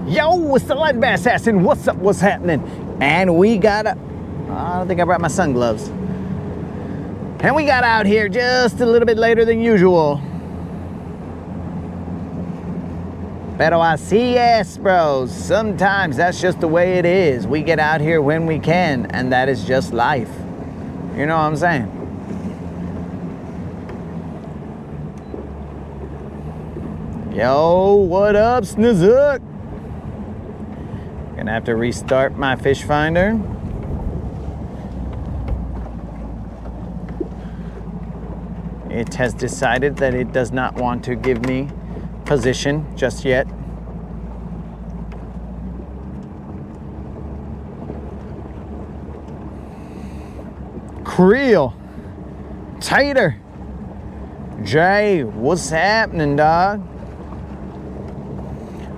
Yo, it's the Land Bass Assassin. What's up? What's happening? And we got I don't think I brought my sun gloves. And we got out here just a little bit later than usual. Pero así es, bros. Sometimes that's just the way it is. We get out here when we can, and that is just life. You know what I'm saying? Yo, what up, Snizook? Gonna have to restart my fish finder. It has decided that it does not want to give me position just yet. Creel, Tater, Jay, what's happening, dog?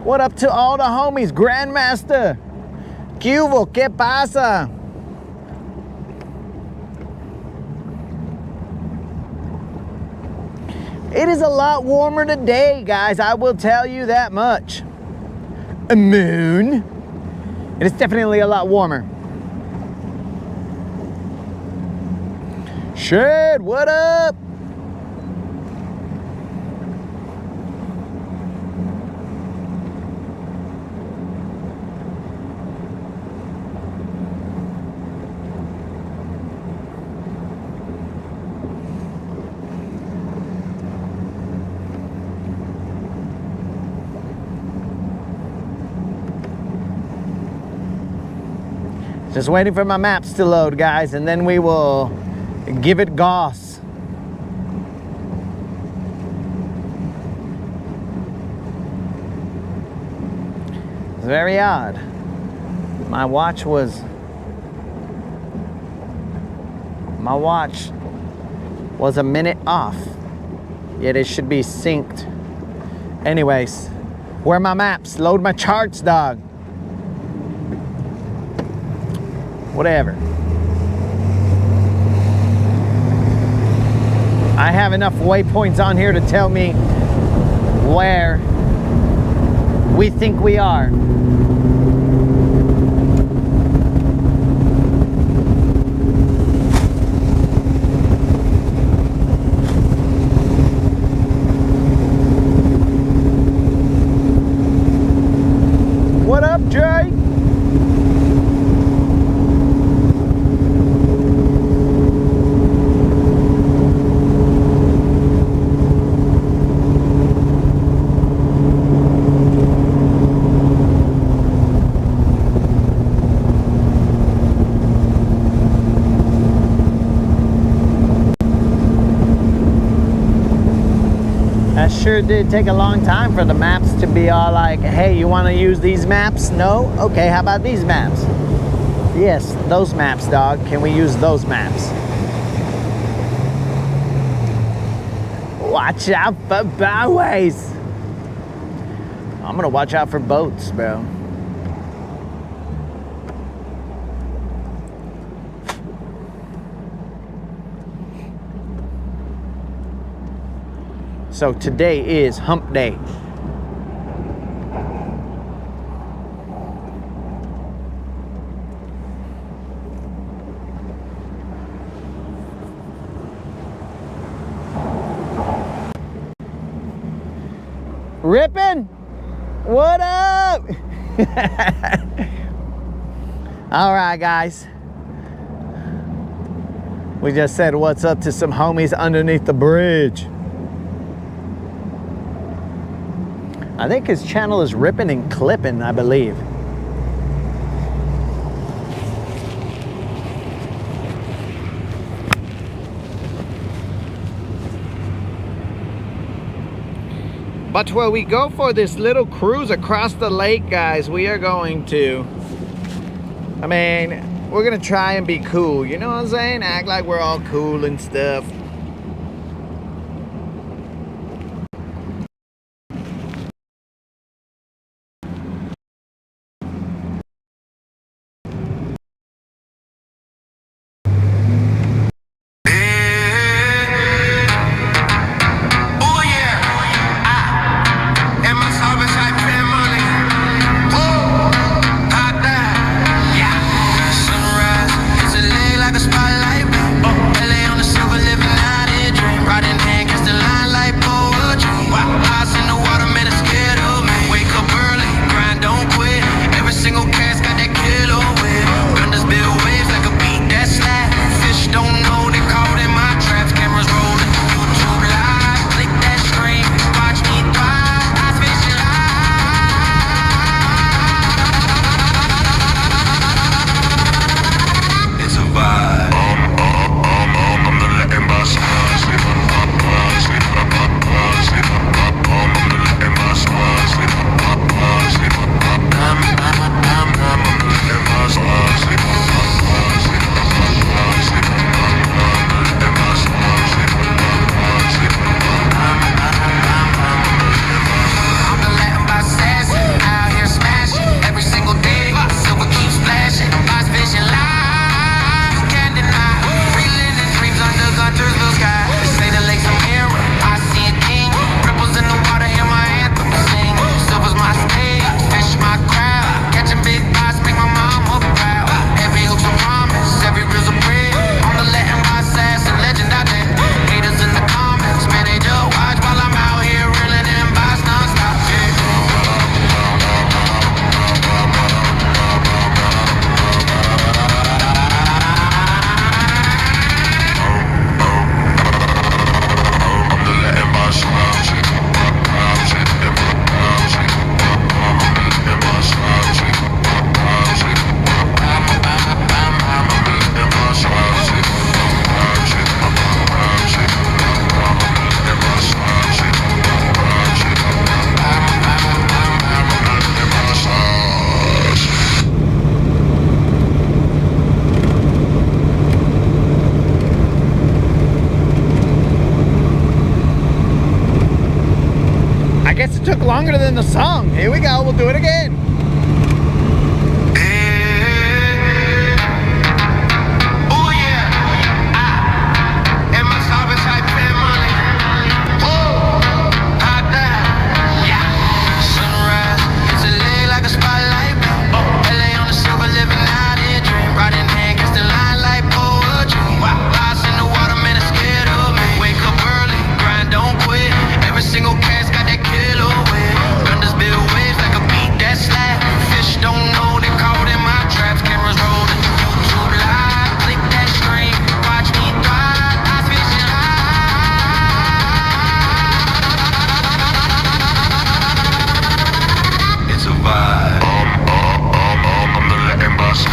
What up to all the homies? Grandmaster, Cuvo, ¿qué pasa? It is a lot warmer today, guys. I will tell you that much. A moon. It is definitely a lot warmer. Shed, what up? Just waiting for my maps to load, guys, and then we will give it goss. It's very odd. My watch was a minute off, yet it should be synced. Anyways, where are my maps? Load my charts, dog. Whatever. I have enough waypoints on here to tell me where we think we are. What up, Jay? Sure did take a long time for the maps to be all like, hey, you want to use these maps? No? Okay, how about these maps? Yes, those maps, dog. Can we use those maps? Watch out for byways. I'm gonna watch out for boats, bro. So today is hump day. Rippin'? What up? All right, guys. We just said what's up to some homies underneath the bridge. I think his channel is Rippin' and Clippin', I believe. But while we go for this little cruise across the lake, guys, we are going to, we're gonna try and be cool. You know what I'm saying? Act like we're all cool and stuff. Oh yeah, and my service I pay money. guys. It took longer than the song. Here we go. We'll do it again. Single cast got that killer wave. Guntersville waves like a beat that slap. Fish don't know they caught in my traps. Cameras rolling, YouTube live. Click that stream, watch me thrive. I fishing high. It's a vibe. I'm the Latin boss.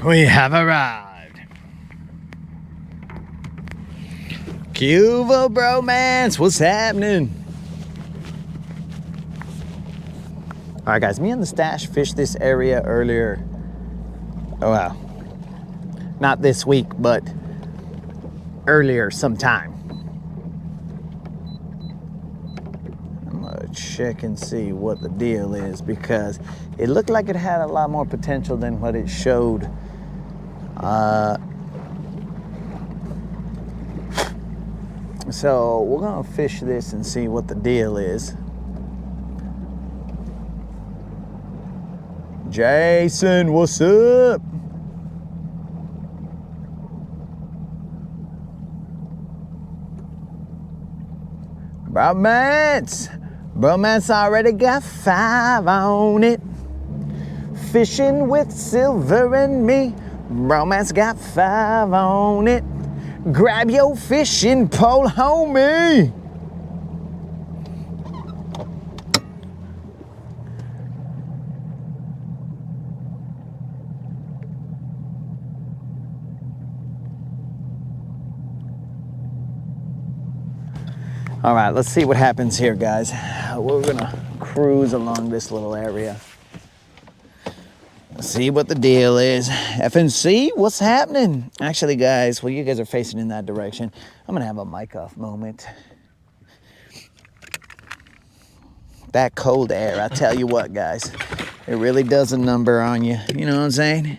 We have arrived. Cuba bromance, what's happening? All right, guys, me and the stash fished this area earlier. Oh, well, not this week, but earlier sometime. I'm gonna check and see what the deal is because it looked like it had a lot more potential than what it showed. So we're gonna fish this and see what the deal is. Jason, what's up? Bromance already got 5 on it. Fishing with Silver and me. Bromance got 5 on it. Grab your fishing pole, homie. All right, let's see what happens here, guys. We're gonna cruise along this little area. See what the deal is. FNC, what's happening? Actually, guys, while you guys are facing in that direction, I'm gonna have a mic off moment. That cold air, I tell you what, guys, it really does a number on you. You know what I'm saying?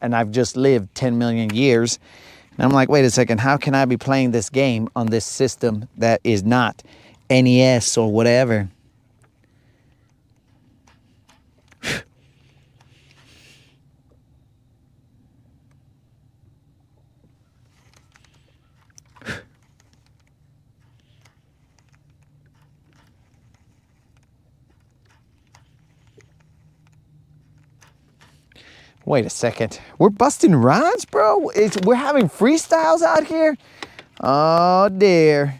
and I've just lived 10 million years. And I'm like, wait a second, how can I be playing this game on this system that is not NES or whatever? Wait a second. We're busting rhymes, bro? We're having freestyles out here? Oh, dear.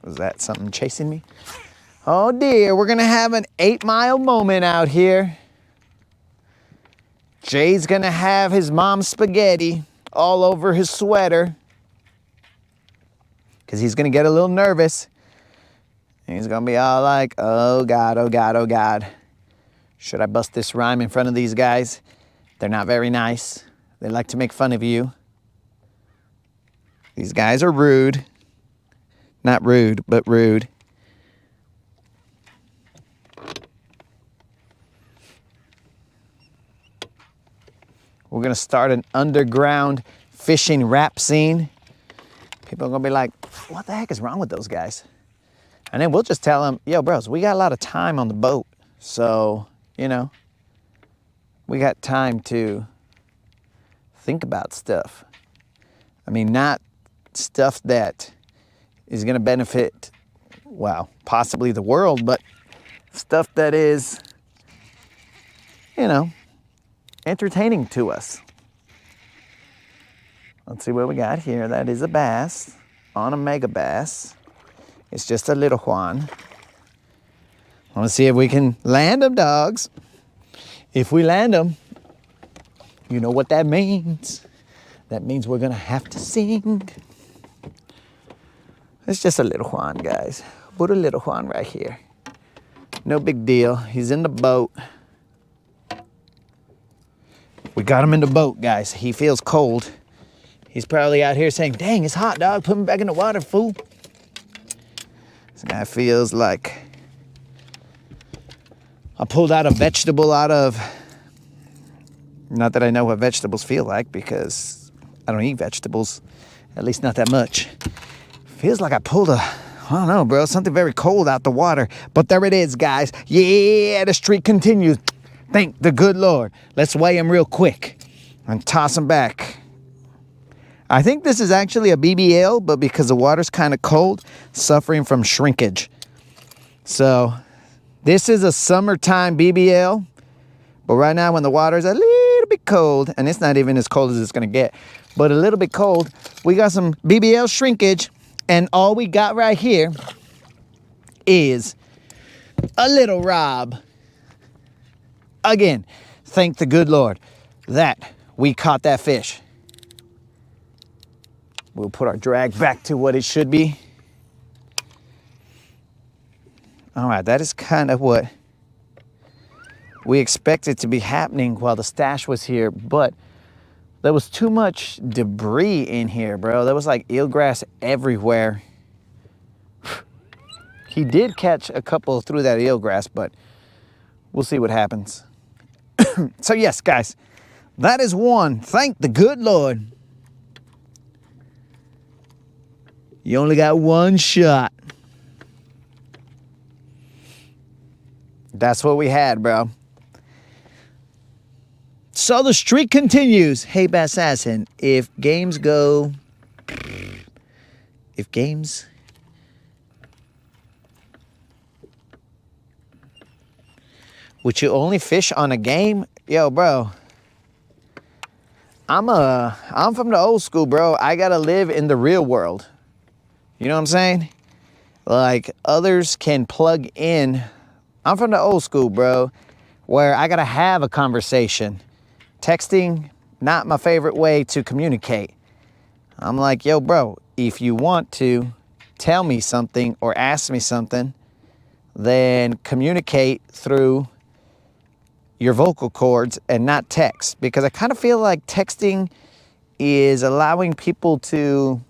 Was that something chasing me? Oh, dear. We're going to have an 8-mile moment out here. Jay's going to have his mom's spaghetti all over his sweater because he's going to get a little nervous. And he's going to be all like, oh, God, oh, God, oh, God. Should I bust this rhyme in front of these guys? They're not very nice. They like to make fun of you. These guys are rude. Not rude, but rude. We're going to start an underground fishing rap scene. People are going to be like, what the heck is wrong with those guys? And then we'll just tell them, yo, bros, we got a lot of time on the boat. So, you know, we got time to think about stuff. I mean, not stuff that is going to benefit, well, possibly the world, but stuff that is, you know, entertaining to us. Let's see what we got here. That is a bass on a mega bass. It's just a little Juan. I want to see if we can land them, dogs. If we land them, you know what that means. That means we're going to have to sing. It's just a little Juan, guys. Put a little Juan right here. No big deal. He's in the boat. We got him in the boat, guys. He feels cold. He's probably out here saying, dang, it's hot, dog. Put me back in the water, fool. This guy feels like I pulled out a vegetable out of, not that I know what vegetables feel like because I don't eat vegetables, at least not that much. Feels like I pulled I don't know, bro, something very cold out the water. But there it is, guys. Yeah, the streak continues. Thank the good Lord. Let's weigh him real quick and toss him back. I think this is actually a BBL, but because the water's kind of cold, suffering from shrinkage. So this is a summertime BBL, but right now when the water is a little bit cold, and it's not even as cold as it's going to get, but a little bit cold, we got some BBL shrinkage, and all we got right here is a little Rob. Again, thank the good Lord that we caught that fish. We'll put our drag back to what it should be. All right, that is kind of what we expected to be happening while the stash was here, but there was too much debris in here, bro. There was like eelgrass everywhere. He did catch a couple through that eelgrass, but we'll see what happens. So yes, guys, that is one. Thank the good Lord. You only got one shot. That's what we had, bro. So the streak continues. Hey, Bassassin, if games, would you only fish on a game? Yo, bro, I'm from the old school, bro. I gotta live in the real world. You know what I'm saying? Like, others can plug in. I'm from the old school, bro, where I gotta have a conversation. Texting, not my favorite way to communicate. I'm like, yo, bro, if you want to tell me something or ask me something, then communicate through your vocal cords and not text. Because I kind of feel like texting is allowing people to,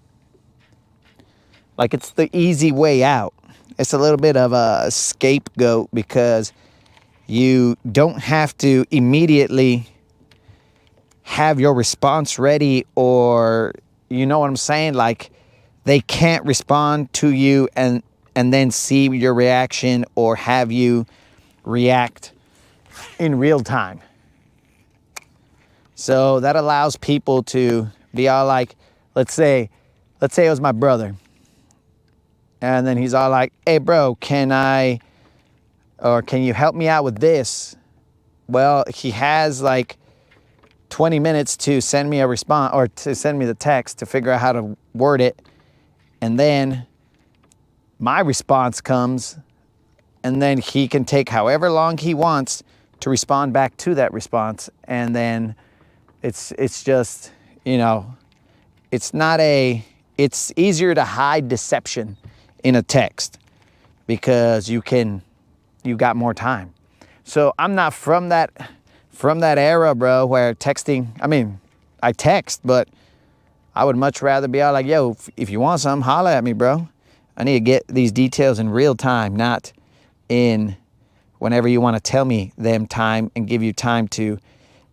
like, it's the easy way out. It's a little bit of a scapegoat because you don't have to immediately have your response ready, or you know what I'm saying? Like they can't respond to you and then see your reaction or have you react in real time. So that allows people to be all like, let's say it was my brother. And then he's all like, hey bro, can you help me out with this? Well, he has like 20 minutes to send me a response or to send me the text to figure out how to word it. And then my response comes, and then he can take however long he wants to respond back to that response. And then it's just, you know, it's easier to hide deception in a text because you got more time. So I'm not from that era, bro, where texting, I mean, I text, but I would much rather be all like, yo, if you want something, holla at me, bro. I need to get these details in real time, not in whenever you want to tell me them time and give you time to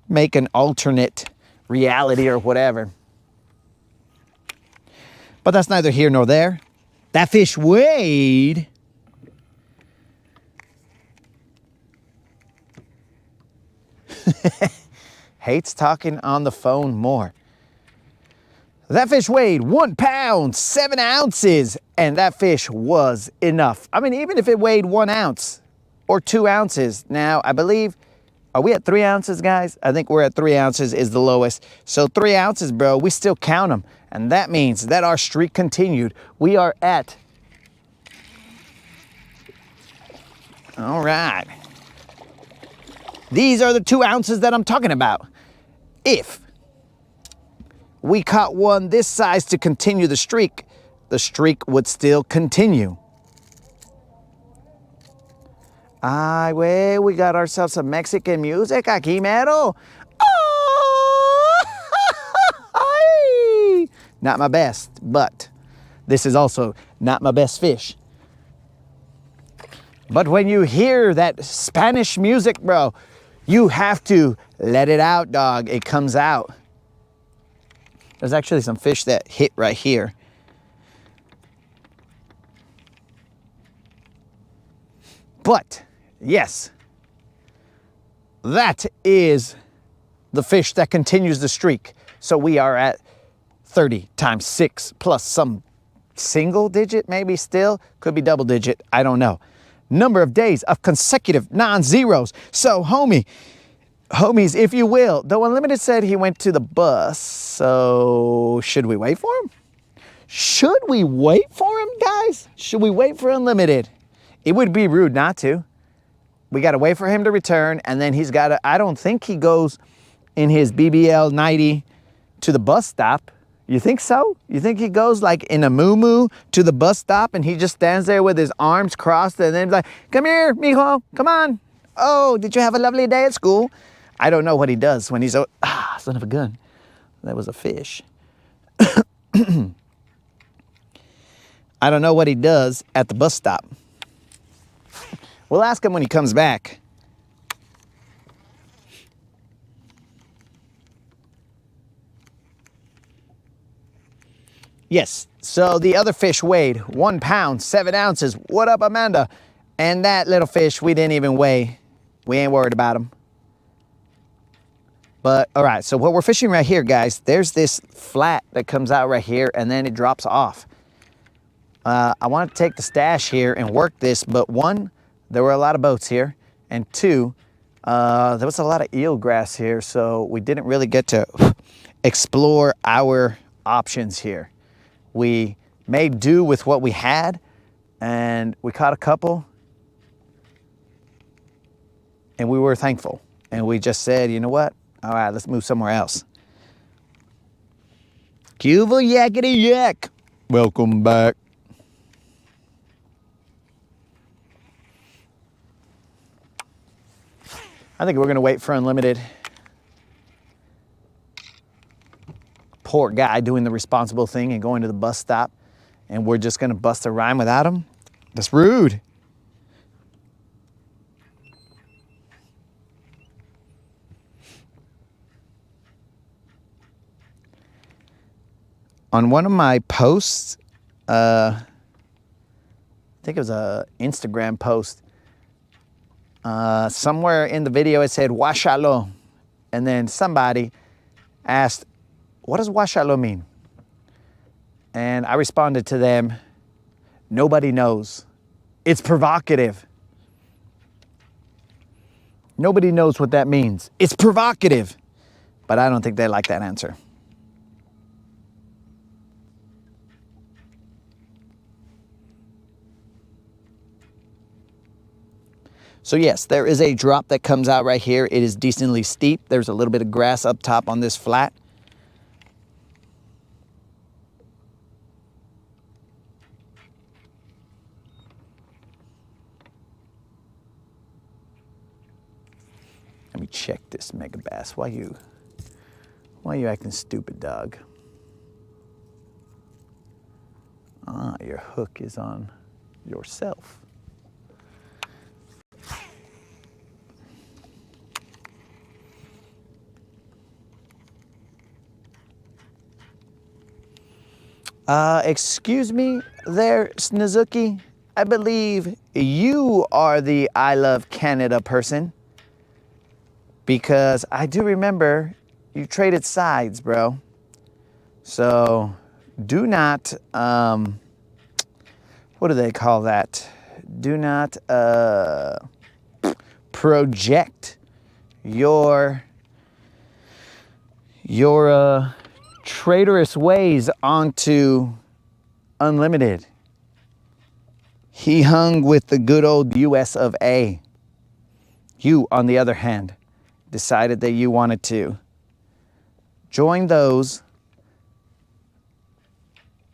make an alternate reality or whatever. But that's neither here nor there. That fish weighed hates talking on the phone more. That fish weighed 1 pound, 7 ounces, and that fish was enough. I mean, even if it weighed 1 ounce or 2 ounces. Now, I believe, are we at 3 ounces, guys? I think we're at 3 ounces is the lowest. So 3 ounces, bro, we still count them. And that means that our streak continued. We are at, all right. These are the 2 ounces that I'm talking about. If we caught one this size to continue the streak would still continue. Ay, güey, we got ourselves some Mexican music aquí, mero. Oh! Not my best, but this is also not my best fish. But when you hear that Spanish music, bro, you have to let it out, dog. It comes out. There's actually some fish that hit right here. But, yes, that is the fish that continues the streak. So we are at 30 times 6 plus some single digit, maybe still. Could be double digit, I don't know. Number of days of consecutive non-zeros. So, homies, if you will, though Unlimited said he went to the bus, so should we wait for him? Should we wait for him, guys? Should we wait for Unlimited? It would be rude not to. We got to wait for him to return, and then he's got to, I don't think he goes in his BBL 90 to the bus stop. You think so? You think he goes like in a moo-moo to the bus stop and he just stands there with his arms crossed and then like, come here, mijo, come on. Oh, did you have a lovely day at school? I don't know what he does when he's, son of a gun. That was a fish. I don't know what he does at the bus stop. We'll ask him when he comes back. Yes, so the other fish weighed 1 pound, 7 ounces. What up, Amanda? And that little fish, we didn't even weigh. We ain't worried about him. But, all right, so what we're fishing right here, guys, there's this flat that comes out right here, and then it drops off. I want to take the stash here and work this, but one, there were a lot of boats here, and two, there was a lot of eelgrass here, so we didn't really get to explore our options here. We made do with what we had, and we caught a couple, and we were thankful. And we just said, you know what? All right, let's move somewhere else. Cuba yakety yak. Welcome back. I think we're gonna wait for Unlimited. Poor guy doing the responsible thing and going to the bus stop, and we're just gonna bust a rhyme without him? That's rude. On one of my posts, I think it was a Instagram post, somewhere in the video it said washalo, and then somebody asked, what does washalo mean? And I responded to them, nobody knows. It's provocative. Nobody knows what that means. It's provocative. But I don't think they like that answer. So yes, there is a drop that comes out right here. It is decently steep. There's a little bit of grass up top on this flat. Let me check this mega bass. Why you acting stupid, dog? Ah, your hook is on yourself. Excuse me there, Snizuki. I believe you are the I Love Canada person. Because I do remember you traded sides, bro. So do not, what do they call that? Do not project your traitorous ways onto Unlimited. He hung with the good old US of A. You, on the other hand, decided that you wanted to join those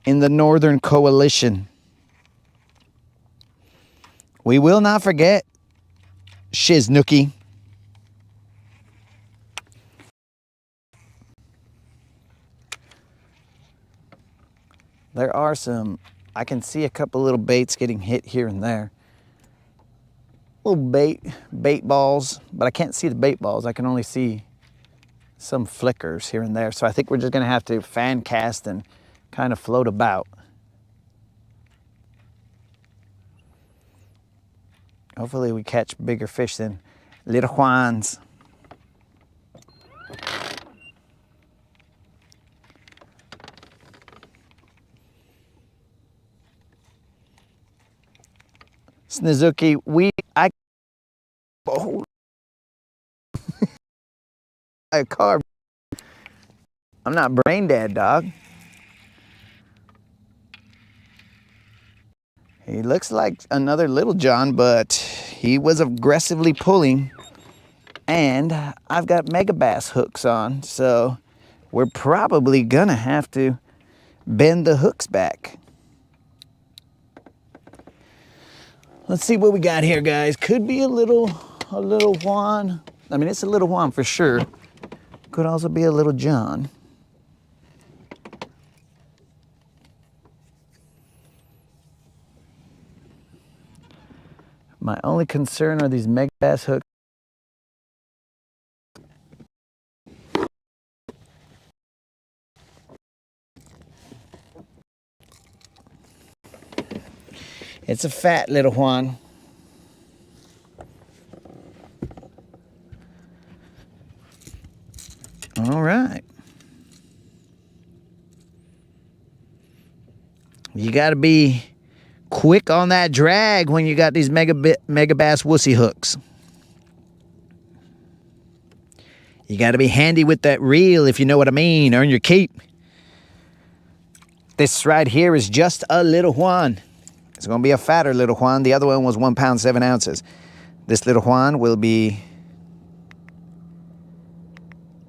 in the Northern Coalition. We will not forget, Shiznookie. There are some, I can see a couple little baits getting hit here and there. Little bait balls, but I can't see the bait balls. I can only see some flickers here and there. So I think we're just gonna have to fan cast and kind of float about. Hopefully we catch bigger fish than Little Juan's. Snizuki, oh, a car. I'm not brain dead, dog. He looks like another Little John, but he was aggressively pulling. And I've got mega bass hooks on, so we're probably gonna have to bend the hooks back. Let's see what we got here, guys. Could be a little Juan. I mean, it's a Little Juan for sure. Could also be a Little John. My only concern are these mega bass hooks. It's a fat Little Juan. All right. You got to be quick on that drag when you got these mega bass wussy hooks. You got to be handy with that reel, if you know what I mean. Earn your keep. This right here is just a Little Juan. It's going to be a fatter Little Juan. The other one was 1 pound 7 ounces. This Little Juan will be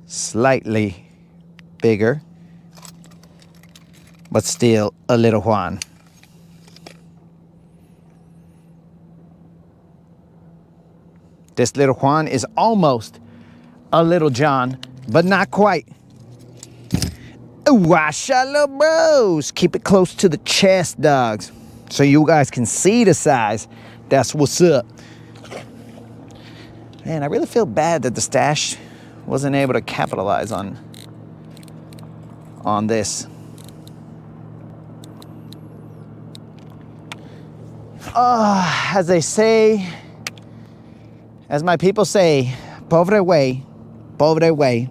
slightly bigger, but still a Little Juan. This Little Juan is almost a Little John, but not quite. Washala bros. Keep it close to the chest, dogs, so you guys can see the size. That's what's up. Man, I really feel bad that the stash wasn't able to capitalize on this. As they say, as my people say, pobre way, pobre way.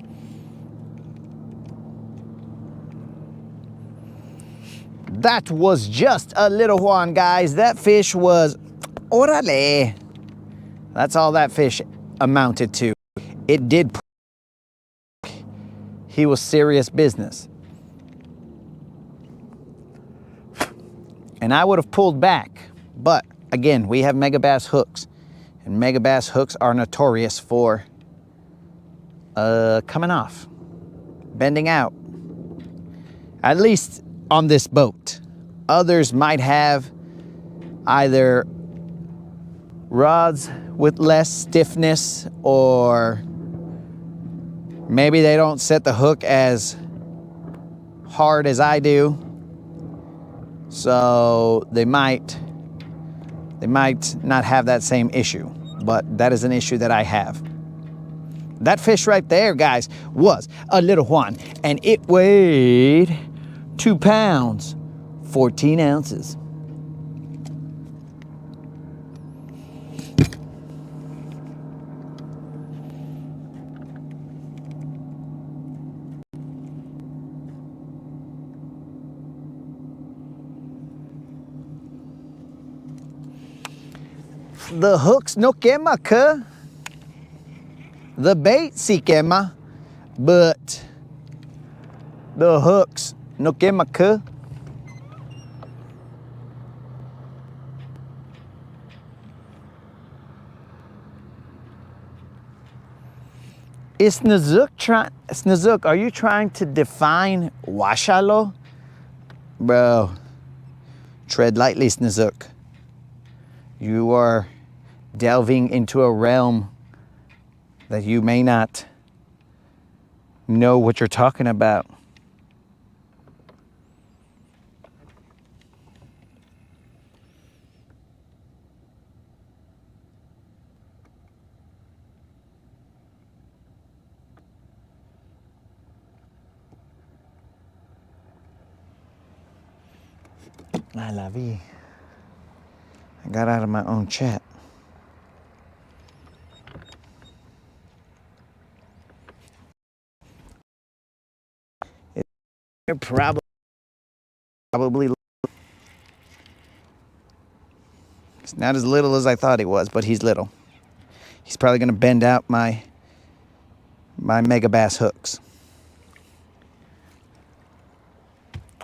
That was just a little Juan, guys. That fish was, orale. That's all that fish amounted to. It did. He was serious business. And I would have pulled back. But again, we have megabass hooks. And megabass hooks are notorious for coming off, bending out. At least on this boat. Others might have either rods with less stiffness, or maybe they don't set the hook as hard as I do. So they might not have that same issue, but that is an issue that I have. That fish right there, guys, was a little Juan, and it weighed 2 pounds, 14 ounces. The hooks no quema, cuh. The bait sí quema, but the hooks no quema, cuh. Is Snazook, are you trying to define washalo? Bro, tread lightly, Snazook. You are delving into a realm that you may not know what you're talking about. I love you. I got out of my own chat. You're probably it's not as little as I thought he was, but he's little. He's probably gonna bend out my megabass hooks.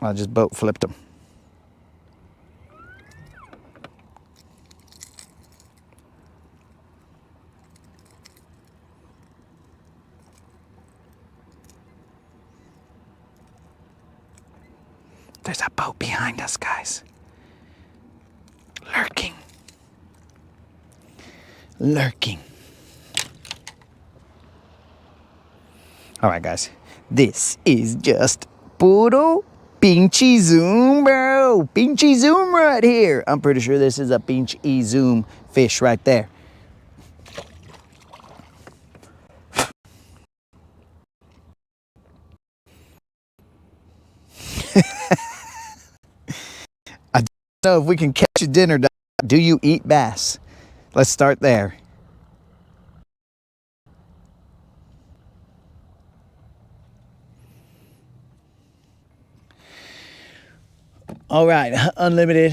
I just boat flipped him. There's a boat behind us, guys. Lurking. Lurking. All right, guys. This is just puro pinchy zoom, bro. Pinchy zoom right here. I'm pretty sure this is a pinchy zoom fish right there. I don't know if we can catch a dinner. Do you eat bass? Let's start there. All right, Unlimited.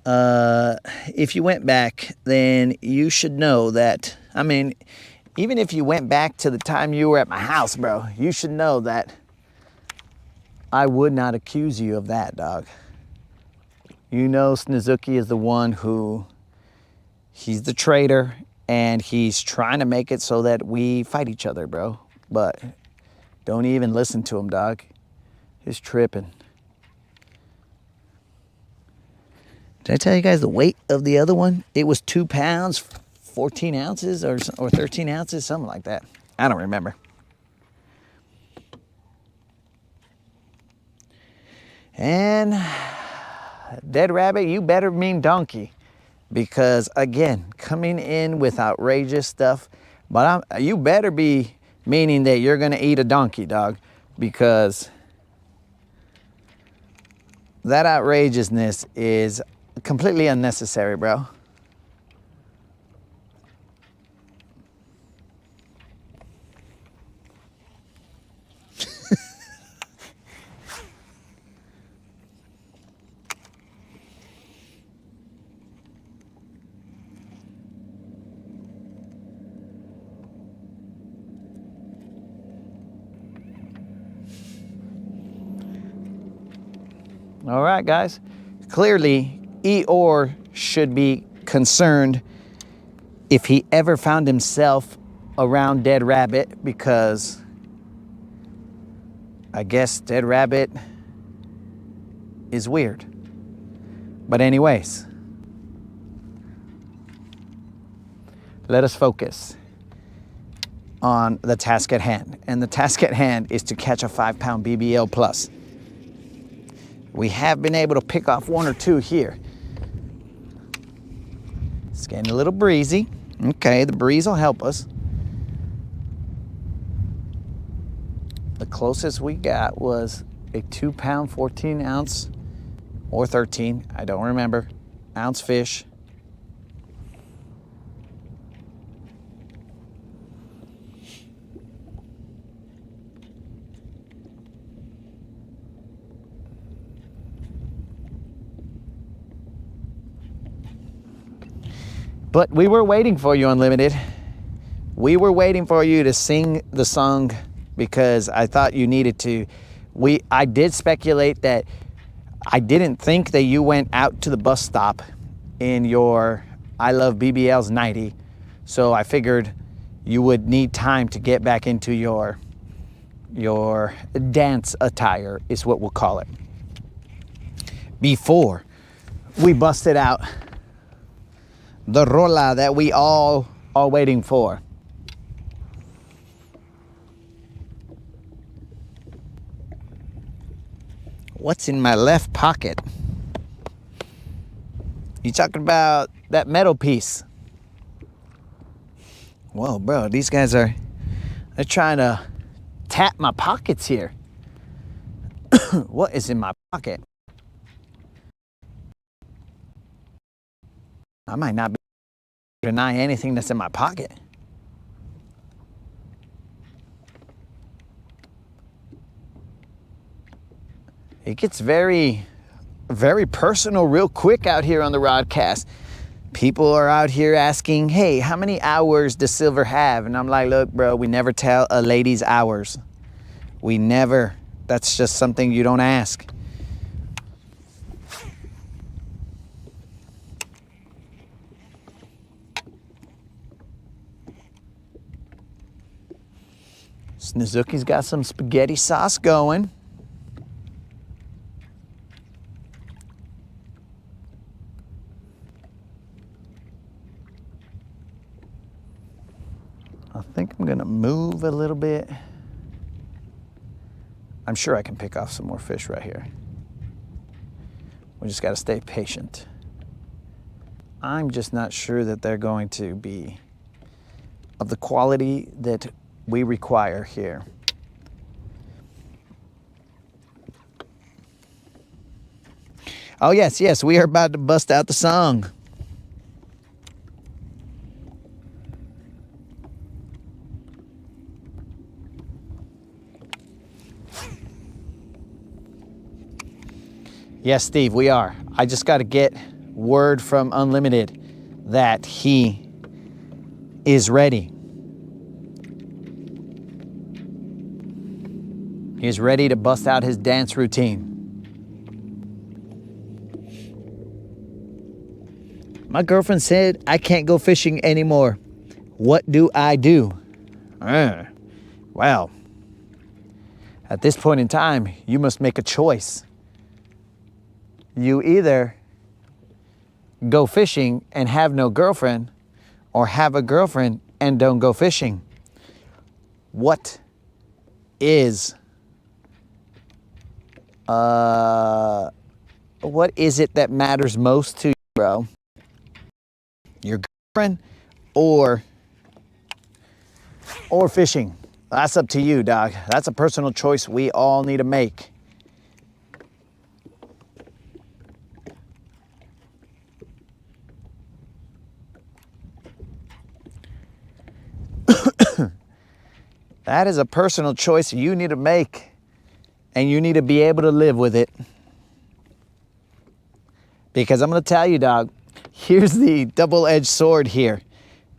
If you went back, then you should know that, I mean, even if you went back to the time you were at my house, bro, you should know that I would not accuse you of that, dog. You know Snazuki is the one who, he's the traitor, and he's trying to make it so that we fight each other, bro. But don't even listen to him, dog. He's tripping. Did I tell you guys the weight of the other one? It was 2 pounds, 14 ounces, or 13 ounces, something like that. I don't remember. And Dead Rabbit, you better mean donkey. Because, again, coming in with outrageous stuff, but you better be meaning that you're going to eat a donkey, dog. Because that outrageousness is completely unnecessary, bro. All right, guys. Clearly, Eeyore should be concerned if he ever found himself around Dead Rabbit, because I guess Dead Rabbit is weird. But anyways, let us focus on the task at hand. And the task at hand is to catch a 5-pound BBL plus. We have been able to pick off one or two here. It's getting a little breezy. Okay, the breeze will help us. The closest we got was a 2-pound, 14 ounce, or 13, I don't remember, ounce fish. But we were waiting for you, Unlimited. We were waiting for you to sing the song because I thought you needed to. I did speculate that I didn't think that you went out to the bus stop in your I Love BBLs 90. So I figured you would need time to get back into your dance attire, is what we'll call it, before we busted out the rola that we all are waiting for. What's in my left pocket? You talking about that metal piece? Whoa, bro, these guys they're trying to tap my pockets here. What is in my pocket? I might not be able to deny anything that's in my pocket. It gets very, very personal real quick out here on the Rodcast. People are out here asking, hey, how many hours does Silver have? And I'm like, look, bro, we never tell a lady's hours. We never. That's just something you don't ask. Snizuki's got some spaghetti sauce going. I think I'm gonna move a little bit. I'm sure I can pick off some more fish right here. We just gotta stay patient. I'm just not sure that they're going to be of the quality that we require here. Oh yes, yes, we are about to bust out the song. Yes, Steve, we are. I just got to get word from Unlimited that he is ready. He's ready to bust out his dance routine. My girlfriend said I can't go fishing anymore. What do I do? Well, at this point in time, you must make a choice. You either go fishing and have no girlfriend, or have a girlfriend and don't go fishing. What is it that matters most to you, bro? Your girlfriend or fishing? That's up to you, dog. That's a personal choice we all need to make. That is a personal choice you need to make, and you need to be able to live with it. Because I'm going to tell you, dog, here's the double-edged sword here.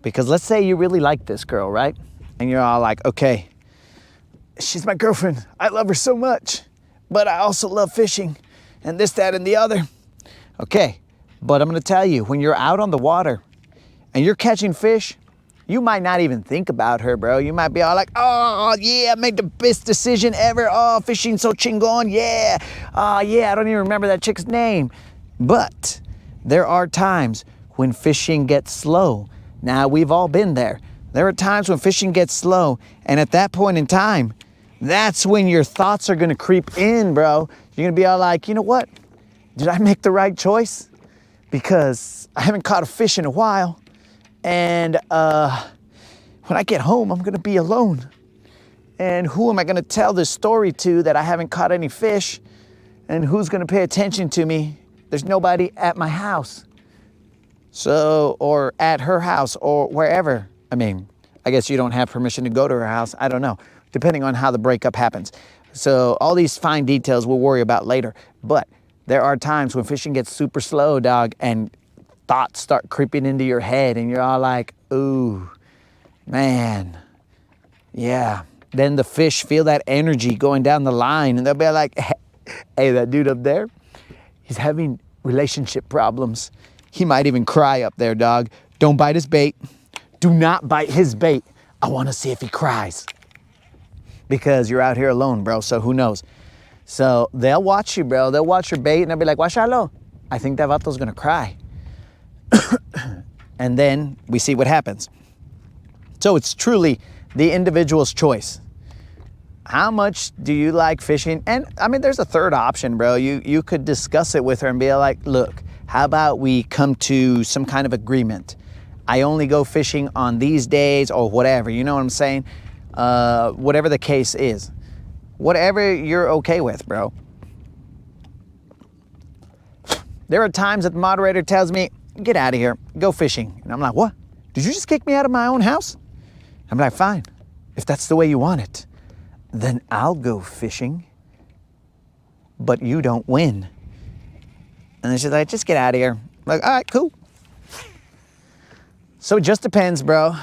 Because let's say you really like this girl, right? And you're all like, okay, she's my girlfriend. I love her so much. But I also love fishing and this, that, and the other. Okay, but I'm going to tell you, when you're out on the water and you're catching fish, you might not even think about her, bro. You might be all like, oh, yeah, I made the best decision ever. Oh, fishing so chingon, yeah. Oh, yeah, I don't even remember that chick's name. But there are times when fishing gets slow. Now, we've all been there. There are times when fishing gets slow, and at that point in time, that's when your thoughts are gonna creep in, bro. You're gonna be all like, you know what? Did I make the right choice? Because I haven't caught a fish in a while. And when I get home, I'm gonna be alone. And who am I gonna tell this story to that I haven't caught any fish? And who's gonna pay attention to me? There's nobody at my house. So, or at her house or wherever. I mean, I guess you don't have permission to go to her house. I don't know, depending on how the breakup happens. So all these fine details we'll worry about later. But there are times when fishing gets super slow, dog, and thoughts start creeping into your head and you're all like, ooh, man, yeah. Then the fish feel that energy going down the line and they'll be like, hey, that dude up there, he's having relationship problems. He might even cry up there, dog. Don't bite his bait. Do not bite his bait. I want to see if he cries. Because you're out here alone, bro, so who knows? So they'll watch you, bro. They'll watch your bait and they'll be like, Washalo, I think that vato's gonna cry. And then we see what happens. So it's truly the individual's choice. How much do you like fishing? And I mean, there's a third option, bro. You could discuss it with her and be like, look, how about we come to some kind of agreement? I only go fishing on these days or whatever, you know what I'm saying? Whatever the case is. Whatever you're okay with, bro. There are times that the moderator tells me, get out of here, go fishing. And I'm like, what? Did you just kick me out of my own house? I'm like, fine, if that's the way you want it, then I'll go fishing, but you don't win. And then she's like, just get out of here. I'm like, all right, cool. So it just depends, bro.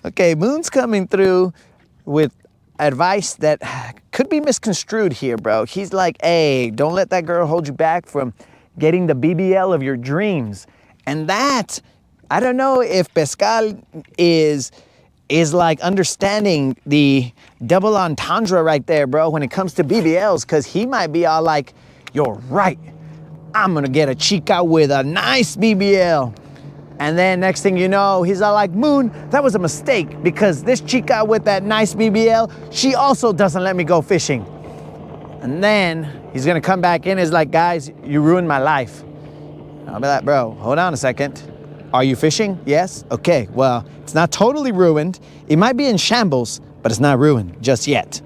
Okay, Moon's coming through with advice that could be misconstrued here, bro. He's like, hey, don't let that girl hold you back from getting the BBL of your dreams. And that, I don't know if Pascal is like understanding the double entendre right there, bro, when it comes to BBLs, because he might be all like, you're right, I'm gonna get a chica with a nice BBL. And then next thing you know, he's all like, Moon, that was a mistake because this chica with that nice BBL, she also doesn't let me go fishing. And then he's gonna come back in, is like, guys, you ruined my life. I'll be like, bro, hold on a second. Are you fishing? Yes? Okay, well, it's not totally ruined. It might be in shambles, but it's not ruined just yet.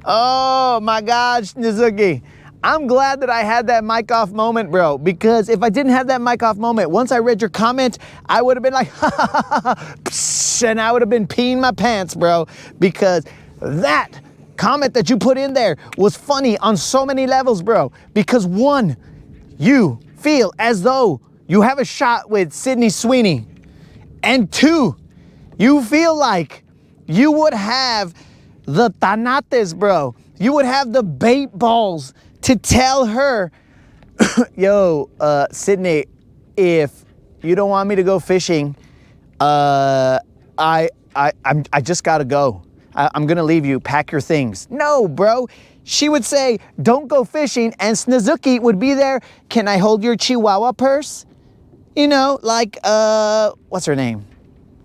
Oh my gosh, Nizuki. I'm glad that I had that mic off moment, bro, because if I didn't have that mic off moment, once I read your comment, I would have been like, ha ha ha ha, psh, and I would have been peeing my pants, bro, because that comment that you put in there was funny on so many levels, bro, because one, you feel as though you have a shot with Sydney Sweeney, and two, you feel like you would have the tanates, bro. You would have the bait balls to tell her, yo, Sydney, if you don't want me to go fishing, I I just gotta go. I'm gonna leave you, pack your things. No, bro. She would say, don't go fishing, and Snizuki would be there. Can I hold your Chihuahua purse? You know, like, what's her name?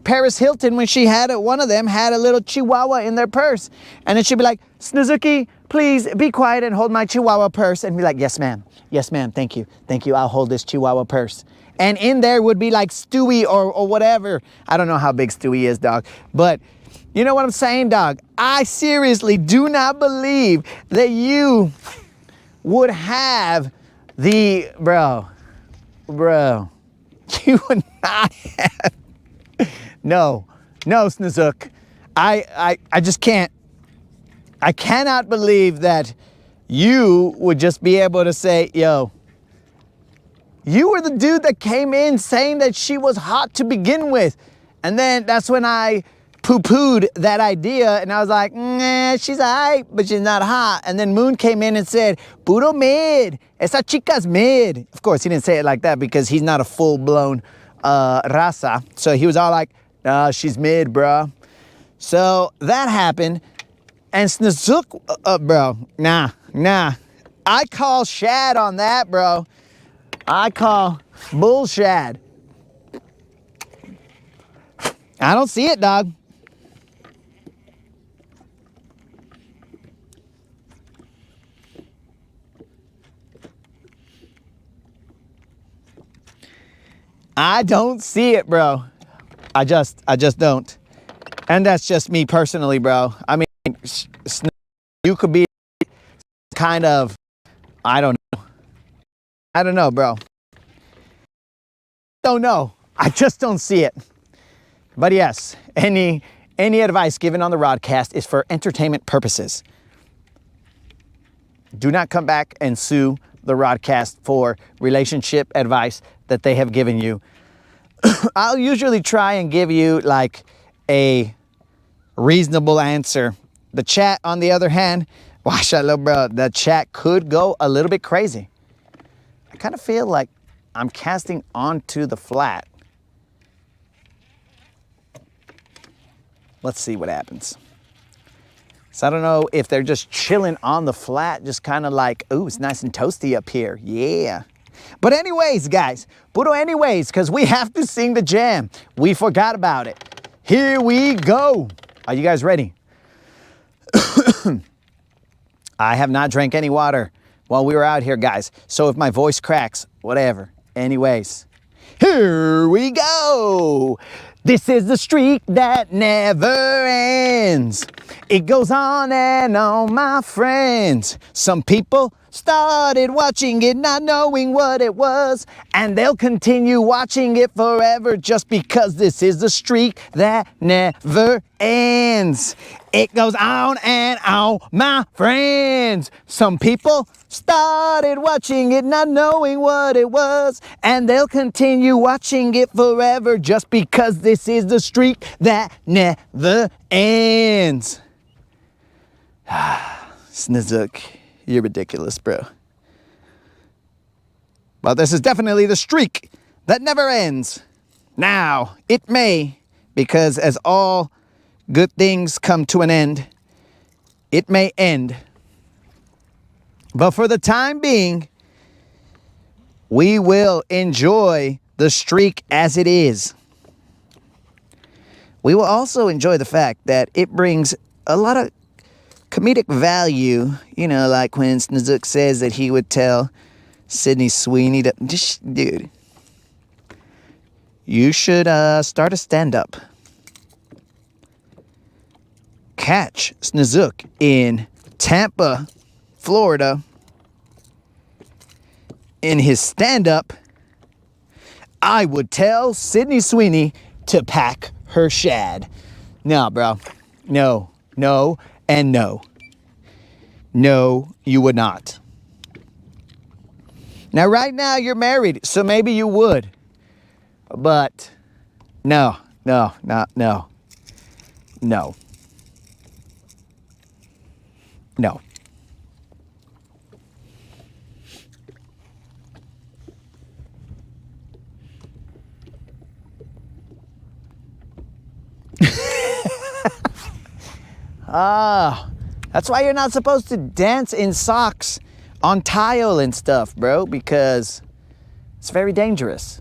Paris Hilton, when she had it, one of them had a little Chihuahua in their purse. And then she'd be like, Snizuki, please be quiet and hold my Chihuahua purse. And be like, yes, ma'am. Yes, ma'am. Thank you. Thank you. I'll hold this Chihuahua purse. And in there would be like Stewie or whatever. I don't know how big Stewie is, dog. But you know what I'm saying, dog? I seriously do not believe that you would have the, bro, you would not have. No, Snizuk. I just can't. I cannot believe that you would just be able to say, yo, you were the dude that came in saying that she was hot to begin with. And then that's when I poo-pooed that idea and I was like, nah, she's alright, but she's not hot. And then Moon came in and said, puro mid, esa chica's mid. Of course, he didn't say it like that because he's not a full-blown raza. So he was all like, she's mid, bro. So that happened. And Snizuk, bro, nah. I call Shad on that, bro. I call bull Shad. I don't see it, dog. I don't see it, bro. I just don't. And that's just me personally, bro. I mean, you could be kind of, I don't know, bro. Don't know. I just don't see it. But yes, any advice given on the Rodcast is for entertainment purposes. Do not come back and sue the Rodcast for relationship advice that they have given you. I'll usually try and give you like a reasonable answer. The chat, on the other hand, wash out, little bro, the chat could go a little bit crazy. I kind of feel like I'm casting onto the flat. Let's see what happens. So I don't know if they're just chilling on the flat, just kind of like, ooh, it's nice and toasty up here. Yeah. But anyways, guys, puro anyways, because we have to sing the jam. We forgot about it. Here we go. Are you guys ready? I have not drank any water while we were out here, guys. So if my voice cracks, whatever. Anyways, here we go. This is the streak that never ends. It goes on and on, my friends. Some people started watching it not knowing what it was, and they'll continue watching it forever just because this is the streak that never ends. It goes on and on, my friends. Some people started watching it not knowing what it was, and they'll continue watching it forever just because this is the streak that never ends. Snizuk, you're ridiculous, bro. But this is definitely the streak that never ends. Now, it may, because as all good things come to an end, it may end. But for the time being, we will enjoy the streak as it is. We will also enjoy the fact that it brings a lot of comedic value, you know, like when Snizuk says that he would tell Sydney Sweeney to, just, dude, you should start a stand-up. Catch Snizuk in Tampa, Florida, in his stand-up. I would tell Sydney Sweeney to pack her shad. No, bro. No, and no. No, you would not. Now, right now, you're married, so maybe you would. But, no. That's why you're not supposed to dance in socks on tile and stuff, bro, because it's very dangerous.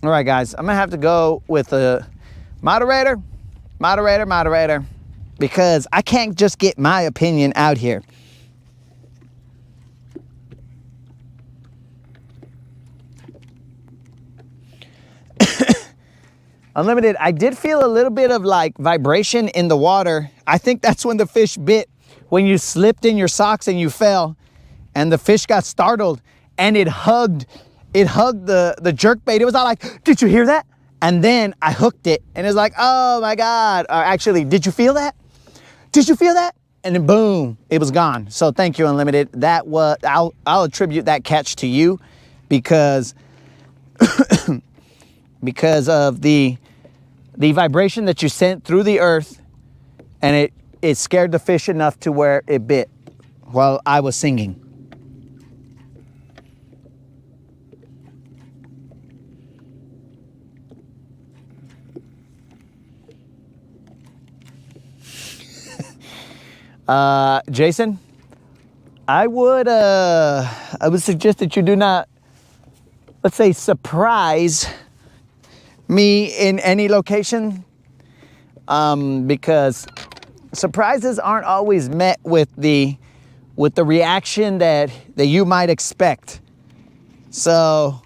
All right, guys, I'm gonna have to go with a moderator, because I can't just get my opinion out here. Unlimited, I did feel a little bit of like vibration in the water. I think that's when the fish bit, when you slipped in your socks and you fell, and the fish got startled and it hugged the jerk bait. It was all like, did you hear that? And then I hooked it and it's like, oh my God. Or actually, did you feel that? Did you feel that? And then boom, it was gone. So thank you, Unlimited. That was, I'll attribute that catch to you because because of the vibration that you sent through the earth, and it scared the fish enough to where it bit while I was singing. Jason, I would suggest that you do not, let's say, surprise me in any location, because surprises aren't always met with the reaction that you might expect. So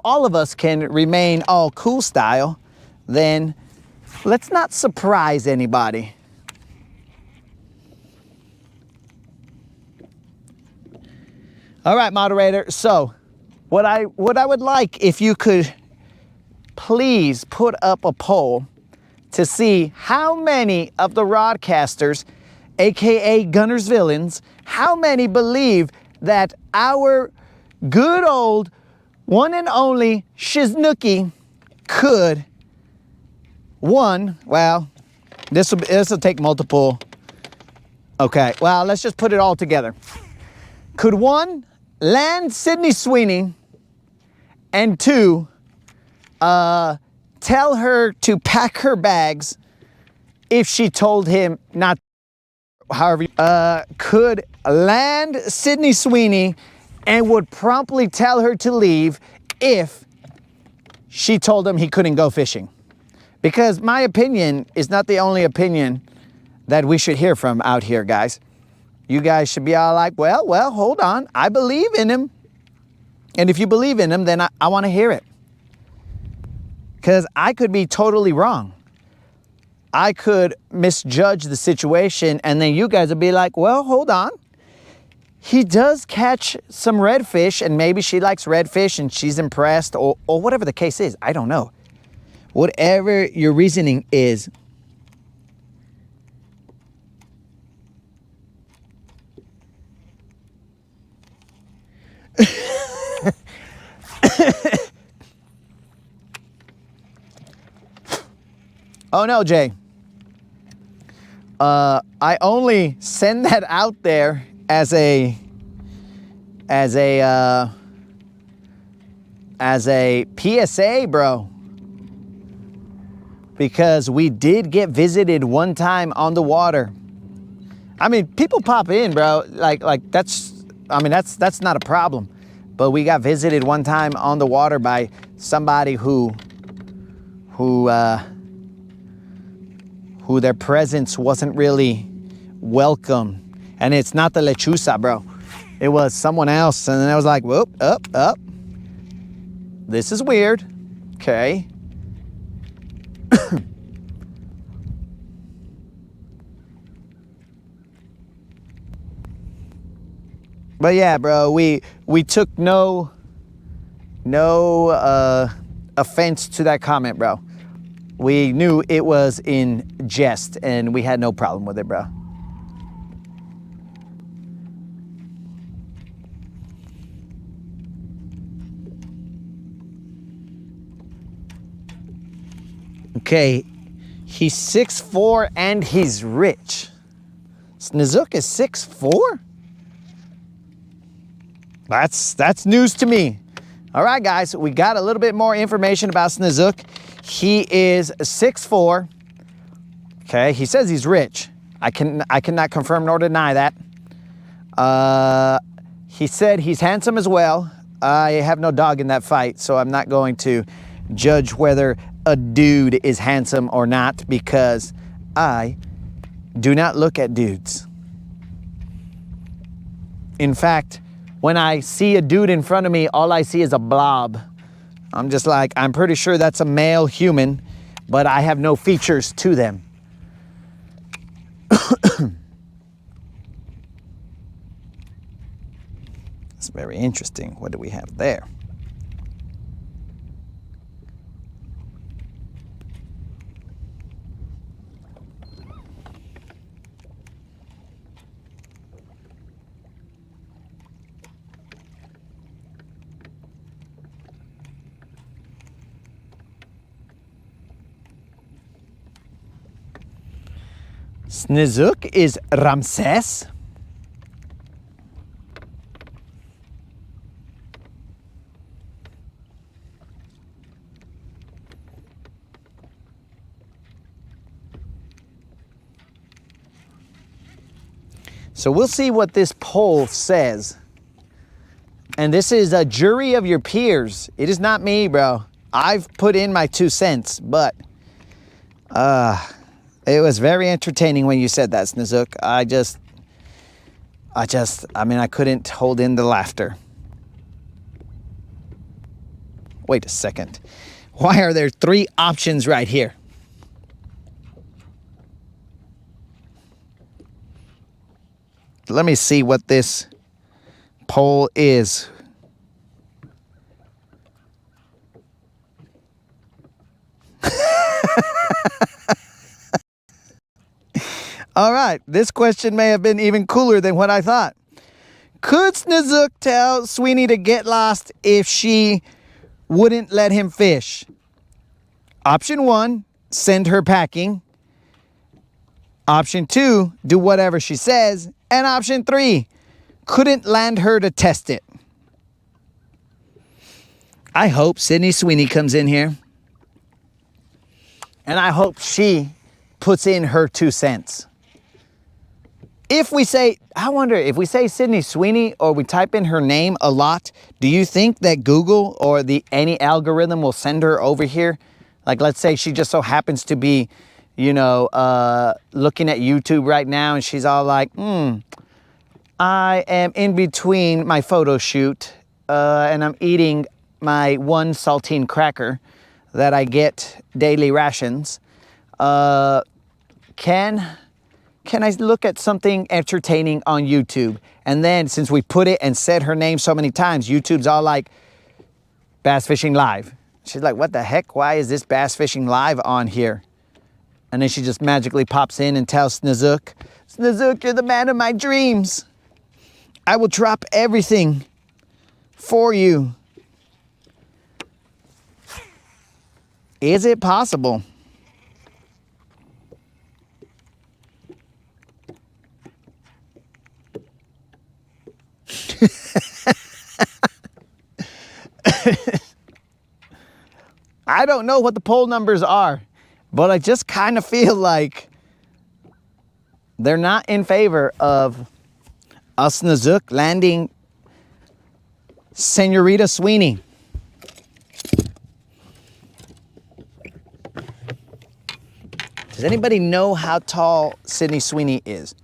all of us can remain all cool style. Then let's not surprise anybody. All right, moderator. So what I would like, if you could please put up a poll to see how many of the rodcasters, aka Guntersvilleans, how many believe that our good old one and only Shiznookie could, one, well, this will take multiple. Okay, well, let's just put it all together. Could one land Sydney Sweeney, and two, tell her to pack her bags if she told him not, however, could land Sydney Sweeney and would promptly tell her to leave if she told him he couldn't go fishing. Because my opinion is not the only opinion that we should hear from out here, guys. You guys should be all like, well, hold on. I believe in him. And if you believe in him, then I want to hear it. Because I could be totally wrong. I could misjudge the situation, and then you guys would be like, well, hold on. He does catch some redfish, and maybe she likes redfish and she's impressed, or whatever the case is. I don't know. Whatever your reasoning is. Oh no, Jay. I only send that out there as a PSA, bro. Because we did get visited one time on the water. I mean, people pop in, bro. Like that's not a problem. But we got visited one time on the water by somebody who their presence wasn't really welcome. And it's not the lechuza, bro. It was someone else. And then I was like, whoop, up. This is weird. Okay. But yeah, bro, we took no offense to that comment, bro. We knew it was in jest, and we had no problem with it, bro. Okay, he's 6'4" and he's rich. Snizook is 6'4"? That's news to me. All right, guys, we got a little bit more information about Snizook. He is 6'4". Okay, he says he's rich. I cannot confirm nor deny that. He said he's handsome as well. I have no dog in that fight, so I'm not going to judge whether a dude is handsome or not, because I do not look at dudes. In fact, when I see a dude in front of me, all I see is a blob. I'm just like, I'm pretty sure that's a male human, but I have no features to them. It's very interesting. What do we have there? Snizook is Ramses. So we'll see what this poll says. And this is a jury of your peers. It is not me, bro. I've put in my 2 cents, but it was very entertaining when you said that, Snizook. I mean, I couldn't hold in the laughter. Wait a second. Why are there 3 options right here? Let me see what this poll is. All right, this question may have been even cooler than what I thought. Could Snizook tell Sweeney to get lost if she wouldn't let him fish? Option 1, send her packing. Option 2, do whatever she says. And option 3, couldn't land her to test it. I hope Sydney Sweeney comes in here. And I hope she puts in her 2 cents. If we say, I wonder, if we say Sydney Sweeney or we type in her name a lot, do you think that Google or any algorithm will send her over here? Like, let's say she just so happens to be, you know, looking at YouTube right now and she's all like, I am in between my photo shoot and I'm eating my 1 saltine cracker that I get daily rations. Can I look at something entertaining on YouTube? And then since we put it and said her name so many times, YouTube's all like, Bass Fishing Live. She's like, what the heck? Why is this Bass Fishing Live on here? And then she just magically pops in and tells Snizook, Snizook, you're the man of my dreams. I will drop everything for you. Is it possible? I don't know what the poll numbers are, but I just kind of feel like they're not in favor of us Snizook landing Senorita Sweeney. Does anybody know how tall Sydney Sweeney is?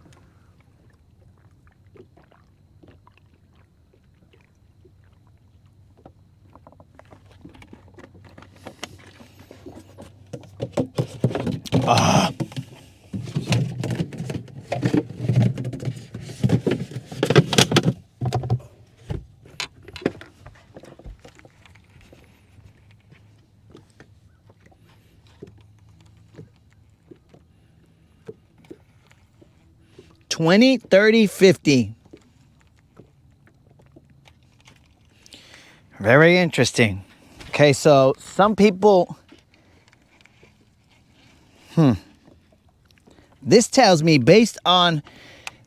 $20, $30, $50. Very interesting. Okay, so some people... This tells me, based on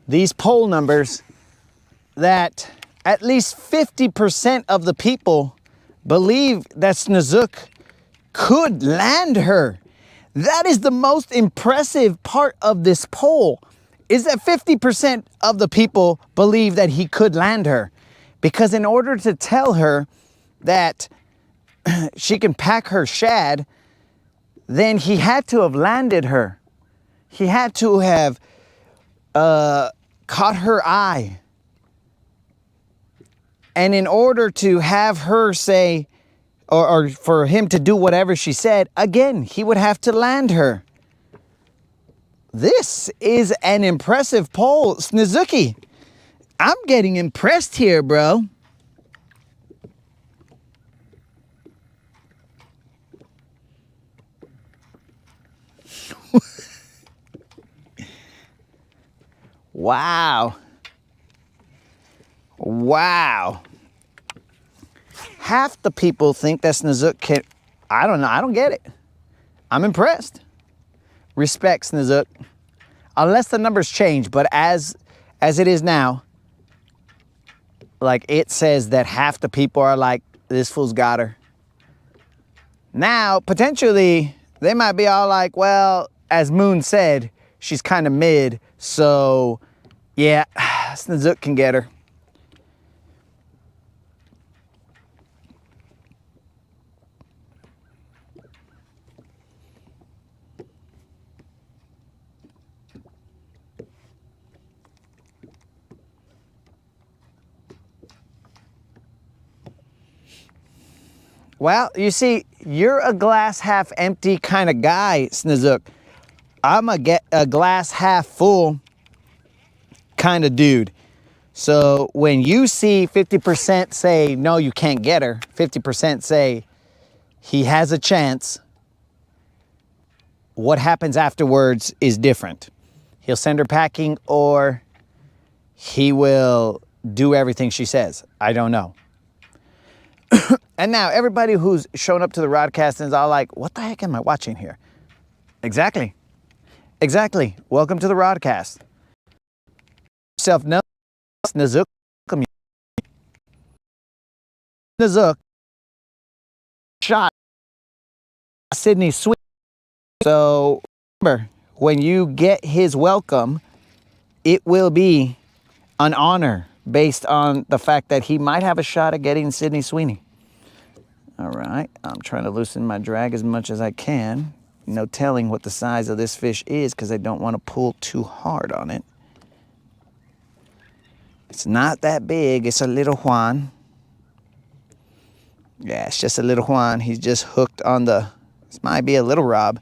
these poll numbers, that at least 50% of the people believe that Snozook could land her. That is the most impressive part of this poll, is that 50% of the people believe that he could land her. Because in order to tell her that she can pack her shad, then he had to have landed her. He had to have caught her eye. And in order to have her say, or for him to do whatever she said, again, he would have to land her. This is an impressive poll, Snozuki. I'm getting impressed here, bro. Wow. Wow. Half the people think that Snozook can, I don't know, I don't get it. I'm impressed. Respect, Snozook. Unless the numbers change, but as it is now, like it says that half the people are like, this fool's got her. Now, potentially, they might be all like, well, as Moon said, she's kind of mid, so yeah, Snozook can get her. Well, you see, you're a glass half empty kind of guy, Snozook. I'm a glass half full kind of dude. So when you see 50% say, no, you can't get her, 50% say he has a chance, what happens afterwards is different. He'll send her packing or he will do everything she says. I don't know. And now everybody who's shown up to the Rodcast is all like, what the heck am I watching here? Exactly. Exactly. Welcome to the Rodcast. Self-known Snozook. Snozook shot Sydney Sweet. So remember, when you get his welcome, it will be an honor based on the fact that he might have a shot at getting Sydney Sweeney. All right, I'm trying to loosen my drag as much as I can. No telling what the size of this fish is because I don't want to pull too hard on it. It's not that big, it's a little Juan. Yeah, it's just a little Juan. He's just hooked on the, this might be a little Rob.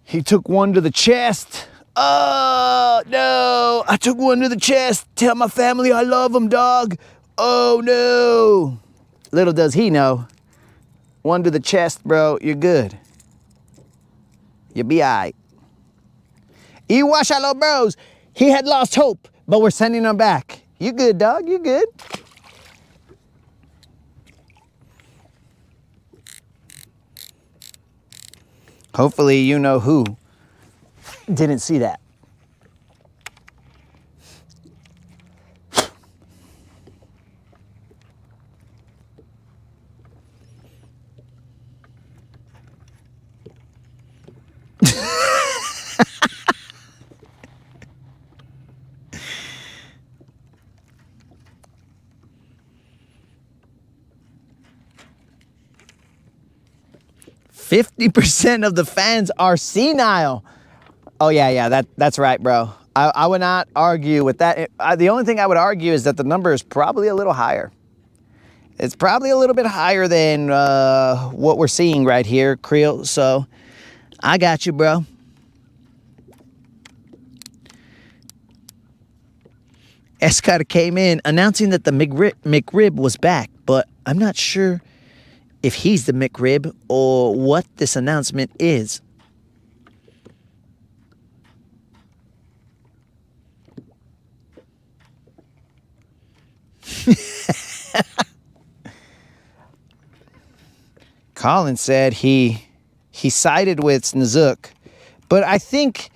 He took one to the chest. Oh, no, I took one to the chest. Tell my family I love them, dog. Oh, no. Little does he know, one to the chest, bro, you're good. You'll be all right. Ewashalo bros, he had lost hope, but we're sending him back. You good, dog, you good. Hopefully you know who didn't see that. "50% of the fans are senile." Oh yeah, that's right, bro. I would not argue with that. The only thing I would argue is that the number is probably a little higher. It's probably a little bit higher than what we're seeing right here, Creel. So I got you, bro. Escott came in announcing that the McRib was back, but I'm not sure if he's the McRib or what this announcement is. Colin said he sided with Snozook, but I think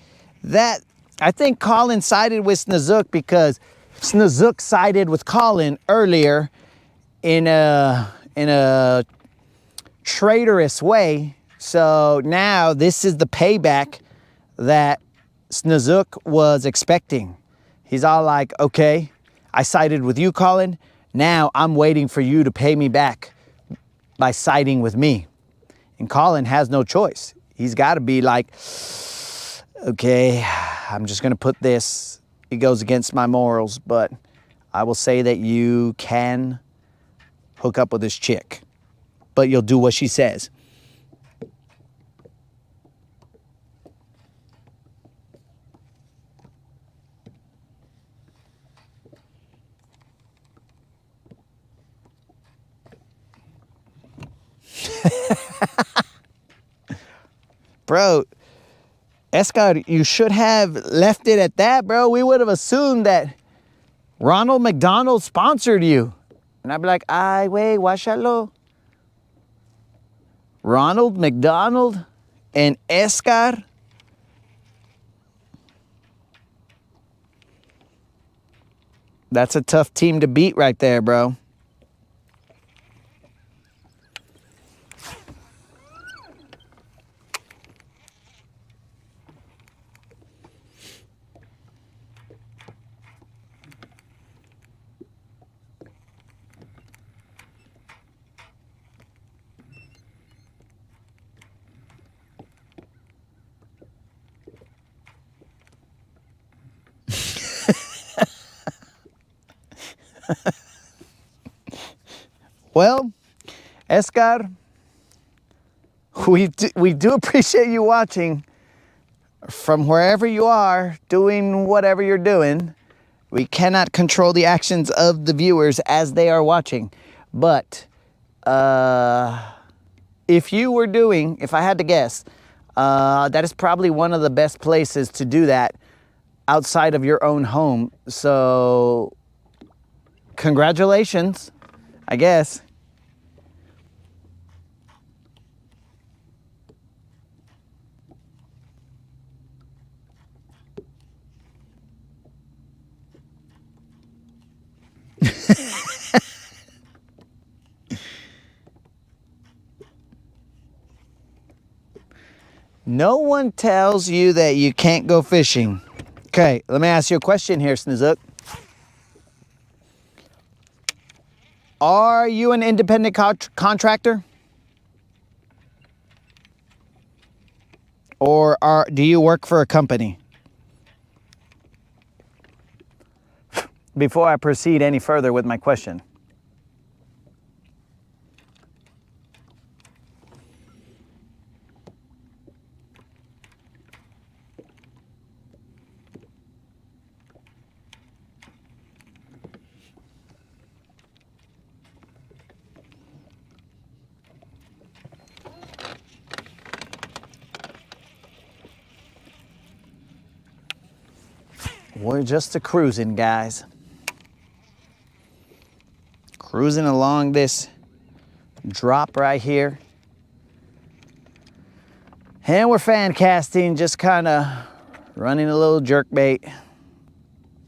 Colin sided with Snozook because Snozook sided with Colin earlier in a traitorous way. So now this is the payback that Snozook was expecting. He's all like, okay, I sided with you, Colin. Now I'm waiting for you to pay me back by siding with me. And Colin has no choice. He's got to be like, okay, I'm just going to put this. It goes against my morals, but I will say that you can hook up with this chick, but you'll do what she says. Bro, Escar, you should have left it at that, bro. We would have assumed that Ronald McDonald sponsored you. And I'd be like, ay, wey, guáchalo. Ronald McDonald and Escar. That's a tough team to beat right there, bro. Well, Escar, we do appreciate you watching from wherever you are, doing whatever you're doing. We cannot control the actions of the viewers as they are watching. But if I had to guess, that is probably one of the best places to do that outside of your own home. So congratulations, I guess. No one tells you that you can't go fishing. Okay, let me ask you a question here, Snozook. Are you an independent contractor? Or do you work for a company? Before I proceed any further with my question. We're just cruising, guys. Cruising along this drop right here. And we're fan casting, just kind of running a little jerkbait.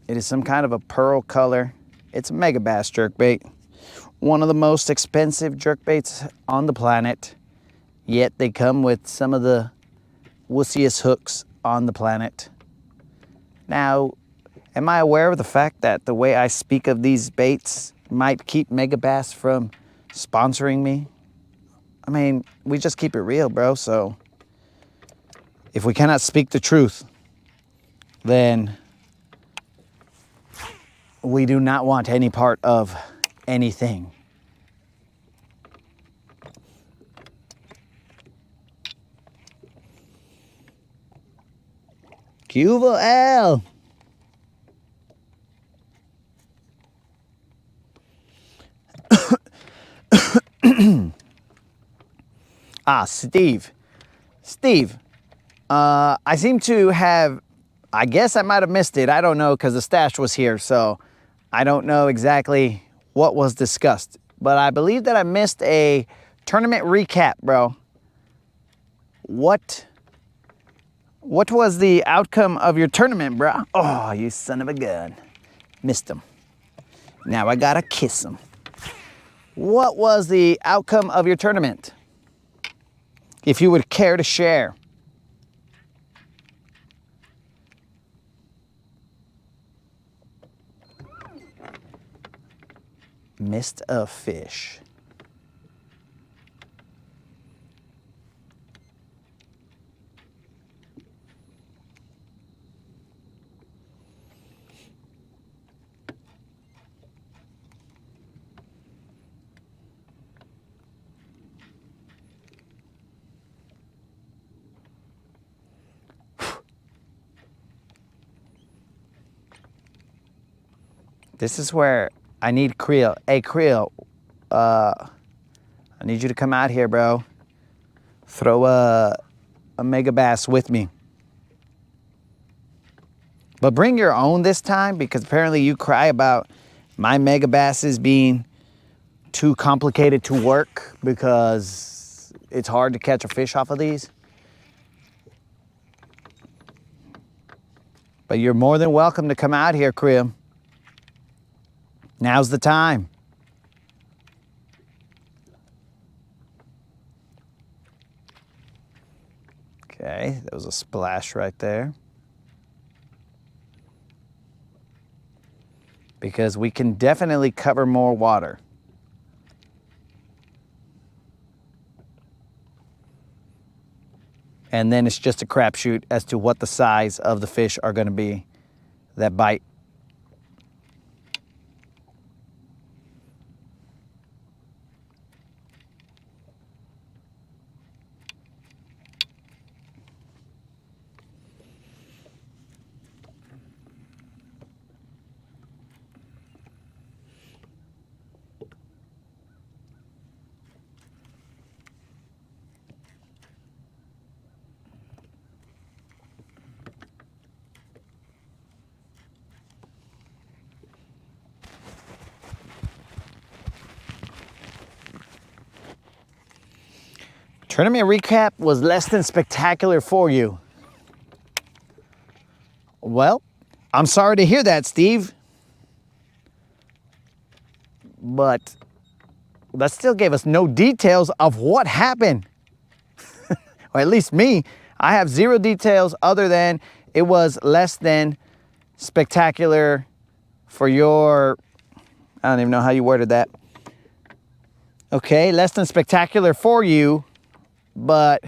It is some kind of a pearl color. It's a mega bass jerkbait. One of the most expensive jerkbaits on the planet. Yet they come with some of the wussiest hooks on the planet. Now, am I aware of the fact that the way I speak of these baits might keep Megabass from sponsoring me? I mean, we just keep it real, bro. So if we cannot speak the truth, then we do not want any part of anything. Cuba L. Steve. I seem to have, I guess I might have missed it. I don't know, because the stash was here, so I don't know exactly what was discussed. But I believe that I missed a tournament recap, bro. What was the outcome of your tournament, bro? Oh, you son of a gun. Missed him. Now I gotta kiss him. What was the outcome of your tournament? If you would care to share. Missed a fish. This is where I need Creel. Hey, Creel, I need you to come out here, bro. Throw a mega bass with me. But bring your own this time, because apparently you cry about my mega basses being too complicated to work because it's hard to catch a fish off of these. But you're more than welcome to come out here, Creel. Now's the time. Okay, there was a splash right there. Because we can definitely cover more water. And then it's just a crapshoot as to what the size of the fish are going to be that bite. Tournament recap was less than spectacular for you. Well, I'm sorry to hear that, Steve. But that still gave us no details of what happened. Or at least me. I have zero details other than it was less than spectacular for your, I don't even know how you worded that. Okay, less than spectacular for you. But,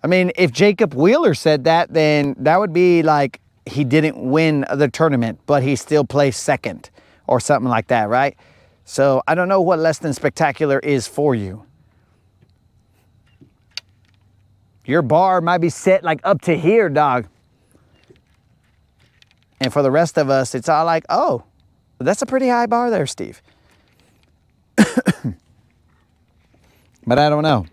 I mean, if Jacob Wheeler said that, then that would be like he didn't win the tournament, but he still placed second or something like that, right? So I don't know what less than spectacular is for you. Your bar might be set like up to here, dog. And for the rest of us, it's all like, oh, that's a pretty high bar there, Steve. But I don't know.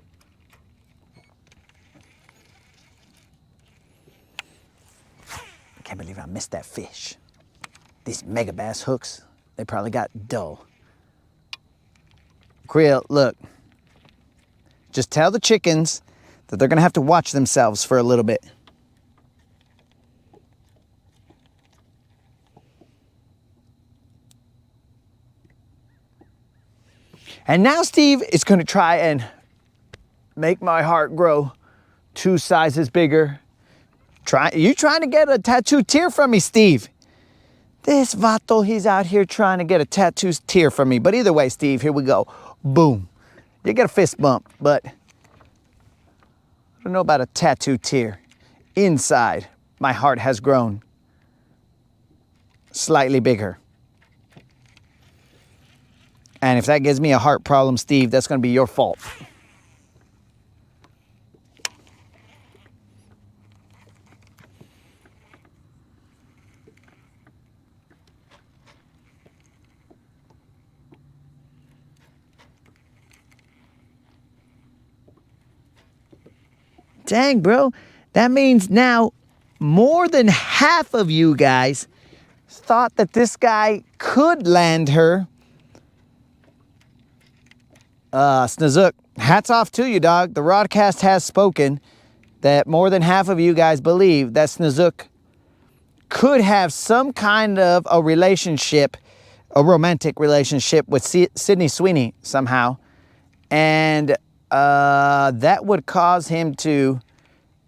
I can't believe I missed that fish. These mega bass hooks, they probably got dull. Creel, look. Just tell the chickens that they're gonna have to watch themselves for a little bit. And now Steve is gonna try and make my heart grow 2 sizes bigger. You trying to get a tattoo tear from me, Steve? This vato, he's out here trying to get a tattoo tear from me. But either way, Steve, here we go. Boom. You get a fist bump, but I don't know about a tattoo tear. Inside, my heart has grown slightly bigger. And if that gives me a heart problem, Steve, that's going to be your fault. Dang, bro. That means now more than half of you guys thought that this guy could land her. Snozook, hats off to you, dog. The broadcast has spoken that more than half of you guys believe that Snozook could have some kind of a relationship, a romantic relationship with Sydney Sweeney somehow. And that would cause him to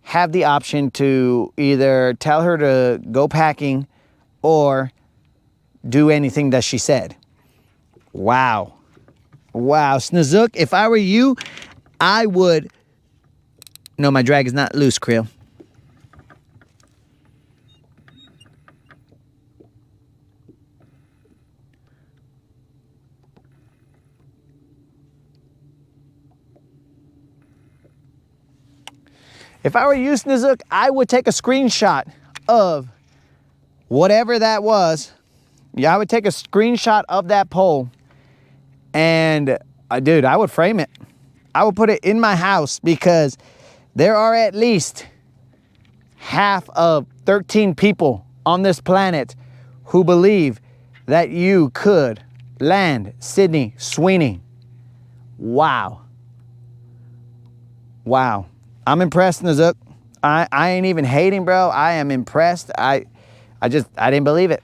have the option to either tell her to go packing or do anything that she said. Wow. Wow. Snozook, if I were you, I would... No, my drag is not loose, Krill. If I were you, Snozook, I would take a screenshot of whatever that was. Yeah, I would take a screenshot of that pole. And, dude, I would frame it. I would put it in my house because there are at least half of 13 people on this planet who believe that you could land Sydney Sweeney. Wow. Wow. I'm impressed, Nazook. I ain't even hating, bro. I am impressed. I didn't believe it.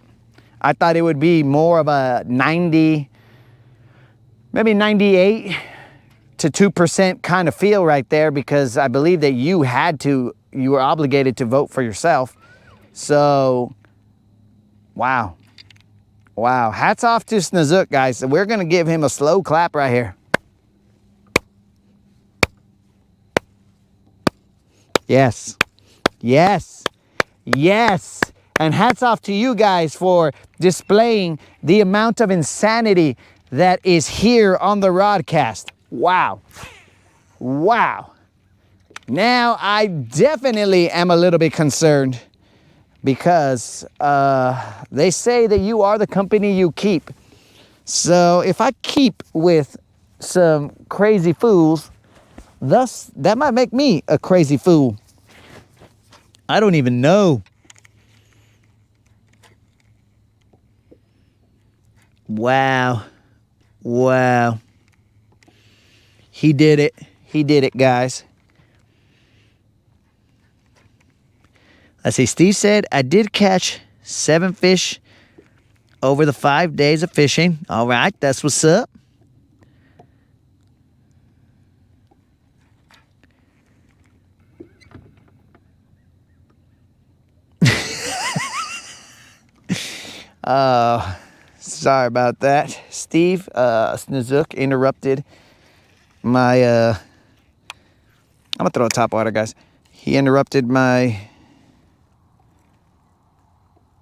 I thought it would be more of a 90, maybe 98 to 2% kind of feel right there, because I believe that you were obligated to vote for yourself. So, wow. Wow. Hats off to Snozook, guys. We're going to give him a slow clap right here. Yes. Yes. Yes. And hats off to you guys for displaying the amount of insanity that is here on the Rodcast. Wow. Wow. Now I definitely am a little bit concerned because they say that you are the company you keep. So if I keep with some crazy fools, thus that might make me a crazy fool. I don't even know. Wow. Wow. He did it. He did it, guys. Let's see. Steve said, I did catch 7 fish over the 5 days of fishing. All right. That's what's up. Sorry about that. Steve, Snozook interrupted my, I'm gonna throw a top water, guys. He interrupted my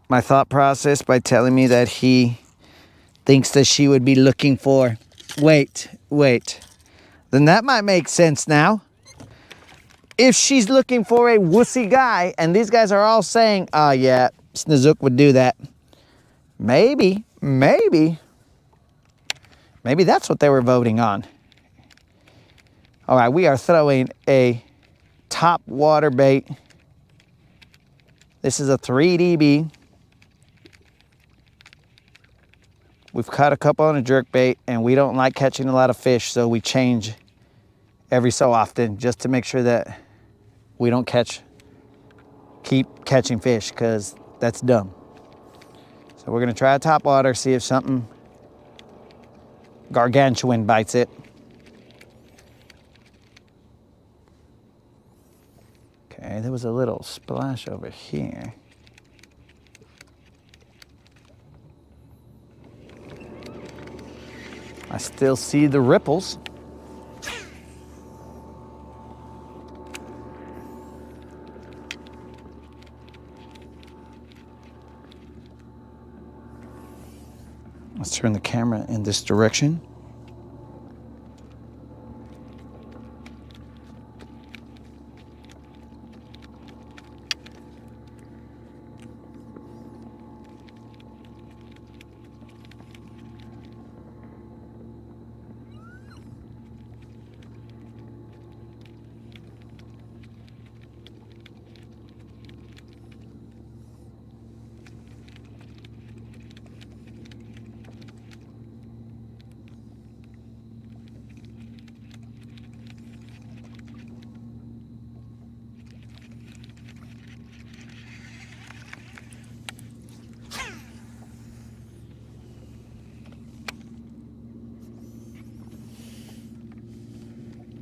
thought process by telling me that he thinks that she would be looking for, wait. Then that might make sense now. If she's looking for a wussy guy, and these guys are all saying, oh yeah, Snozook would do that. Maybe that's what they were voting on. All right, we are throwing a top water bait. This is a 3DB. We've caught a couple on a jerk bait, and we don't like catching a lot of fish, so we change every so often just to make sure that we don't keep catching fish, because that's dumb. So we're gonna try a top water, see if something gargantuan bites it. Okay, there was a little splash over here. I still see the ripples. Let's turn the camera in this direction.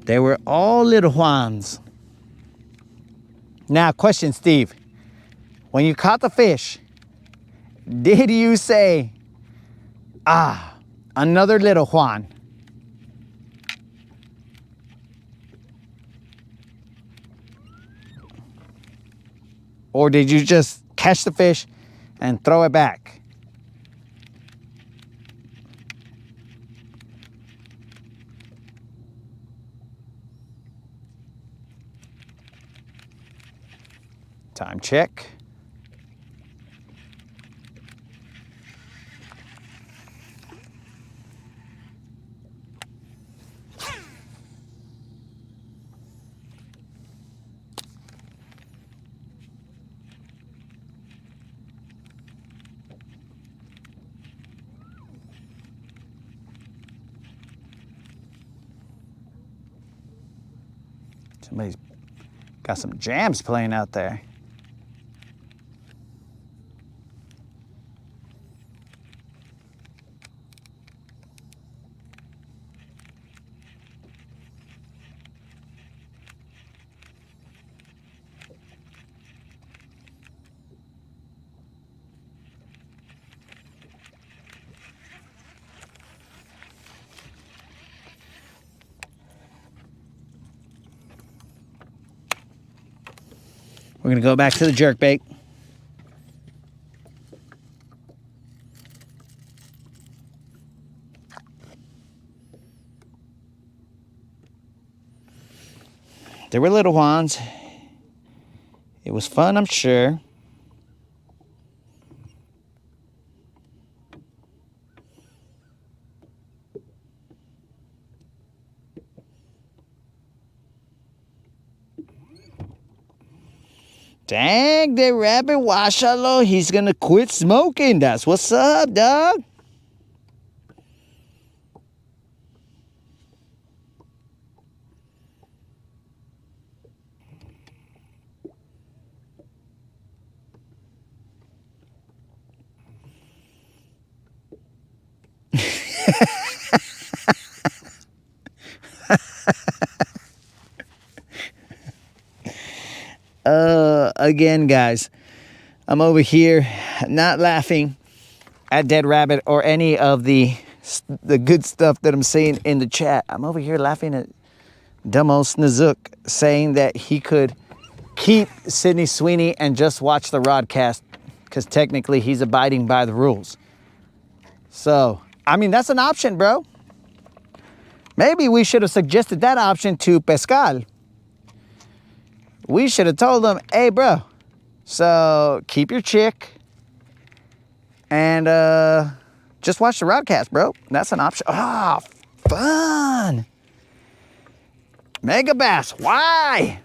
They were all little Juans. Now, question, Steve. When you caught the fish, did you say, ah, another little Juan? Or did you just catch the fish and throw it back? Time check. Somebody's got some jams playing out there. We're gonna go back to the jerkbait. There were little ones. It was fun, I'm sure. Dang, the rabbit washalo, he's gonna quit smoking. That's what's up, dog. Again, guys, I'm over here not laughing at Dead Rabbit or any of the good stuff that I'm saying in the chat. I'm over here laughing at Dumbo Snazook saying that he could keep Sydney Sweeney and just watch the rodcast because technically he's abiding by the rules. So, I mean, that's an option, bro. Maybe we should have suggested that option to Pascal. We should have told him, hey, bro, so keep your chick and just watch the rodcast, bro. That's an option. Ah, oh, fun. Mega bass, why?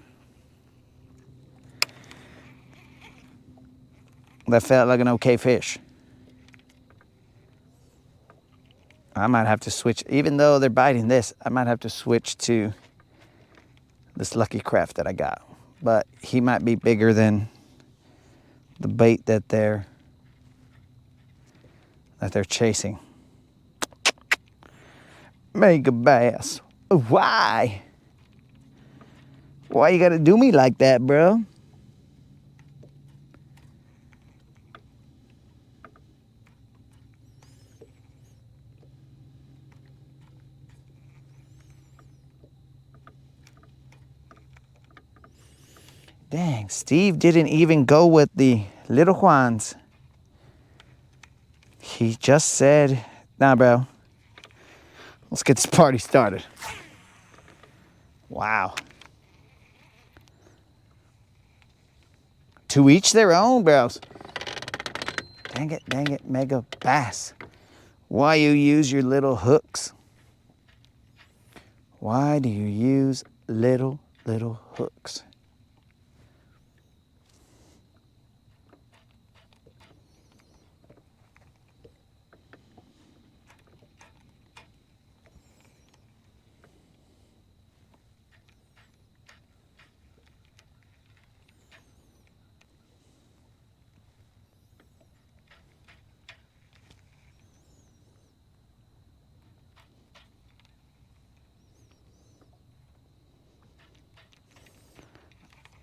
That felt like an okay fish. I might have to switch, even though they're biting this, I might have to switch to this Lucky Craft that I got. But he might be bigger than the bait that they're chasing. Mega bass. Why? Why you gotta do me like that, bro? Dang, Steve didn't even go with the little Juans. He just said, nah, bro. Let's get this party started. Wow. To each their own, bros. Dang it, Mega Bass. Why you use your little hooks? Why do you use little hooks?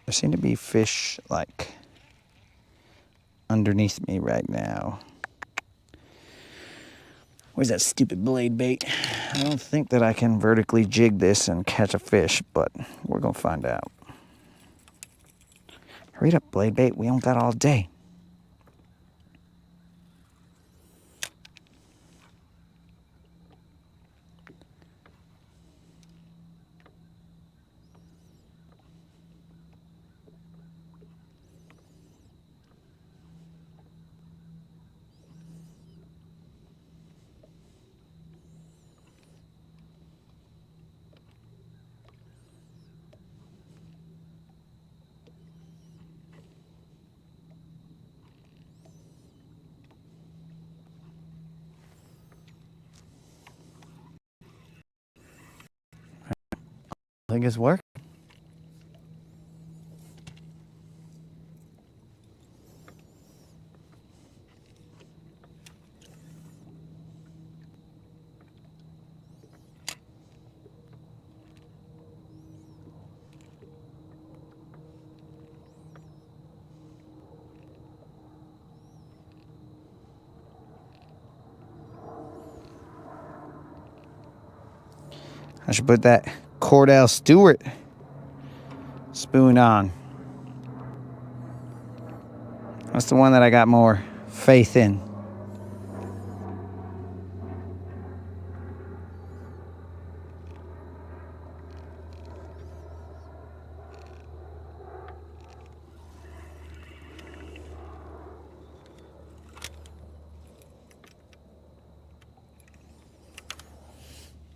There seem to be fish like underneath me right now. Where's that stupid blade bait? I don't think that I can vertically jig this and catch a fish, but we're gonna find out. Hurry up, blade bait. We don't got all day. I think it's working. I should put that Cordell Stewart spoon on. That's the one that I got more faith in.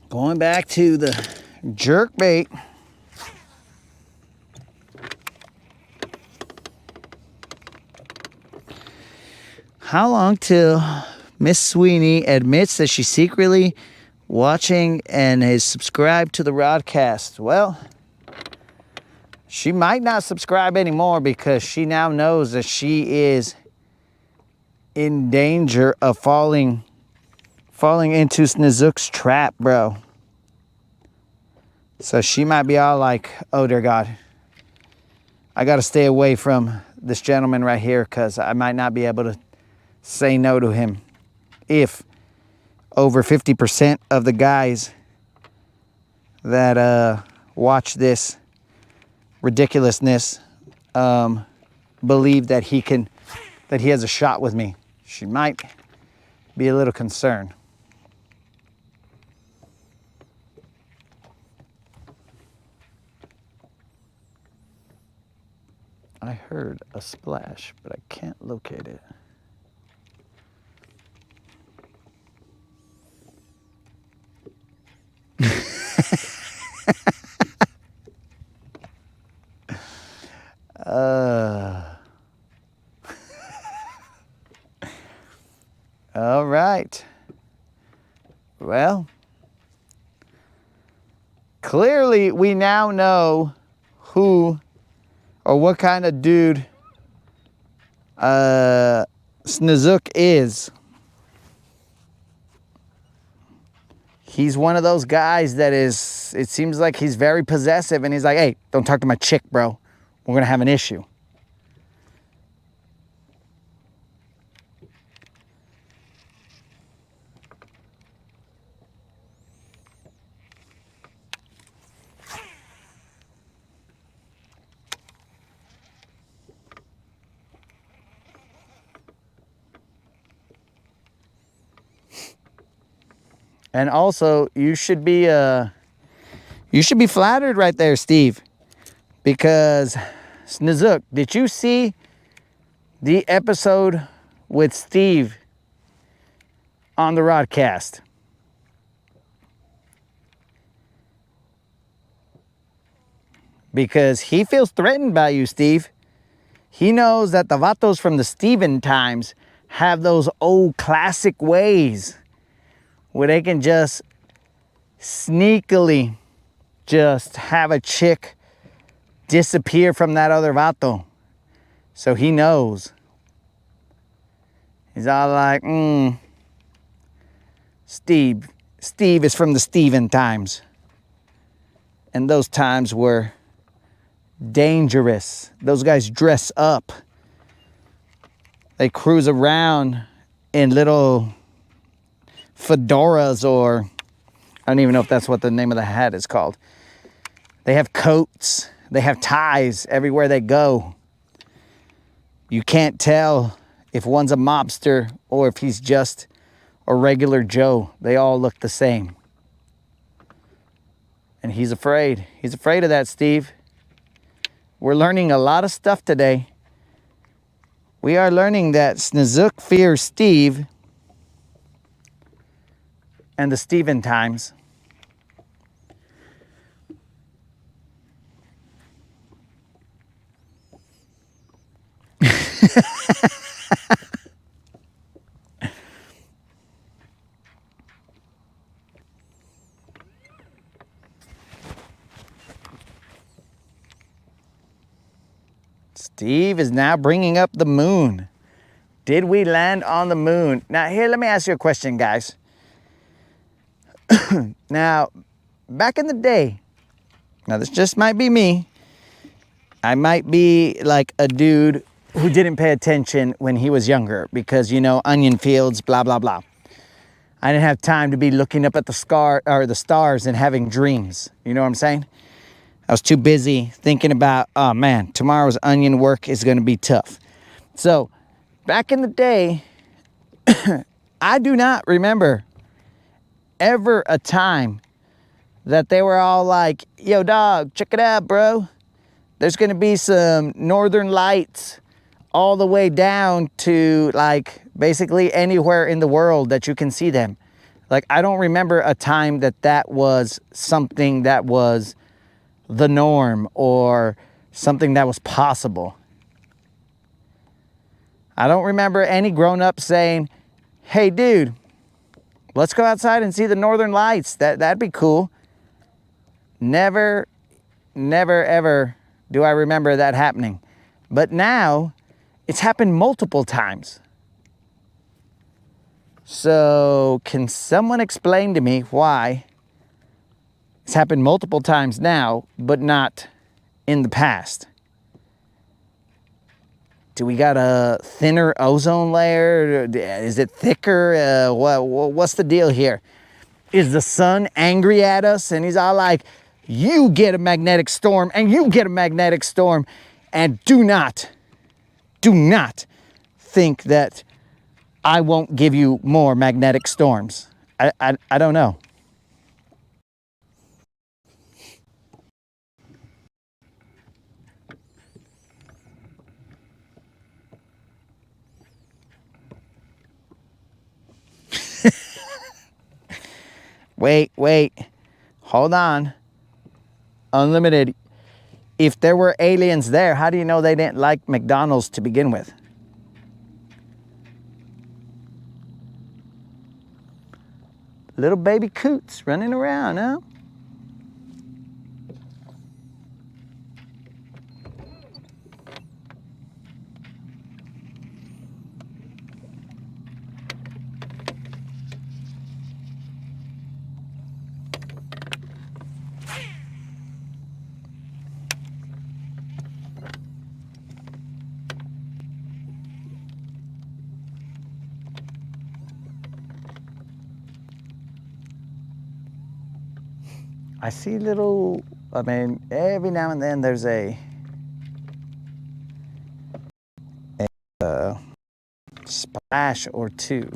Going back to the jerk bait. How long till Miss Sweeney admits that she's secretly watching and is subscribed to the Rodcast? Well, she might not subscribe anymore because she now knows that she is in danger of falling into Snizook's trap, bro. So she might be all like, oh dear God, I gotta stay away from this gentleman right here because I might not be able to say no to him if over 50% of the guys that watch this ridiculousness believe that he has a shot with me. She might be a little concerned. I heard a splash, but I can't locate it. All right. Well, clearly we now know who or what kind of dude Snizook is. He's one of those guys that is, it seems like he's very possessive and he's like, hey, don't talk to my chick, bro. We're gonna have an issue. And also, you should be flattered right there, Steve, because Snizook, did you see the episode with Steve on the Rodcast? Because he feels threatened by you, Steve. He knows that the vatos from the Steven times have those old classic ways where they can just sneakily just have a chick disappear from that other vato. So he knows. He's all like, Steve is from the Steven times. And those times were dangerous. Those guys dress up. They cruise around in little fedoras, or I don't even know if that's what the name of the hat is called. They have coats. They have ties everywhere they go. You can't tell if one's a mobster or if he's just a regular Joe. They all look the same. And he's afraid. He's afraid of that, Steve. We're learning a lot of stuff today. We are learning that Snozook fears Steve and the Steven times. Steve is now bringing up the moon. Did we land on the moon? Now, here, let me ask you a question, guys. Now, back in the day, now this just might be me. I might be like a dude who didn't pay attention when he was younger because, you know, onion fields, blah, blah, blah. I didn't have time to be looking up at the stars and having dreams. You know what I'm saying? I was too busy thinking about, oh man, tomorrow's onion work is going to be tough. So back in the day, I do not remember ever a time that they were all like, yo dog, check it out, bro. There's going to be some northern lights all the way down to like basically anywhere in the world that you can see them. Like, I don't remember a time that that was something that was the norm or something that was possible. I don't remember any grown-up saying, hey dude, let's go outside and see the northern lights. That'd be cool. Never ever do I remember that happening. But now it's happened multiple times. So can someone explain to me why it's happened multiple times now, but not in the past? Do we got a thinner ozone layer? Is it thicker? What's the deal here? Is the sun angry at us? And he's all like, you get a magnetic storm and you get a magnetic storm. And do not think that I won't give you more magnetic storms. I don't know. Wait, hold on. Unlimited. If there were aliens there, how do you know they didn't like McDonald's to begin with? Little baby coots running around, huh? I see little, I mean, every now and then there's a splash or two,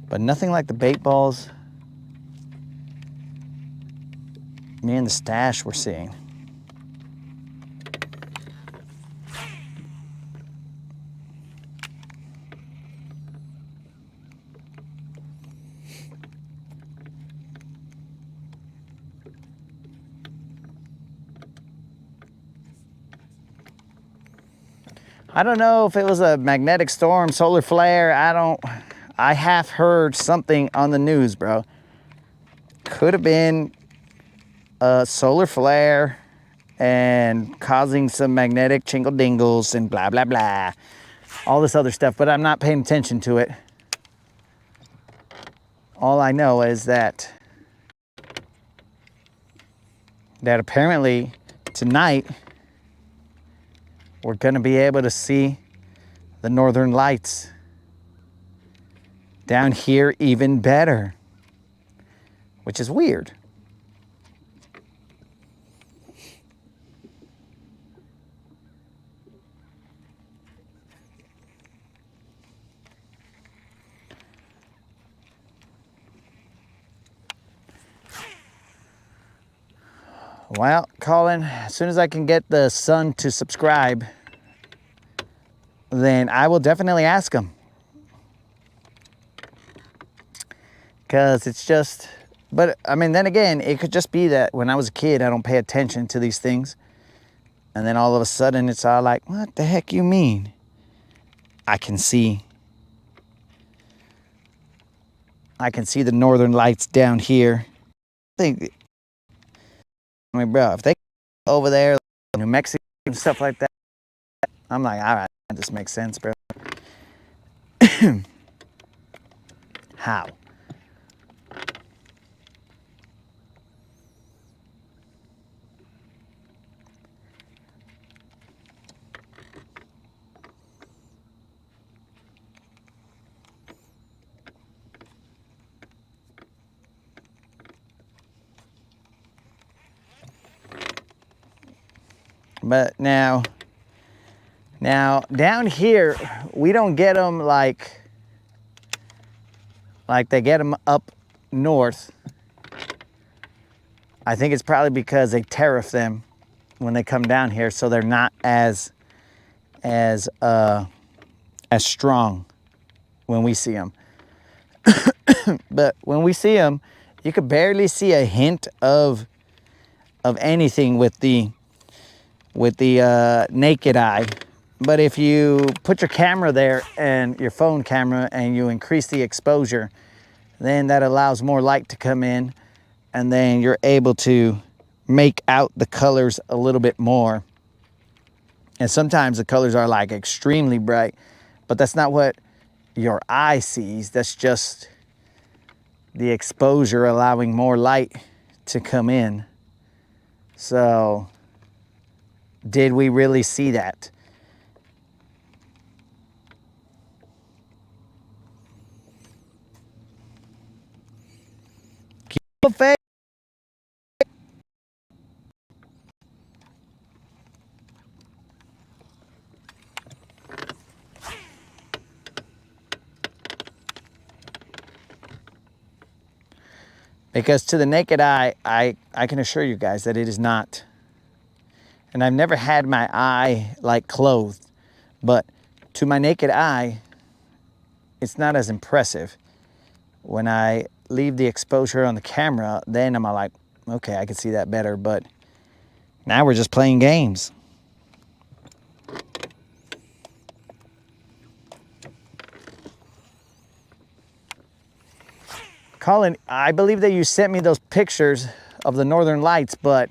but nothing like the bait balls me and the stash we're seeing. I don't know if it was a magnetic storm, solar flare. I have heard something on the news, bro. Could have been a solar flare and causing some magnetic chingle dingles and blah, blah, blah. All this other stuff, but I'm not paying attention to it. All I know is that apparently tonight we're going to be able to see the northern lights down here even better, which is weird. Well, Colin, as soon as I can get the son to subscribe, then I will definitely ask him. Because it's just, but I mean, then again, it could just be that when I was a kid, I don't pay attention to these things. And then all of a sudden it's all like, what the heck you mean? I can see the northern lights down here. I mean, bro, if they over there, New Mexico and stuff like that, I'm like, all right, that just makes sense, bro. How? But now down here, we don't get them like they get them up north. I think it's probably because they tariff them when they come down here, so they're not as strong when we see them. But when we see them, you could barely see a hint of anything with the naked eye. But if you put your camera there and your phone camera and you increase the exposure, then that allows more light to come in, and then you're able to make out the colors a little bit more. And sometimes the colors are like extremely bright, but that's not what your eye sees. That's just the exposure allowing more light to come in. So did we really see that? Keep a face. Because to the naked eye, I can assure you guys that it is not. And I've never had my eye like clothed, but to my naked eye, it's not as impressive. When I leave the exposure on the camera, then I'm like, okay, I can see that better, but now we're just playing games. Colin, I believe that you sent me those pictures of the northern lights, but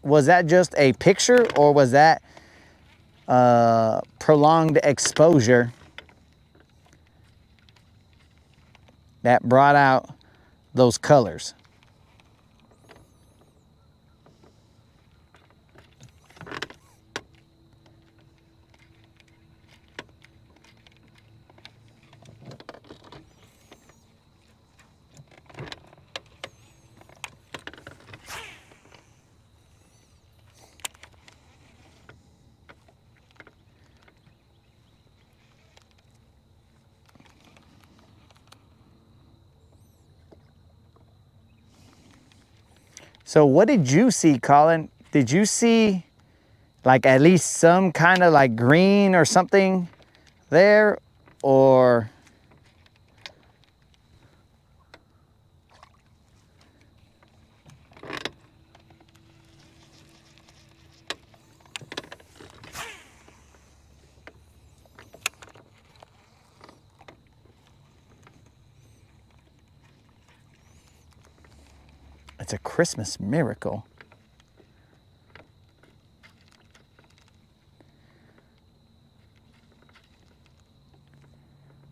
was that just a picture, or was that prolonged exposure that brought out those colors? So what did you see, Colin? Did you see like at least some kind of like green or something there, or? It's a Christmas miracle.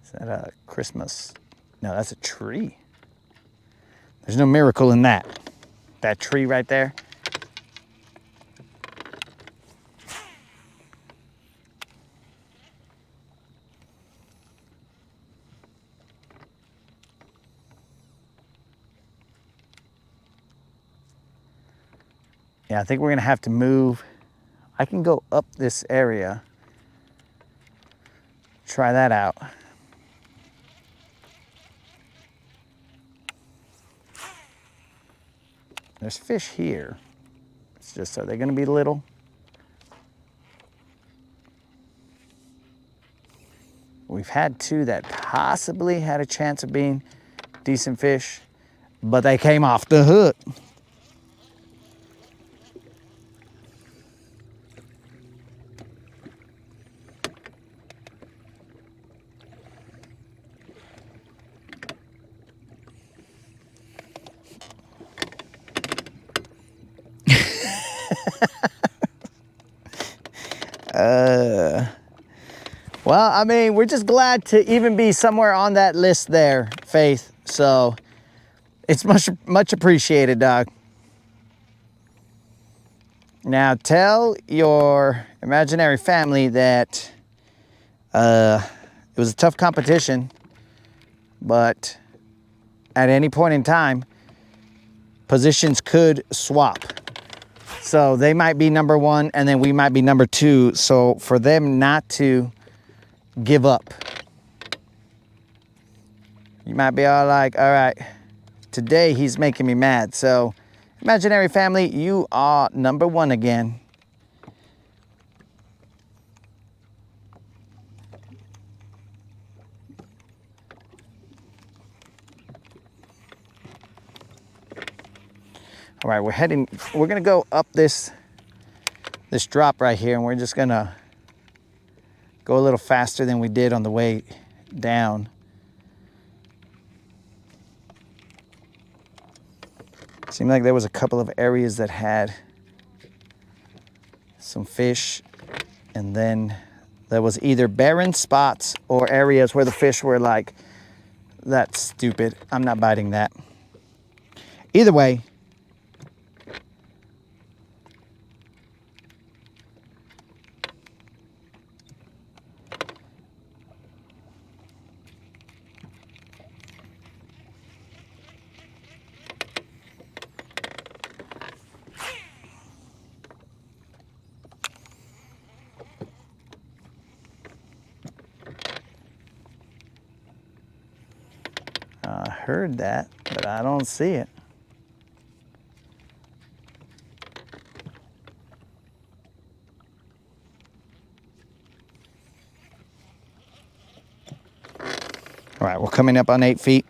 Is that a Christmas? No, that's a tree. There's no miracle in that. That tree right there. Yeah, I think we're gonna have to move. I can go up this area. Try that out. There's fish here. It's just, are they gonna be little? We've had two that possibly had a chance of being decent fish, but they came off the hook. Well, I mean, we're just glad to even be somewhere on that list there, Faith. So it's much appreciated, dog. Now tell your imaginary family that it was a tough competition, but at any point in time, positions could swap. So they might be number one and then we might be number two. So for them not to give up. You might be all like, all right, today he's making me mad. So imaginary family, you are number one again. All right, we're gonna go up this drop right here, and we're just gonna go a little faster than we did on the way down. Seemed like there was a couple of areas that had some fish, and then there was either barren spots or areas where the fish were like, that's stupid, I'm not biting that. Either way, I heard that, but I don't see it. All right, we're coming up on 8 feet.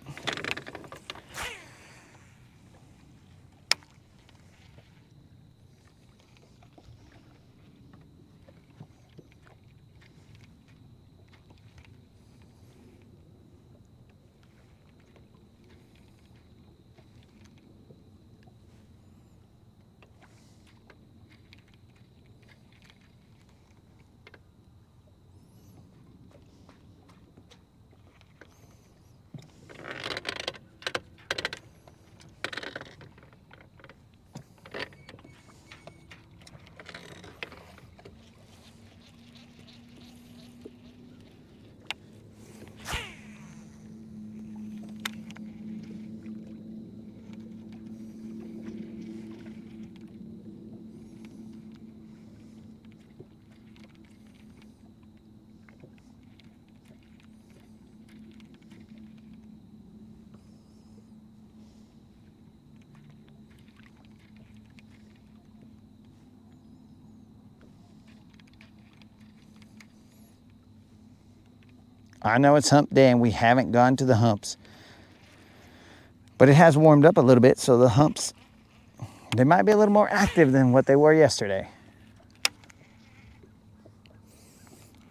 I know it's hump day and we haven't gone to the humps, but it has warmed up a little bit, so the humps, they might be a little more active than what they were yesterday.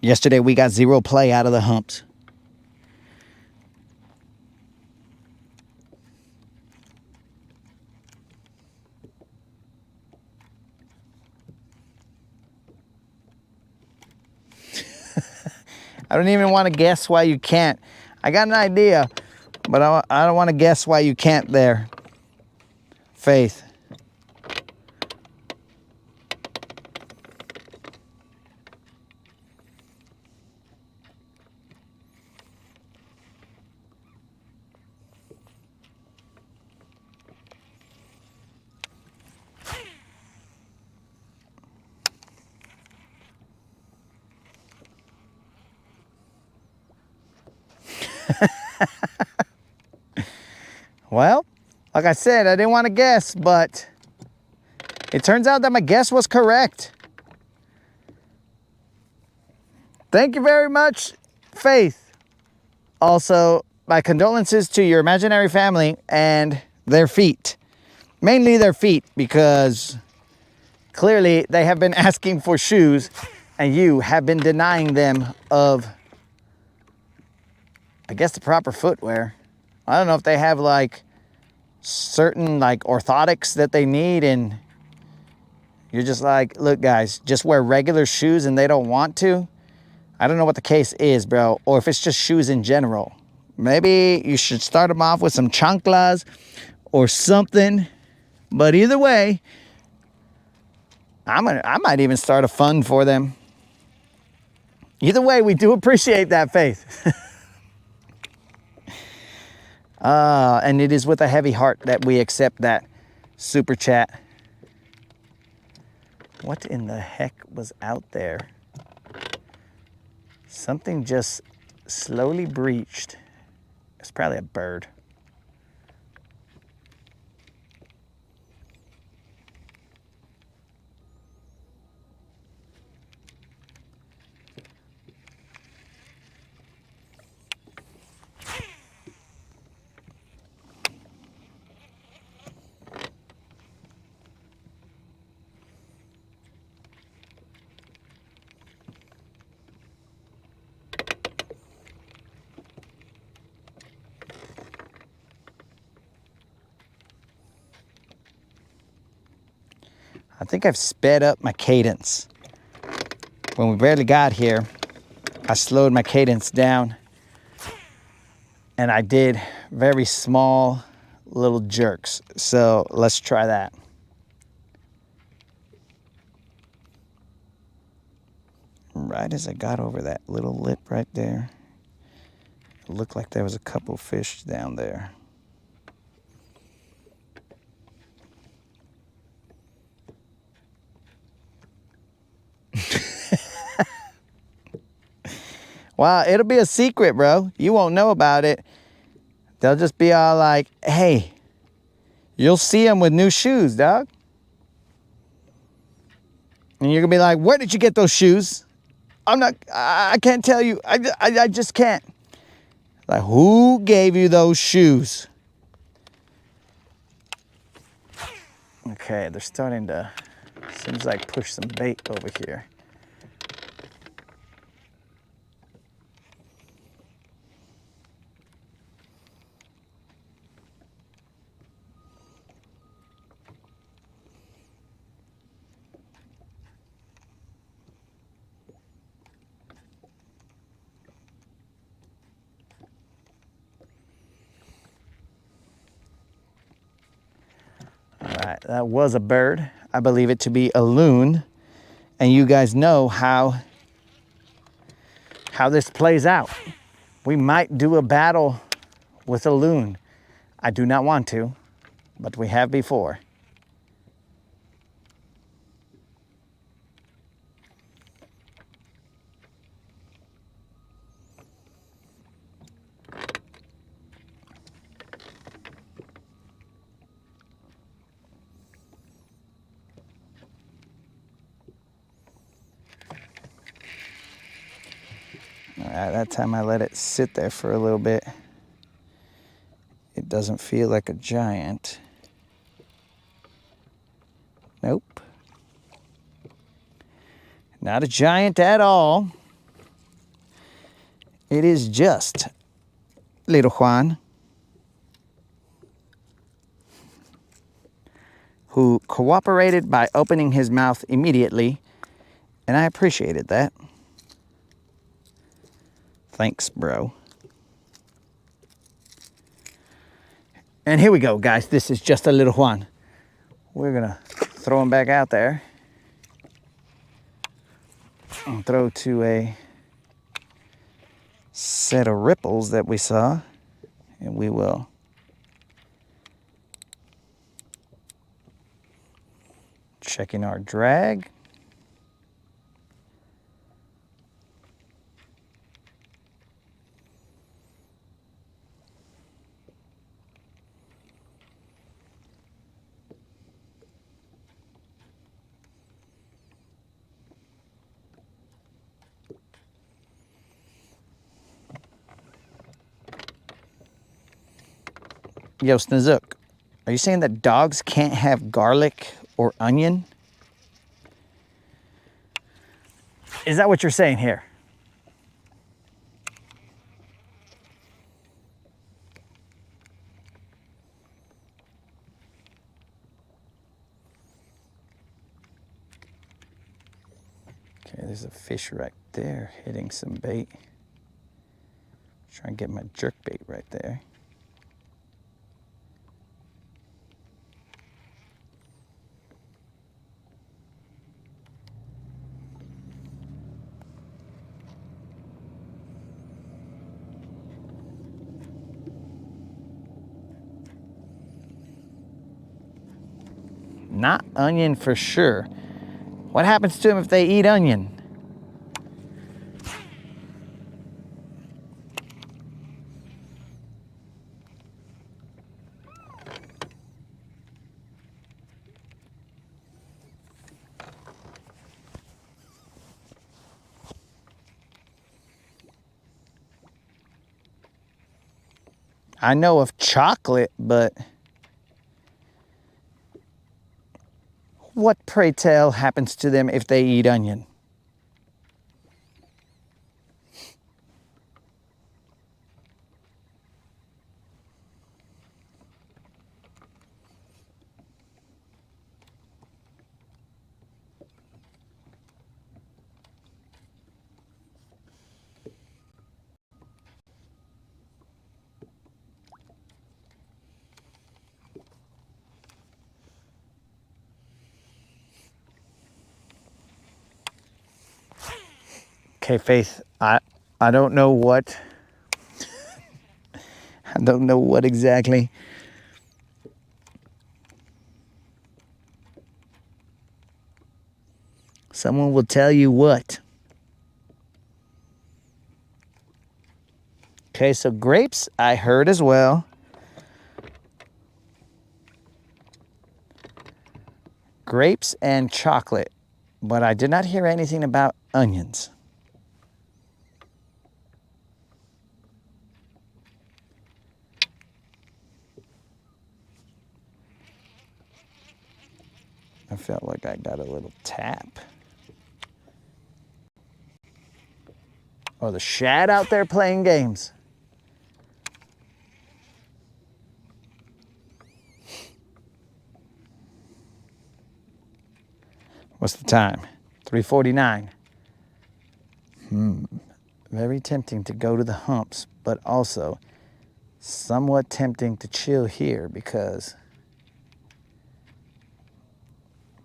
Yesterday we got 0 play out of the humps. I don't even want to guess why you can't. I got an idea, but I don't want to guess why you can't there. Faith. Well, like I said, I didn't want to guess, but it turns out that my guess was correct. Thank you very much, Faith. Also, my condolences to your imaginary family and their feet. Mainly their feet, because clearly they have been asking for shoes and you have been denying them of, I guess, the proper footwear. I don't know if they have like certain like orthotics that they need and you're just like, look guys, just wear regular shoes and they don't want to. I don't know what the case is, bro, or if it's just shoes in general. Maybe you should start them off with some chanclas or something. But either way, I might even start a fund for them. Either way, we do appreciate that, Faith. And it is with a heavy heart that we accept that super chat. What in the heck was out there? Something just slowly breached. It's probably a bird. I think I've sped up my cadence. When we barely got here, I slowed my cadence down and I did very small little jerks. So let's try that. Right as I got over that little lip right there, it looked like there was a couple fish down there. Wow, it'll be a secret, bro. You won't know about it. They'll just be all like, hey, you'll see them with new shoes, dog. And you're gonna be like, where did you get those shoes? I can't tell you. I just can't. Like, who gave you those shoes? Okay, they're starting to, seems like push some bait over here. All right, that was a bird. I believe it to be a loon. And you guys know how this plays out. We might do a battle with a loon. I do not want to, but we have before. All right, that time I let it sit there for a little bit. It doesn't feel like a giant. Nope. Not a giant at all. It is just little Juan, who cooperated by opening his mouth immediately, and I appreciated that. Thanks, bro. And here we go, guys. This is just a little Juan. We're gonna throw him back out there. And throw to a set of ripples that we saw. And we will checking our drag. Yo, Snazook, are you saying that dogs can't have garlic or onion? Is that what you're saying here? Okay, there's a fish right there hitting some bait. Try and get my jerk bait right there. Not onion for sure. What happens to them if they eat onion? I know of chocolate, but what, pray tell, happens to them if they eat onion? Okay, Faith, I don't know what, I don't know what exactly. Someone will tell you what. Okay, so grapes I heard as well. Grapes and chocolate, but I did not hear anything about onions. I felt like I got a little tap. Oh, the shad out there playing games. What's the time? 3:49. Very tempting to go to the humps, but also somewhat tempting to chill here because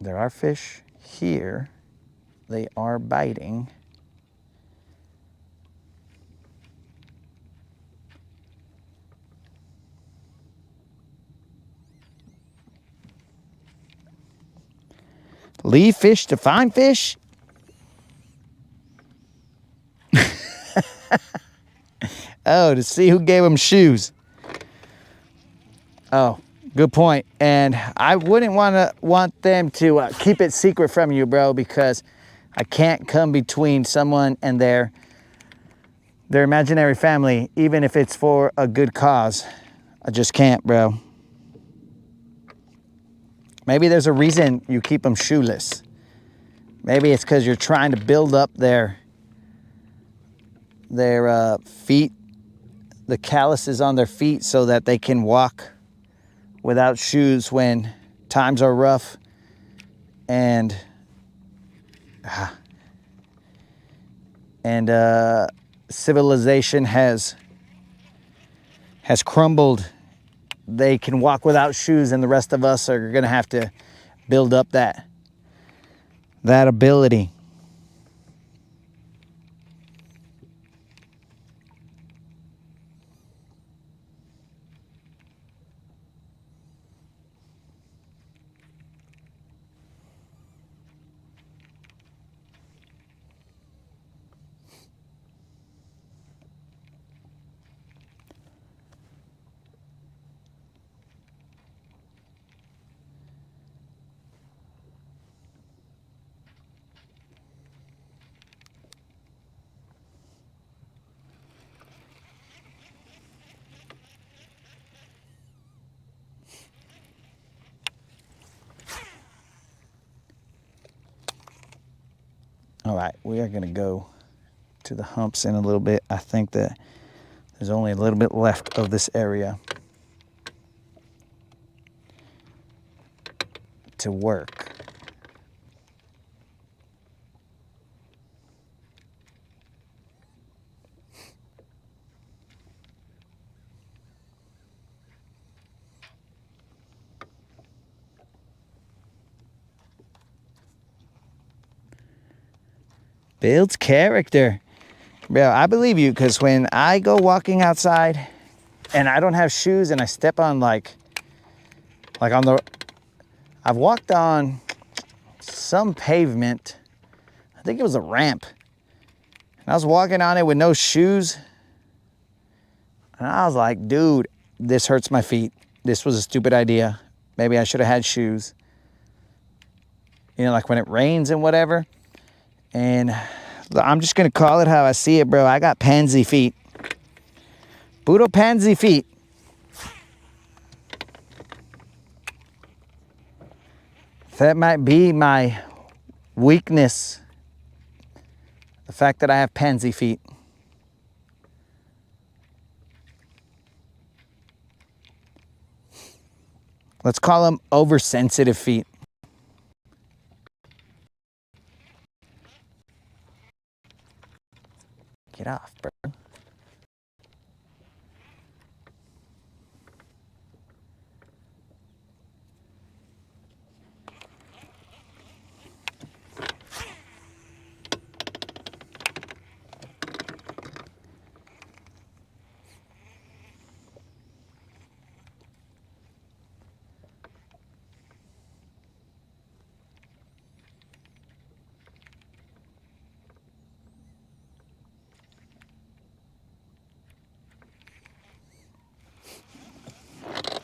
there are fish here. They are biting. Leave fish to find fish? Oh, to see who gave them shoes. Oh, good point. And I wouldn't want them to keep it secret from you, bro, because I can't come between someone and their imaginary family, even if it's for a good cause. I just can't, bro. Maybe there's a reason you keep them shoeless. Maybe it's because you're trying to build up their feet, the calluses on their feet, so that they can walk without shoes when times are rough and civilization has crumbled. They can walk without shoes, and the rest of us are gonna have to build up that ability. All right, we are gonna go to the humps in a little bit. I think that there's only a little bit left of this area to work. Builds character. Bro, I believe you, because when I go walking outside and I don't have shoes and I step on like on the, I've walked on some pavement. I think it was a ramp. And I was walking on it with no shoes. And I was like, dude, this hurts my feet. This was a stupid idea. Maybe I should have had shoes. You know, like when it rains and whatever. And I'm just gonna call it how I see it, bro. I got pansy feet. Budo pansy feet. That might be my weakness. The fact that I have pansy feet. Let's call them oversensitive feet. Get off, bro.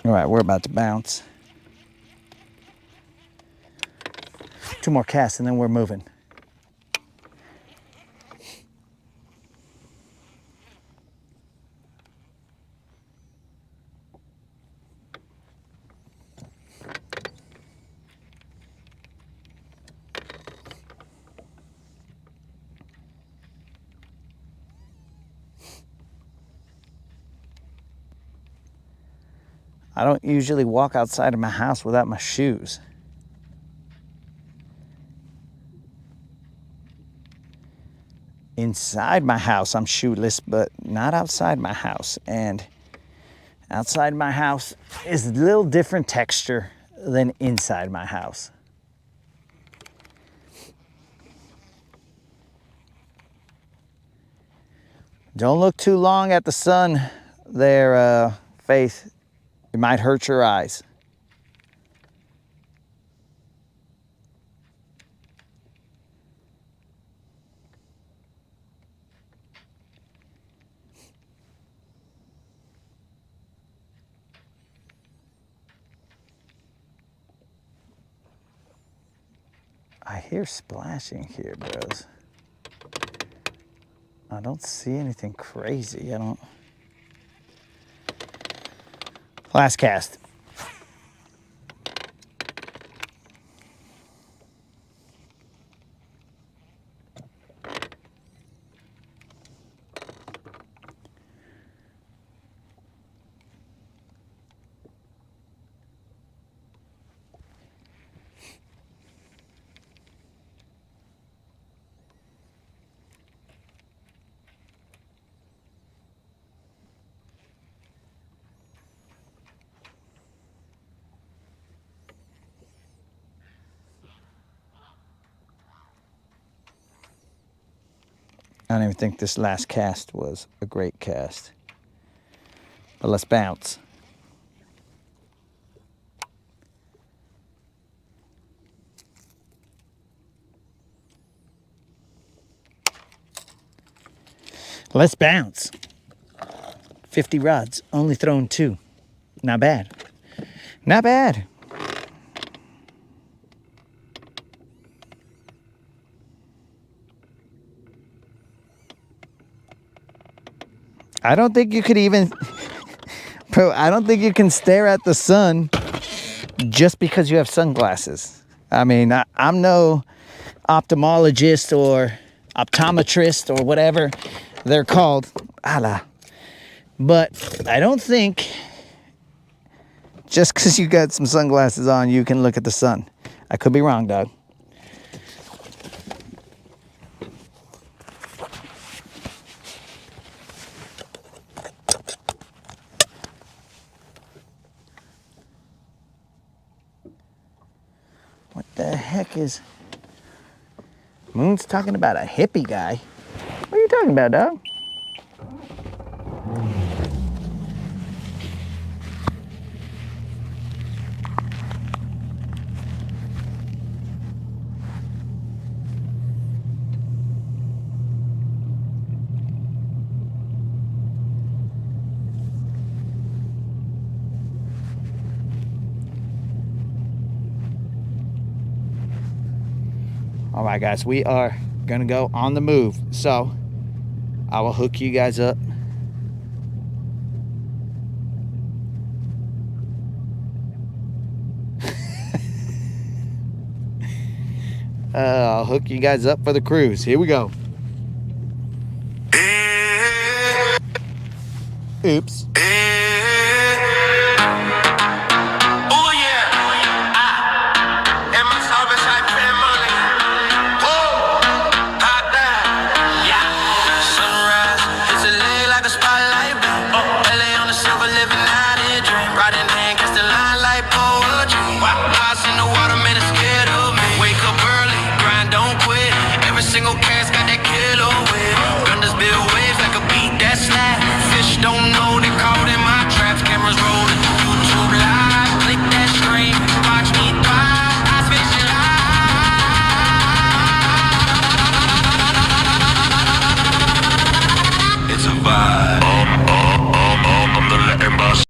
All right, we're about to bounce. 2 more casts and then we're moving. I don't usually walk outside of my house without my shoes. Inside my house, I'm shoeless, but not outside my house. And outside my house is a little different texture than inside my house. Don't look too long at the sun there, Faith. It might hurt your eyes. I hear splashing here, bros. I don't see anything crazy. I don't. Last cast. I don't even think this last cast was a great cast. But let's bounce. Let's bounce. 50 rods, only thrown 2. Not bad. Not bad. I don't think you could even, bro, I don't think you can stare at the sun just because you have sunglasses. I mean, I'm no ophthalmologist or optometrist or whatever they're called. But I don't think just because you got some sunglasses on, you can look at the sun. I could be wrong, dog. What the heck is... Moon's talking about a hippie guy. What are you talking about, dog? All right, guys, we are gonna go on the move. So I will hook you guys up. I'll hook you guys up for the cruise. Here we go. Oops. Single cast got that killer with Guntersville waves like a beat that slap. Fish don't know they caught in my traps. Cameras rolling, YouTube live. Click that stream, watch me thrive. I fishing live. It's a vibe. I'm the Latin boss.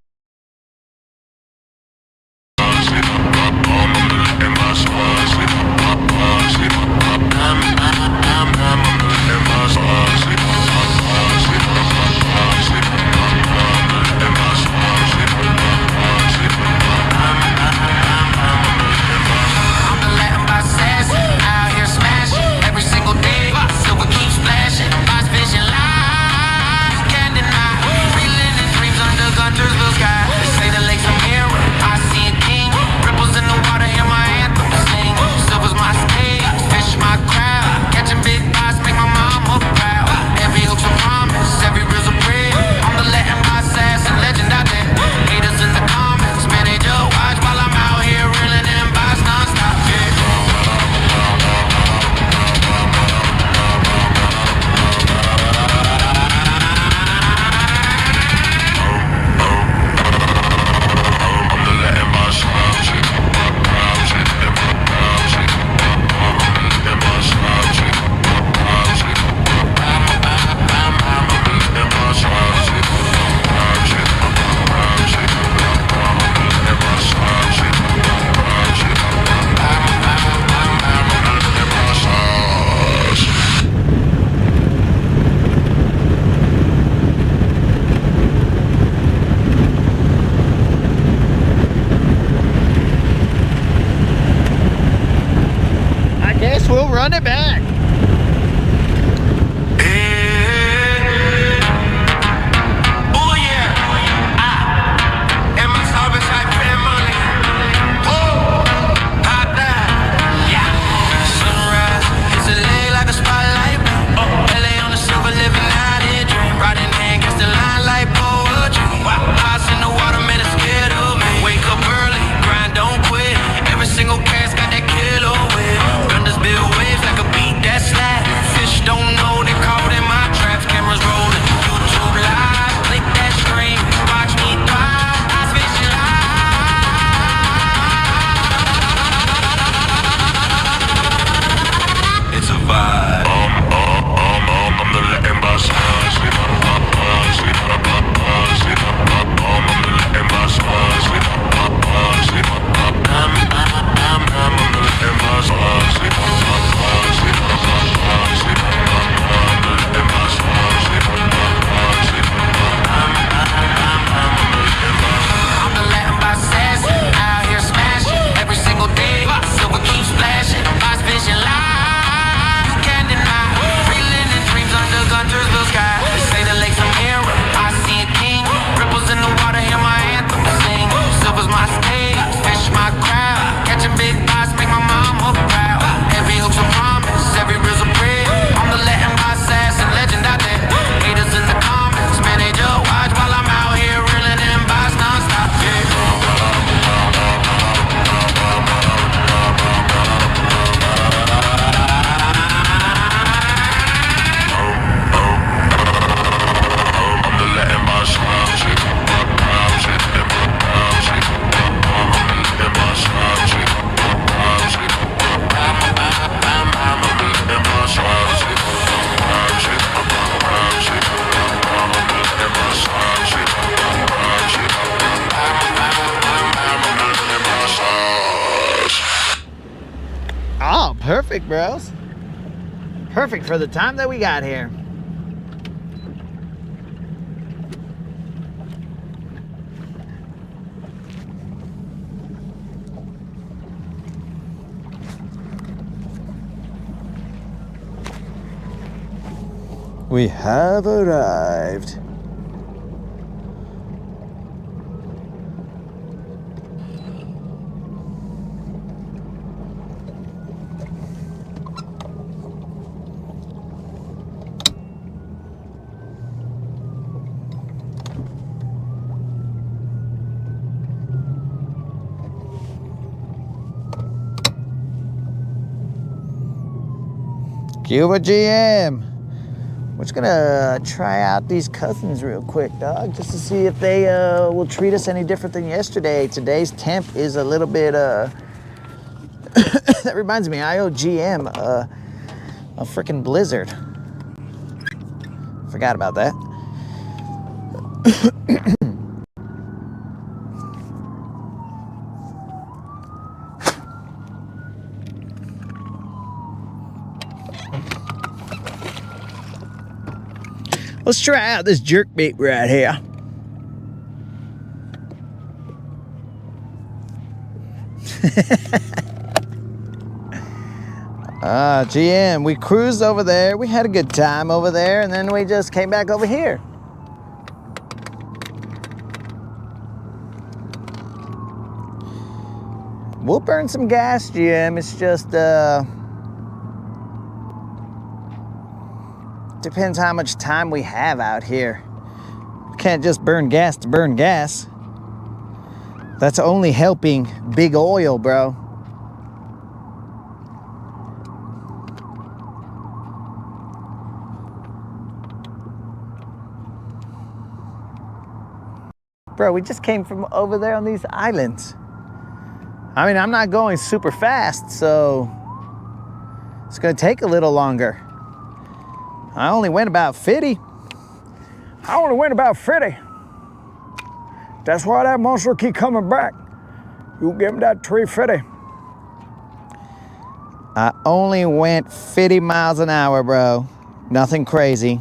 Guntersville sky, they say the lake's a mirror. I see a king, ripples in the water, hear my anthem sing. Silver's my stage, fish my crowd. Catching big bites, make my mama proud. Every hook's a promise, every reel's a prayer. I'm the Latin by assassin, legend out there. Haters in the comments, man, they just watch while I'm out here reeling in bites non-stop. We'll run it back. Single cast got that killer with Guntersville waves like a beat that Oh, perfect, bros. Perfect for the time that we got here. We have arrived. Cuba GM. We're just gonna try out these cousins real quick, dog, just to see if they will treat us any different than yesterday. Today's temp is a little bit that reminds me, I owe GM a freaking blizzard. Forgot about that. Let's try out this jerk bait right here. GM, we cruised over there. We had a good time over there, and then we just came back over here. We'll burn some gas, GM. It's just, depends how much time we have out here. We can't just burn gas to burn gas. That's only helping big oil, bro. Bro, we just came from over there on these islands. I mean, I'm not going super fast, so it's gonna take a little longer. I only went about 50. I only went about 50. That's why that monster keep coming back. You give him that 350. I only went 50 miles an hour, bro. Nothing crazy.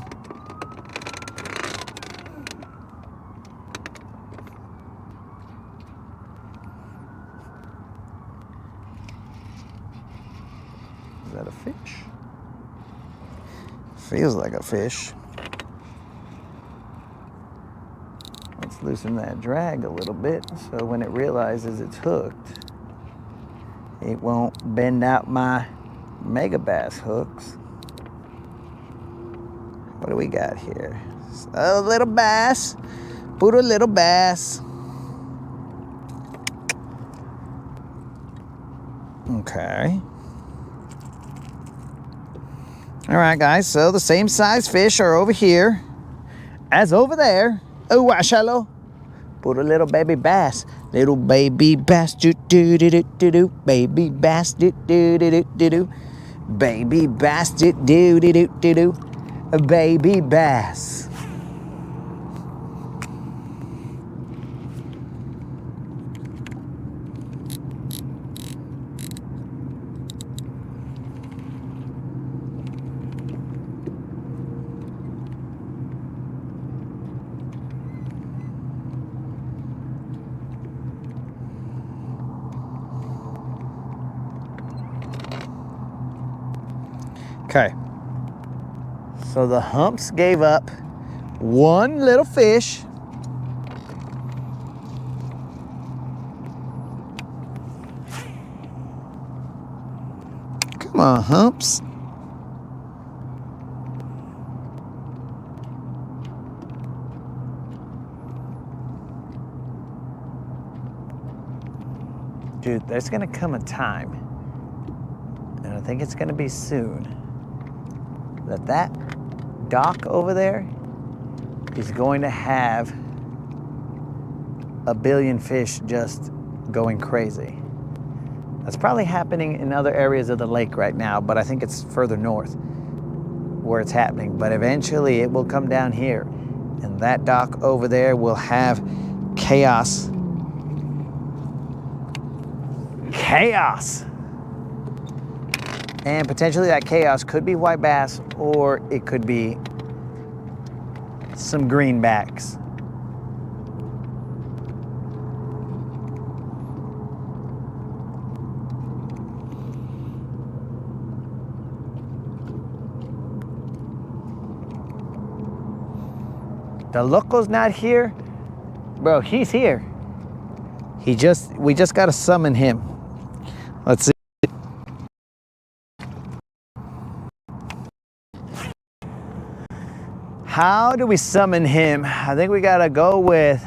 Is that a fish? Feels like a fish. Let's loosen that drag a little bit so when it realizes it's hooked, it won't bend out my mega bass hooks. What do we got here? A little bass. Put a little bass. Okay. All right, guys, so the same size fish are over here as over there. Oh, shallow. Put a little baby bass. Little baby bass. Do do do do do do. Baby bass. Do do do do do do. Baby bass. Do do do do do do. A baby bass. Okay, so the humps gave up one little fish. Come on, humps. Dude, there's gonna come a time, and I think it's gonna be soon, that dock over there is going to have a billion fish just going crazy. That's probably happening in other areas of the lake right now, but I think it's further north where it's happening. But eventually it will come down here, and that dock over there will have chaos. Chaos. And potentially that chaos could be white bass, or it could be some greenbacks. The loco's not here. Bro, he's here. We just gotta summon him. Let's see. How do we summon him? I think we gotta go with,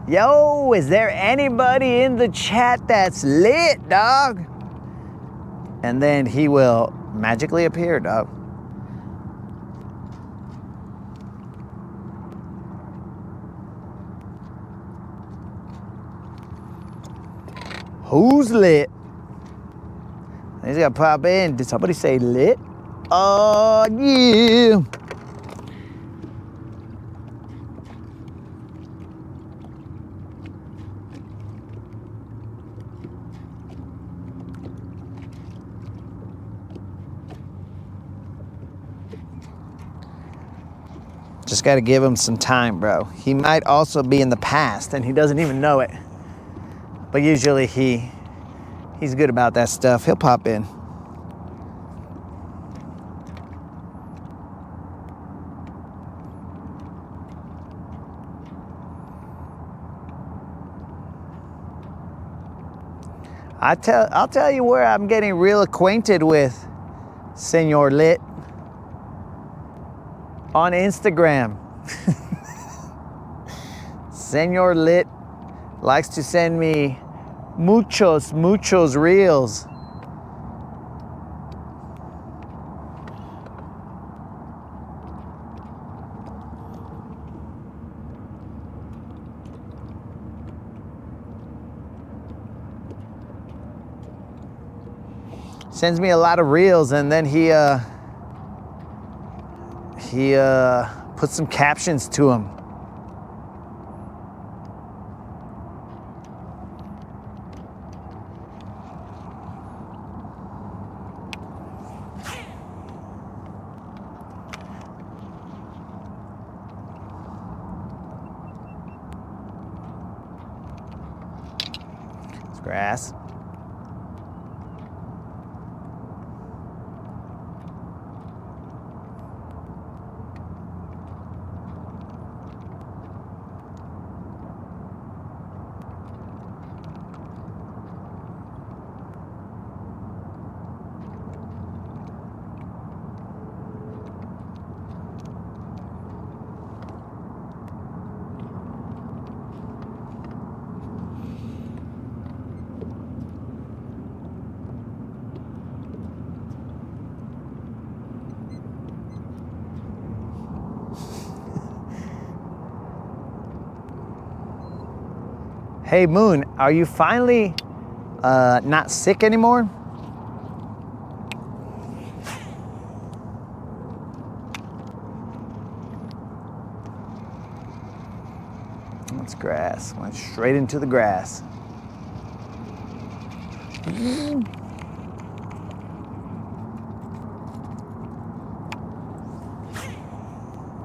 yo, is there anybody in the chat that's lit, dog? And then he will magically appear, dog. Who's lit? He's gotta pop in. Did somebody say lit? Oh, yeah. Just gotta give him some time, bro. He might also be in the past and he doesn't even know it. But usually he's good about that stuff. He'll pop in. I'll tell you where I'm getting real acquainted with Senor Lit. On Instagram. Senor Lit likes to send me muchos reels. Sends me a lot of reels, and then he puts some captions to them. It's grass. Hey Moon, are you finally not sick anymore? That's grass. Went straight into the grass.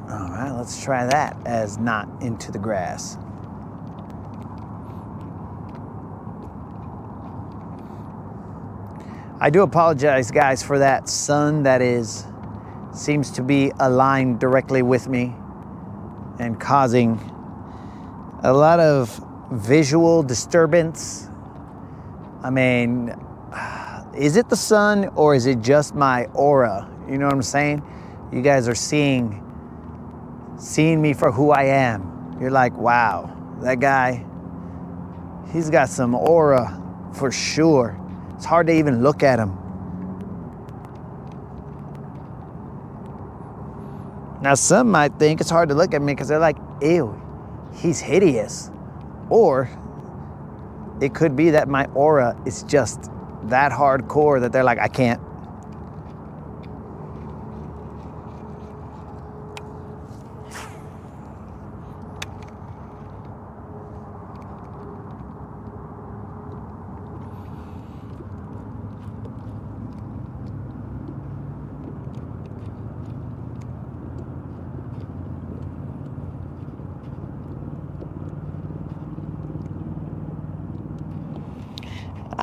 All right, let's try that as not into the grass. I do apologize, guys, for that sun that seems to be aligned directly with me and causing a lot of visual disturbance. I mean, is it the sun or is it just my aura? You know what I'm saying? You guys are seeing me for who I am. You're like, wow, that guy, he's got some aura for sure. It's hard to even look at him. Now, some might think it's hard to look at me because they're like, ew, he's hideous. Or it could be that my aura is just that hardcore that they're like, I can't.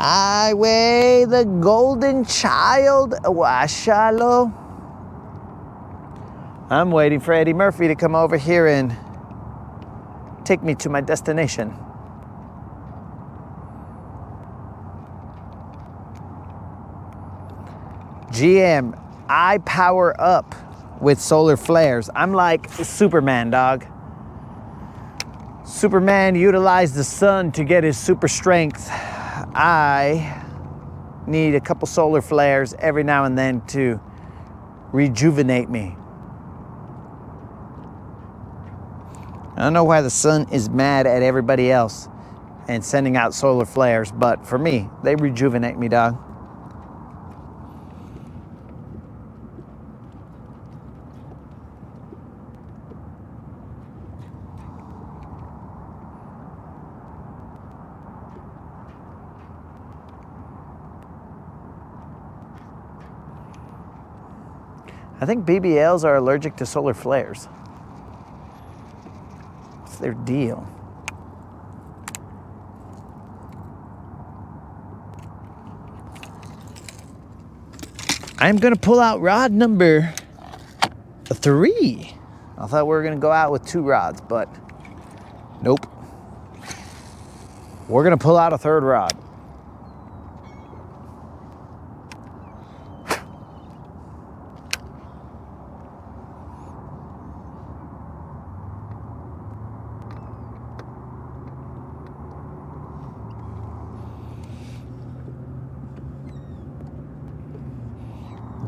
Highway, the golden child, Washalo. I'm waiting for Eddie Murphy to come over here and take me to my destination. GM, I power up with solar flares. I'm like Superman, dog. Superman utilized the sun to get his super strength. I need a couple solar flares every now and then to rejuvenate me. I don't know why the sun is mad at everybody else and sending out solar flares, but for me, they rejuvenate me, dog. I think BBLs are allergic to solar flares. What's their deal? I'm gonna pull out rod number 3. I thought we were gonna go out with 2 rods, but nope. We're gonna pull out a 3rd rod.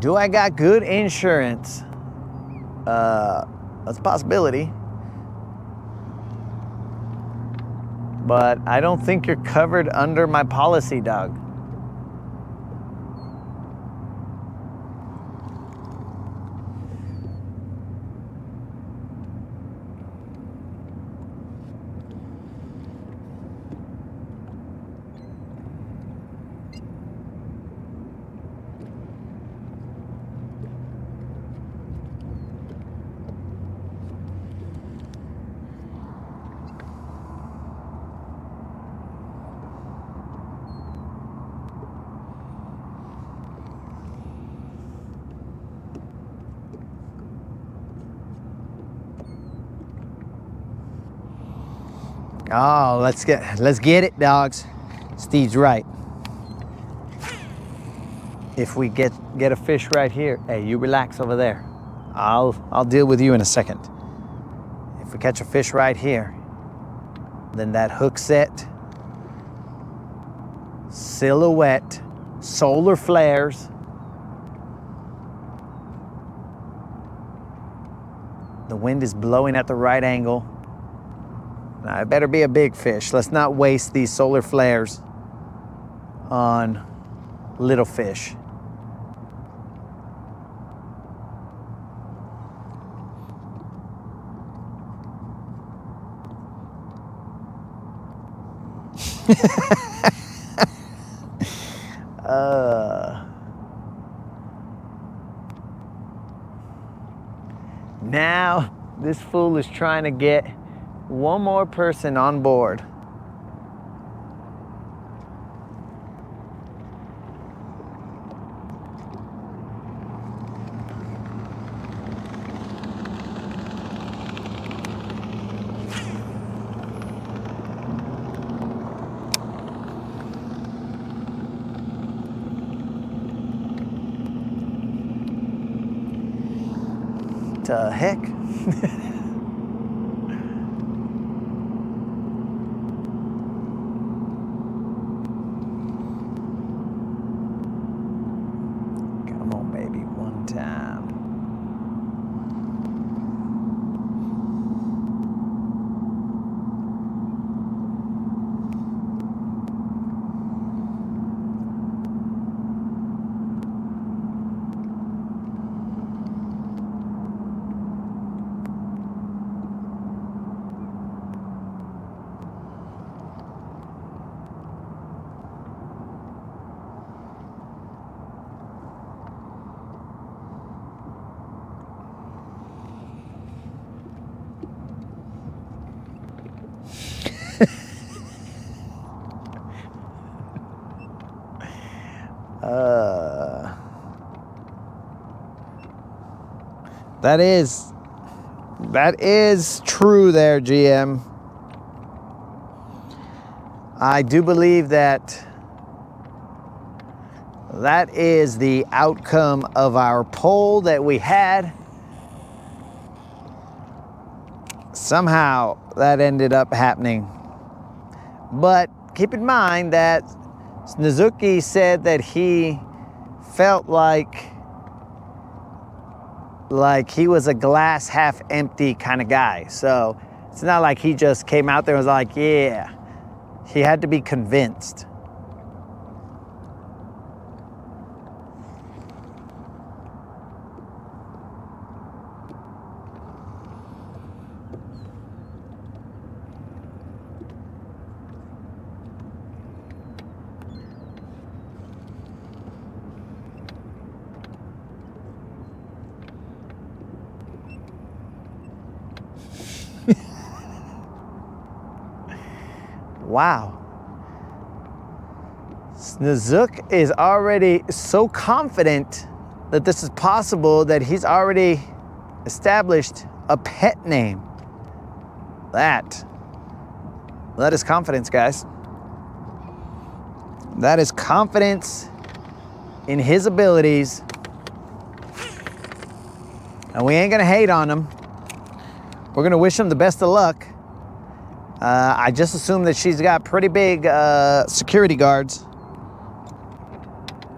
Do I got good insurance? That's a possibility. But I don't think you're covered under my policy, dog. Oh, let's get it, dogs. Steve's right. If we get a fish right here, hey, you relax over there. I'll deal with you in a second. If we catch a fish right here, then that hook set, silhouette, solar flares, the wind is blowing at the right angle. Now, it better be a big fish. Let's not waste these solar flares on little fish. Now, this fool is trying to get one more person on board. To heck. Come on, baby, one time. That is true there, GM. I do believe that is the outcome of our poll that we had. Somehow that ended up happening. But keep in mind that Snizuki said that he felt like he was a glass half empty kind of guy. So it's not like he just came out there and was like, yeah. He had to be convinced. Wow. Snizuk is already so confident that this is possible that he's already established a pet name. That is confidence, guys. That is confidence in his abilities. And we ain't gonna hate on him. We're gonna wish him the best of luck. I just assume that she's got pretty big security guards.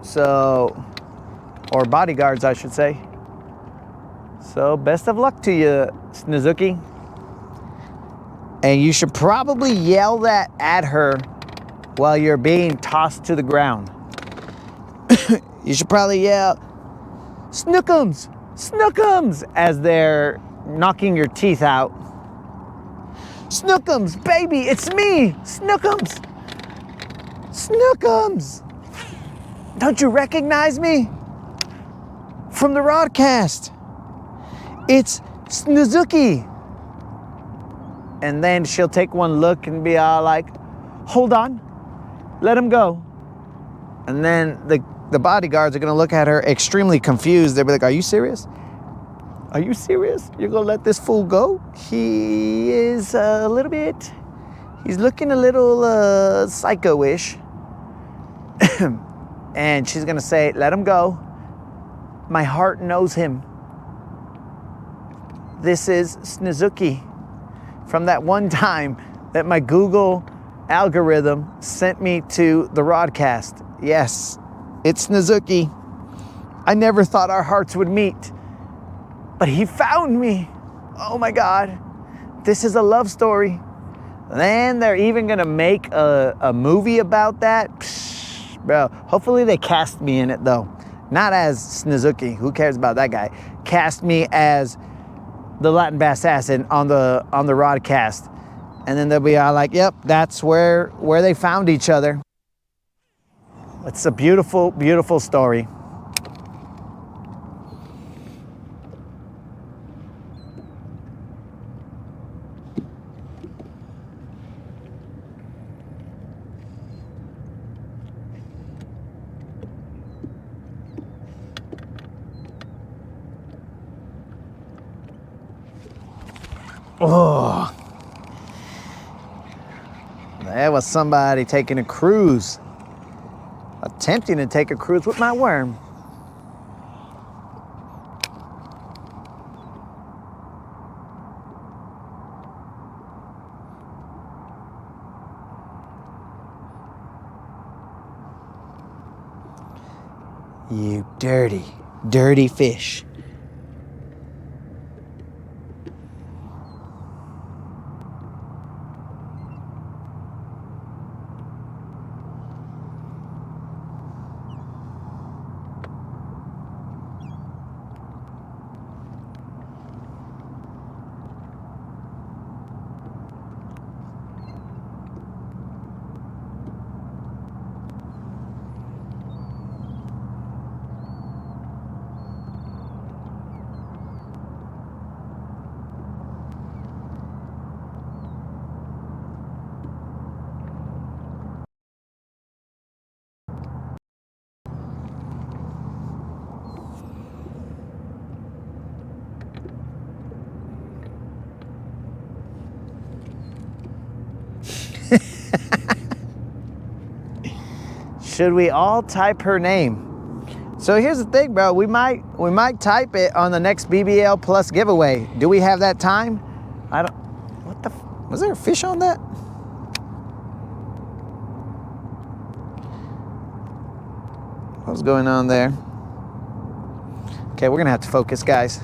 So, or bodyguards, I should say. So, best of luck to you, Snizuki. And you should probably yell that at her while you're being tossed to the ground. You should probably yell, Snookums! Snookums! As they're knocking your teeth out. Snookums, baby, it's me, Snookums. Snookums. Don't you recognize me? From the broadcast. It's Snizuki. And then she'll take one look and be all like, hold on, let him go. And then the bodyguards are gonna look at her extremely confused. They'll be like, are you serious? Are you serious? You're gonna let this fool go? He is a little bit, he's looking a little psycho-ish. And she's gonna say, let him go. My heart knows him. This is Snizuki. From that one time that my Google algorithm sent me to the broadcast. Yes, it's Snizuki. I never thought our hearts would meet. But he found me. Oh my God. This is a love story. And they're even gonna make a movie about that. Psh, bro, hopefully they cast me in it though. Not as Snizuki, who cares about that guy? Cast me as the Latin Bass Assassin on the broadcast. And then they'll be all like, yep, that's where they found each other. It's a beautiful, beautiful story. Oh, there was somebody taking a cruise, attempting to take a cruise with my worm. You dirty, dirty fish. Should we all type her name? So here's the thing, bro. We might type it on the next BBL Plus giveaway. Do we have that time? I don't. What the? Was there a fish on that? What's going on there? Okay, we're gonna have to focus, guys.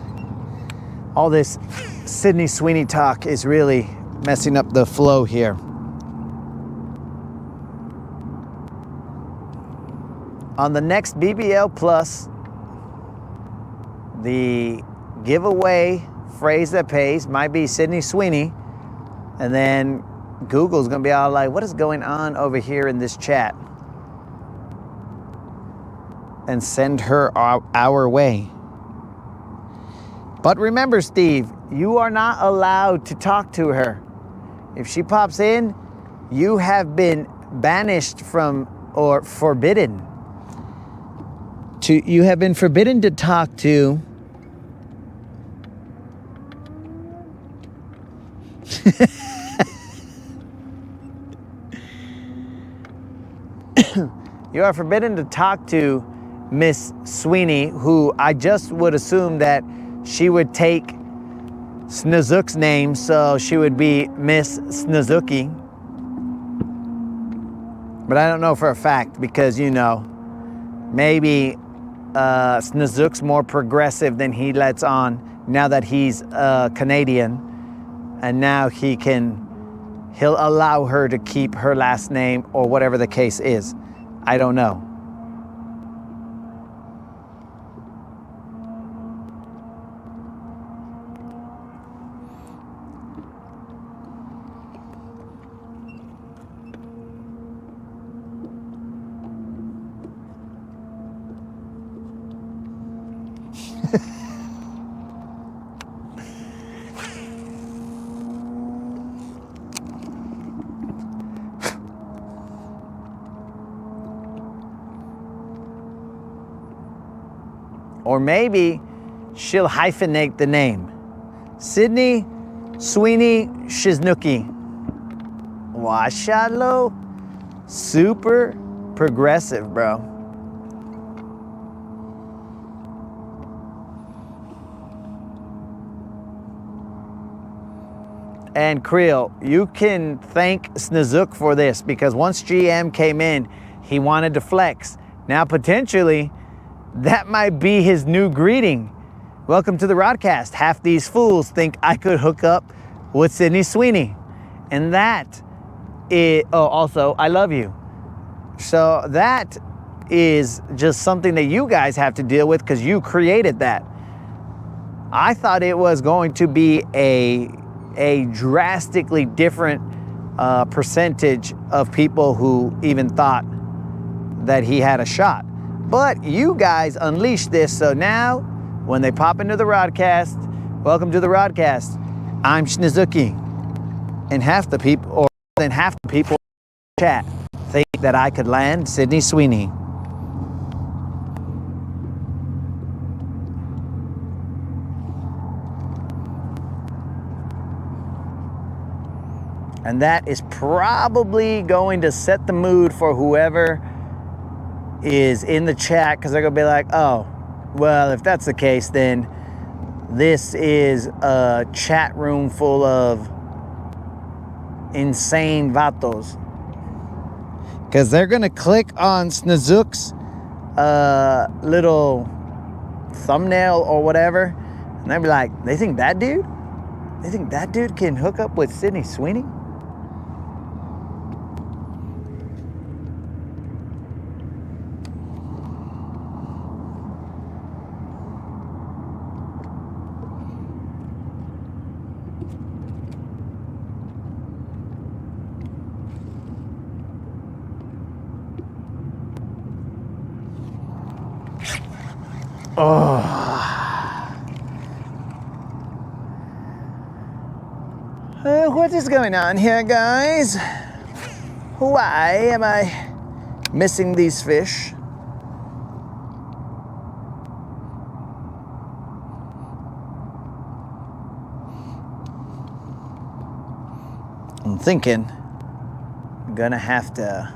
All this Sydney Sweeney talk is really messing up the flow here. On the next BBL Plus, the giveaway phrase that pays might be Sydney Sweeney, and then Google's gonna be all like, what is going on over here in this chat? And send her our way. But remember, Steve, you are not allowed to talk to her. If she pops in, you have been banished from, or forbidden. You have been forbidden to talk to you are forbidden to talk to Miss Sweeney, who I just would assume that she would take Snozook's name, so she would be Miss Snozookie. But I don't know for a fact because, you know, maybe Snozook's more progressive than he lets on now that he's Canadian, and now he'll allow her to keep her last name or whatever the case is. I don't know. Or maybe she'll hyphenate the name. Sydney Sweeney Shiznookie. Washalo. Super progressive, bro. And Creel, you can thank Snozook for this, because once GM came in, he wanted to flex. Now potentially, that might be his new greeting. Welcome to the Rodcast. Half these fools think I could hook up with Sydney Sweeney. And that is, oh, also, I love you. So that is just something that you guys have to deal with because you created that. I thought it was going to be a drastically different percentage of people who even thought that he had a shot. But you guys unleashed this, so now when they pop into the Rodcast, welcome to the Rodcast, I'm Snozookie. And half the people, or more than half the people in the chat, think that I could land Sydney Sweeney. And that is probably going to set the mood for whoever is in the chat, because they're going to be like, oh, well, if that's the case, then this is a chat room full of insane vatos. Because they're going to click on Snozook's little thumbnail or whatever, and they'll be like, they think that dude? They think that dude can hook up with Sydney Sweeney? What is going on here, guys? Why am I missing these fish? I'm thinking gonna have to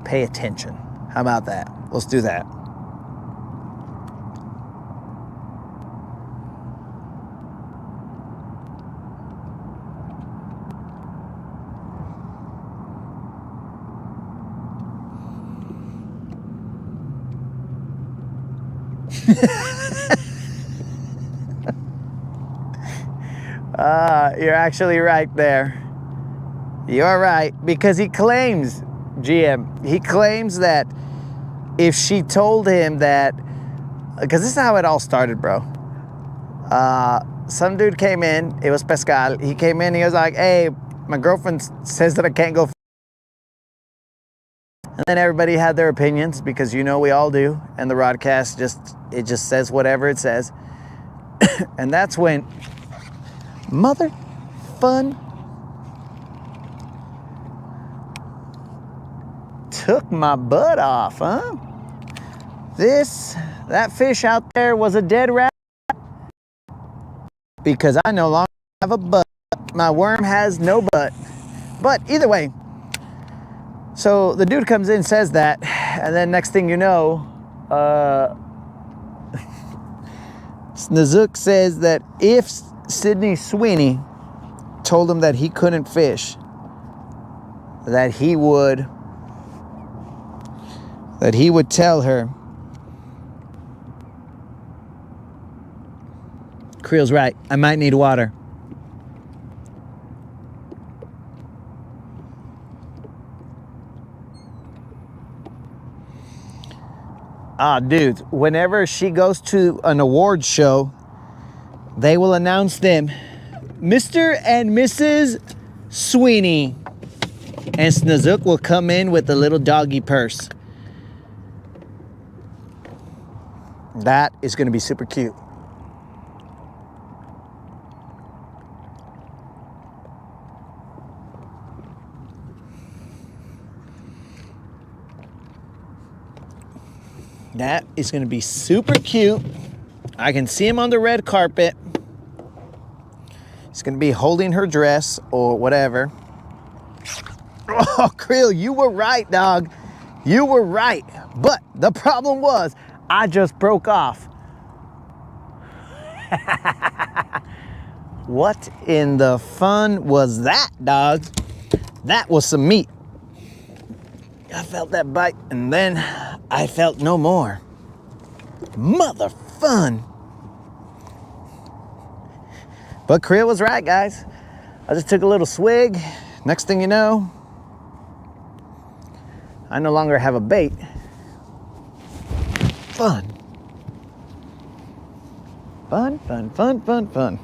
pay attention. How about that? Let's do that. You're actually right there. You're right, because he claims, GM, he claims that if she told him that, because this is how it all started, bro. Some dude came in, it was Pascal. He came in, he was like, hey, my girlfriend says that I can't go. And then everybody had their opinions, because you know we all do. And the broadcast it just says whatever it says. And that's when Mother Fun took my butt off, huh? That fish out there was a dead rat, because I no longer have a butt. My worm has no butt. But either way, so the dude comes in, says that, and then next thing you know, Snazook says that if Sydney Sweeney told him that he couldn't fish, that he would tell her. Creel's right. I might need water. Dudes, whenever she goes to an award show, they will announce them, Mr. and Mrs. Sweeney. And Snazook will come in with a little doggy purse. That is going to be super cute. That is going to be super cute. I can see him on the red carpet. He's going to be holding her dress or whatever. Oh, Creel, you were right, dog. You were right. But the problem was, I just broke off. What in the fun was that, dog? That was some meat. I felt that bite, and then I felt no more. Mother fun. But Creel was right, guys. I just took a little swig. Next thing you know, I no longer have a bait. Fun. Fun, fun, fun, fun, fun.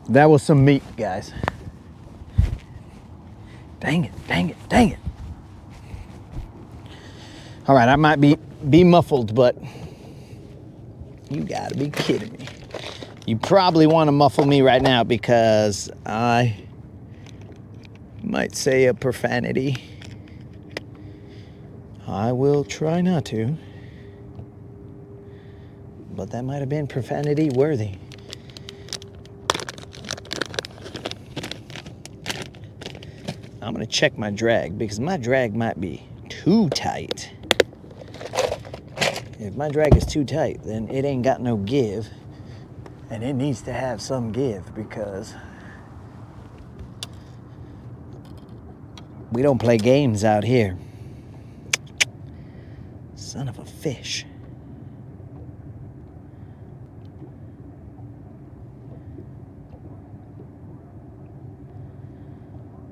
That was some meat, guys. Dang it, dang it, dang it. All right, I might be muffled, but you gotta be kidding me. You probably want to muffle me right now, because I might say a profanity. I will try not to, but that might have been profanity worthy. I'm gonna check my drag, because my drag might be too tight. If my drag is too tight, then it ain't got no give, and it needs to have some give, because we don't play games out here. Son of a fish.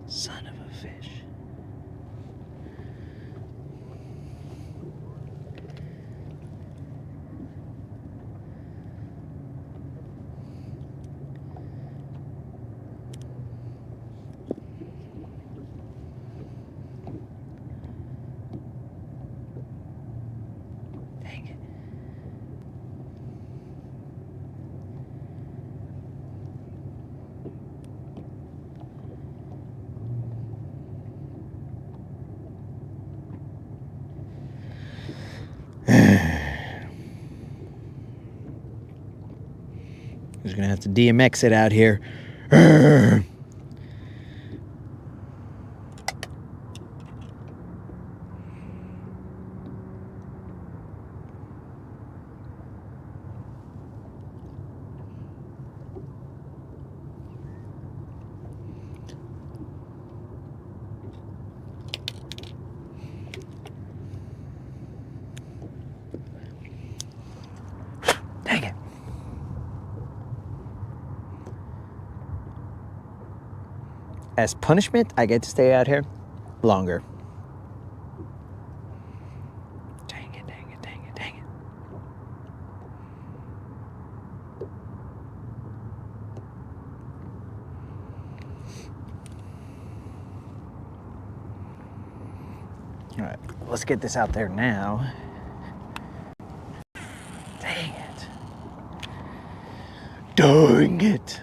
Son of a fish. Dang it. Who's gonna have to DMX it out here? as punishment, I get to stay out here longer. Dang it, dang it, dang it, dang it. All right, let's get this out there now. Dang it. Dang it.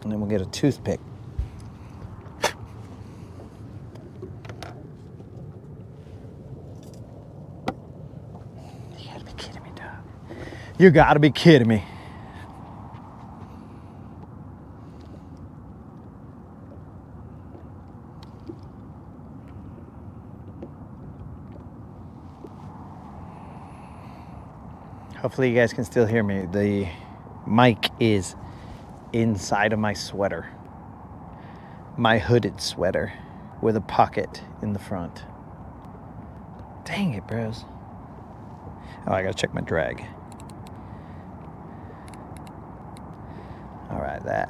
And then we'll get a toothpick. You gotta be kidding me, dog. You gotta be kidding me. Hopefully you guys can still hear me. The mic is inside of my sweater. My hooded sweater with a pocket in the front. Dang it, bros. Oh, I gotta check my drag. All right, that.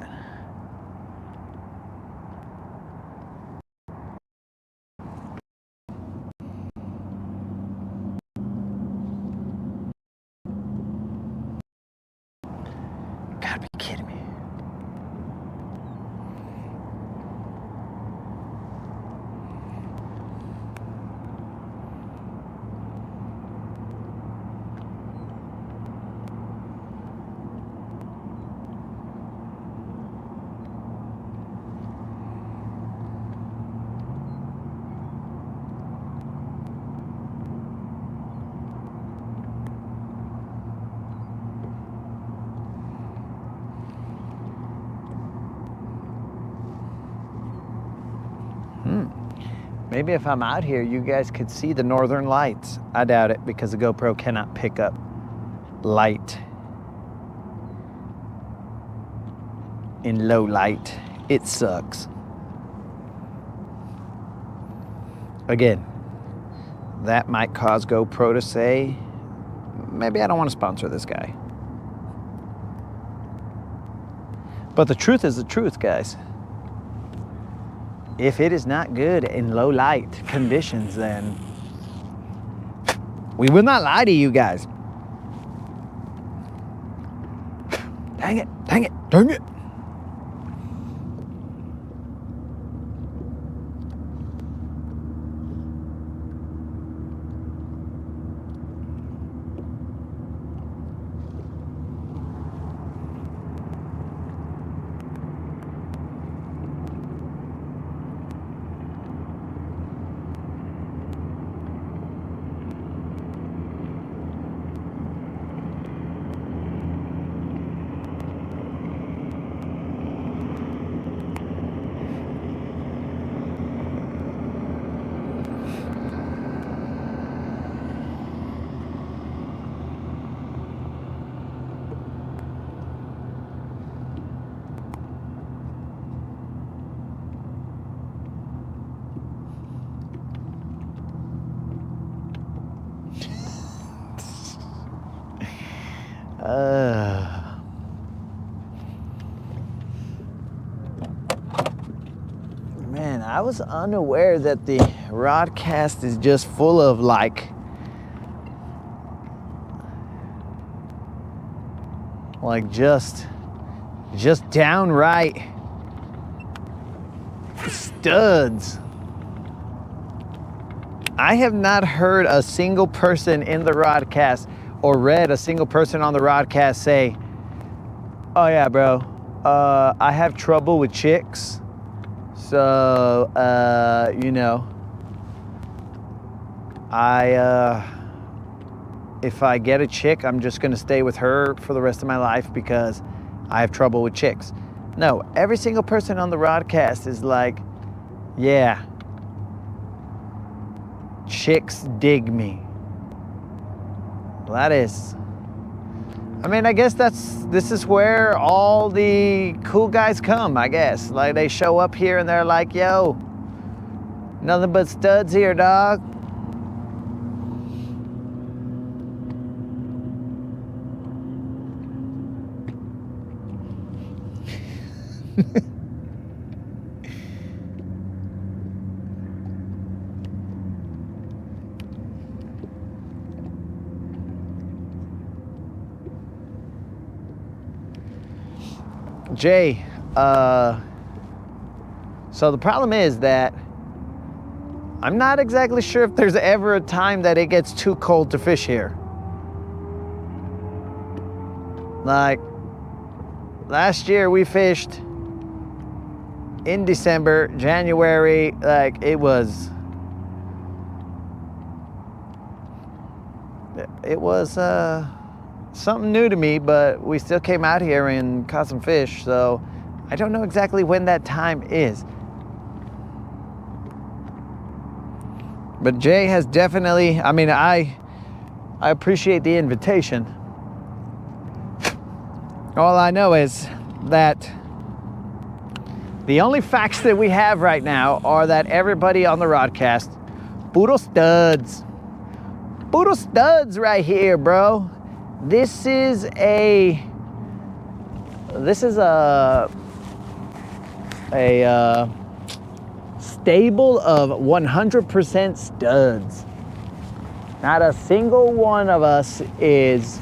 Gotta be kidding me. Maybe if I'm out here, you guys could see the northern lights. I doubt it because the GoPro cannot pick up light in low light. It sucks. Again, that might cause GoPro to say, maybe I don't want to sponsor this guy. But the truth is the truth, guys. If it is not good in low light conditions, then we will not lie to you guys. Dang it, dang it, dang it. Man, I was unaware that the Rodcast is just full of like just downright studs. I have not heard a single person in the Rodcast or read a single person on the Rodcast say, "Oh yeah, bro, I have trouble with chicks. So, you know, if I get a chick, I'm just gonna stay with her for the rest of my life because I have trouble with chicks." No, every single person on the Rodcast is like, yeah, chicks dig me. Well, that is, I mean, I guess this is where all the cool guys come, I guess. Like, they show up here and they're like, yo, nothing but studs here, dog. Jay, so the problem is that I'm not exactly sure if there's ever a time that it gets too cold to fish here. Like, last year we fished in December, January, like it was something new to me, but we still came out here and caught some fish, so I don't know exactly when that time is. But Jay has definitely, I mean, I appreciate the invitation. All I know is that the only facts that we have right now are that everybody on the rodcast, puro studs. Puro studs right here, bro. This is a stable of 100% studs. Not a single one of us is,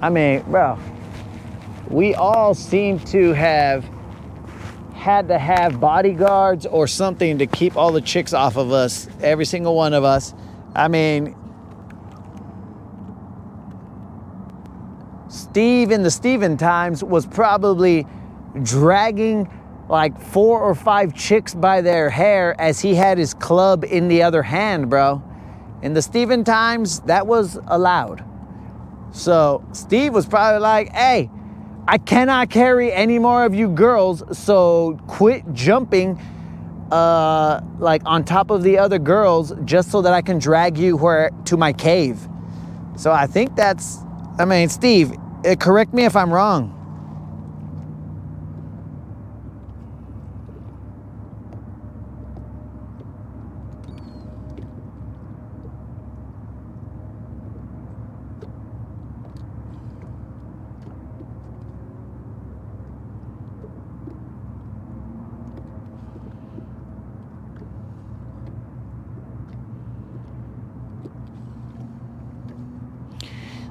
I mean, bro, we all seem to have had to have bodyguards or something to keep all the chicks off of us, every single one of us. I mean, Steve in the Steven times was probably dragging like 4 or 5 chicks by their hair as he had his club in the other hand, bro. In the Steven times, that was allowed. So Steve was probably like, hey, I cannot carry any more of you girls, so quit jumping like on top of the other girls just so that I can drag you to my cave. So I think that's, I mean, Steve, correct me if I'm wrong.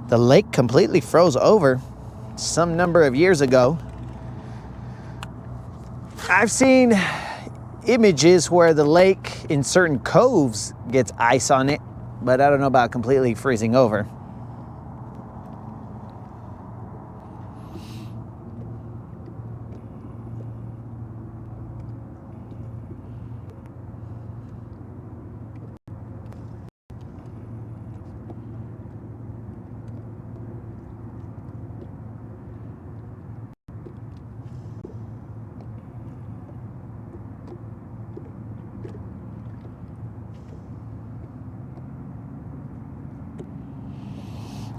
The lake completely froze over some number of years ago. I've seen images where the lake in certain coves gets ice on it, but I don't know about completely freezing over.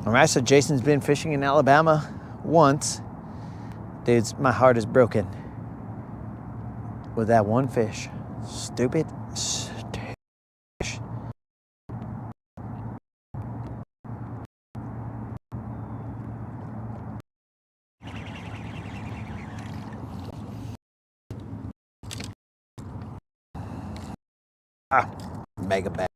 All right, so Jason's been fishing in Alabama once. Dudes, my heart is broken with that one fish. Stupid. Mega bad.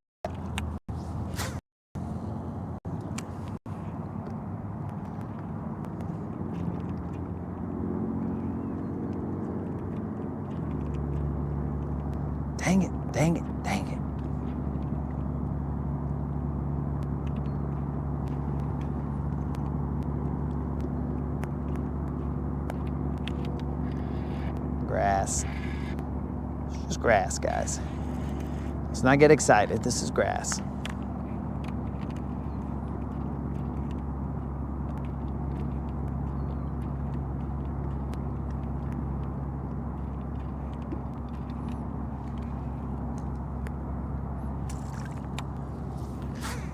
Dang it, dang it, dang it. Grass. It's just grass, guys. Let's not get excited. This is grass.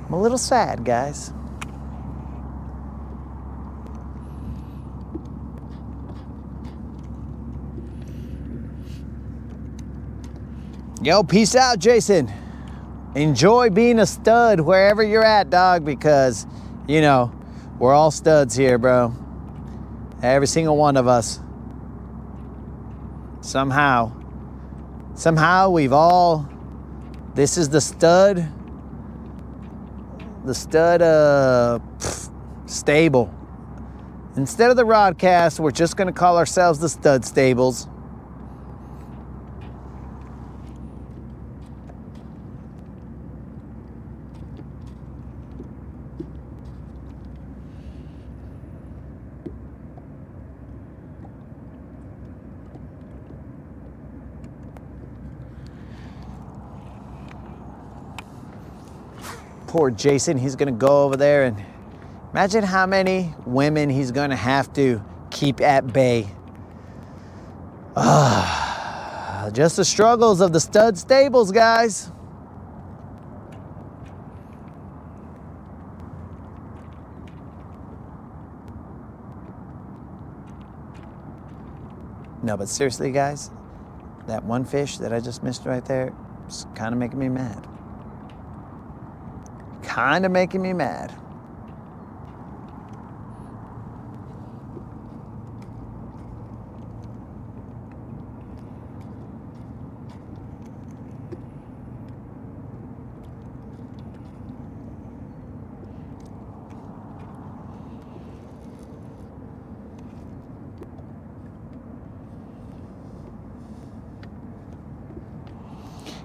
I'm a little sad, guys. Yo, peace out, Jason. Enjoy being a stud wherever you're at, dog, because, you know, we're all studs here, bro. Every single one of us. Somehow we've all, this is the stud stable. Instead of the Rodcast, we're just going to call ourselves the Stud Stables. Poor Jason, he's going to go over there and imagine how many women he's going to have to keep at bay. Just the struggles of the Stud Stables, guys. No, but seriously, guys, that one fish that I just missed right there is kind of making me mad. Kind of making me mad.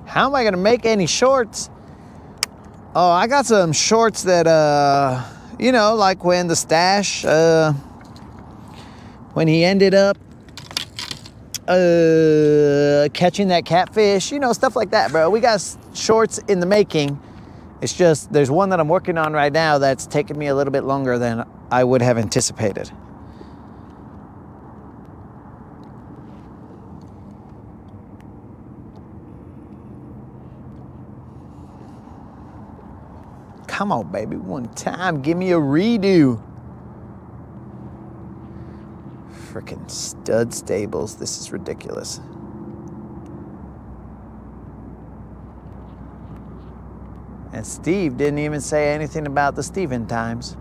How am I gonna make any shorts? Oh, I got some shorts that, you know, like when the Stash, when he ended up catching that catfish, you know, stuff like that, bro. We got shorts in the making. It's just, there's one that I'm working on right now that's taking me a little bit longer than I would have anticipated. Come on, baby, one time, give me a redo. Freaking Stud Stables, this is ridiculous. And Steve didn't even say anything about the Steven times.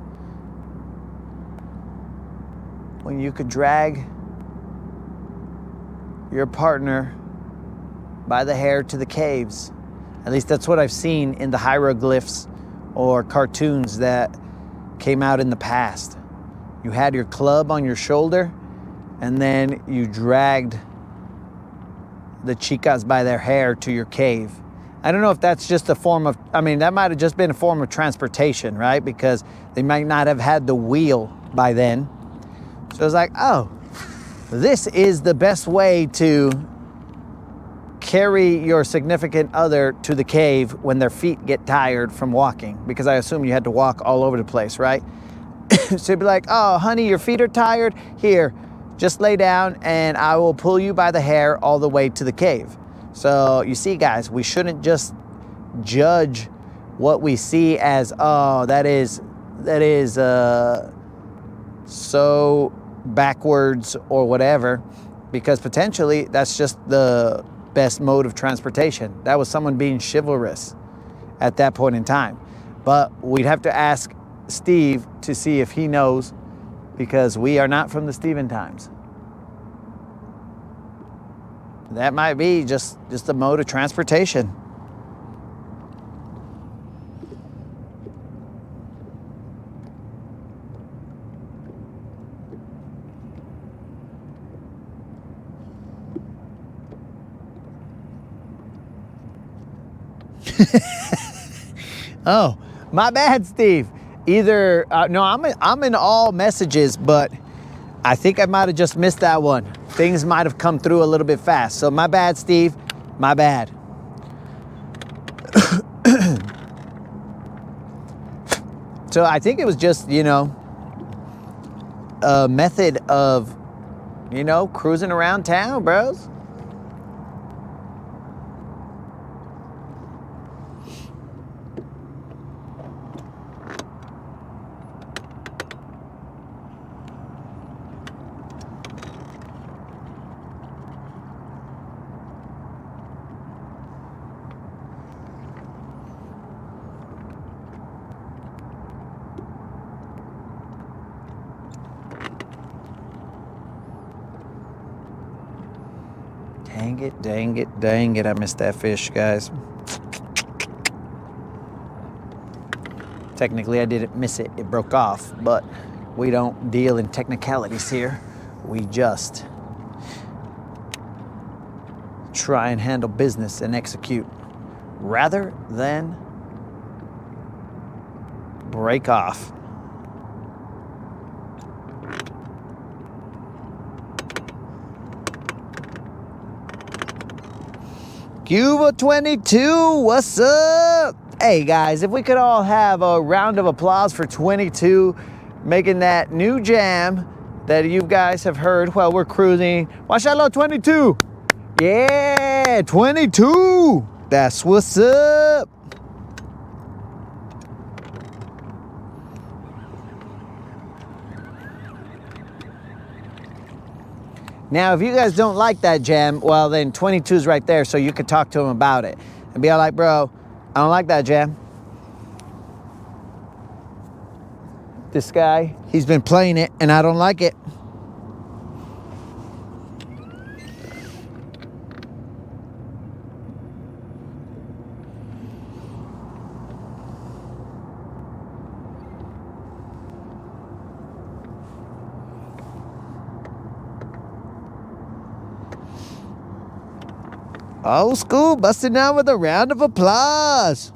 When you could drag your partner by the hair to the caves. At least that's what I've seen in the hieroglyphs or cartoons that came out in the past. You had your club on your shoulder and then you dragged the chicas by their hair to your cave. I don't know if that's just a form of, I mean, that might have just been a form of transportation, right? Because they might not have had the wheel by then. So it's like, oh, this is the best way to carry your significant other to the cave when their feet get tired from walking, because I assume you had to walk all over the place, right? So you'd be like, oh, honey, your feet are tired. Here, just lay down and I will pull you by the hair all the way to the cave. So you see, guys, we shouldn't just judge what we see as, oh, that is so backwards or whatever, because potentially that's just the best mode of transportation. That was someone being chivalrous at that point in time. But we'd have to ask Steve to see if he knows, because we are not from the Steven times. That might be just a mode of transportation. Oh, my bad, Steve. Either no, I'm in all messages, but I think I might have just missed that one. Things might have come through a little bit fast. So my bad, Steve. My bad. So I think it was just, you know, a method of, you know, cruising around town, bros. Dang it, dang it, dang it. I missed that fish, guys. Technically, I didn't miss it. It broke off, but we don't deal in technicalities here. We just try and handle business and execute rather than break off. Cuba 22, what's up? Hey guys, if we could all have a round of applause for 22 making that new jam that you guys have heard while we're cruising. Mashallah, 22. Yeah, 22. That's what's up. Now, if you guys don't like that jam, well, then 22's right there, so you could talk to him about it. And be all like, bro, I don't like that jam. This guy, he's been playing it, and I don't like it. Old school busting down with a round of applause.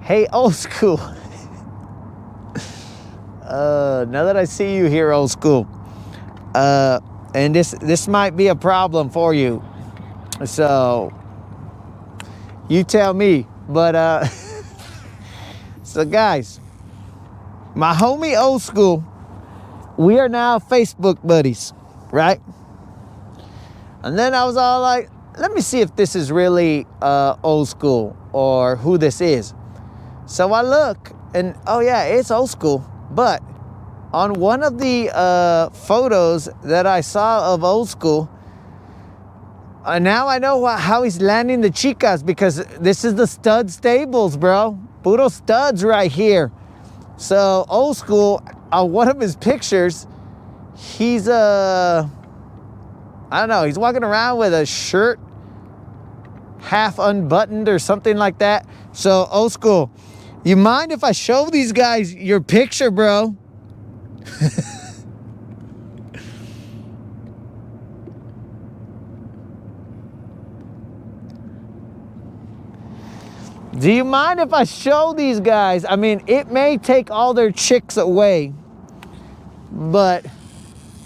Hey, old school. Now that I see you here, old school, and this might be a problem for you. So you tell me, but so guys, my homie old school, we are now Facebook buddies, right? And then I was all like, let me see if this is really old school or who this is. So I look and, oh yeah, it's old school. But on one of the photos that I saw of old school, now I know how he's landing the chicas, because this is the stud stables, bro. Puro studs right here. So old school, on one of his pictures, he's I don't know, he's walking around with a shirt half unbuttoned or something like that. So old school, you mind if I show these guys your picture, bro? Do you mind if I show these guys? I mean, it may take all their chicks away, but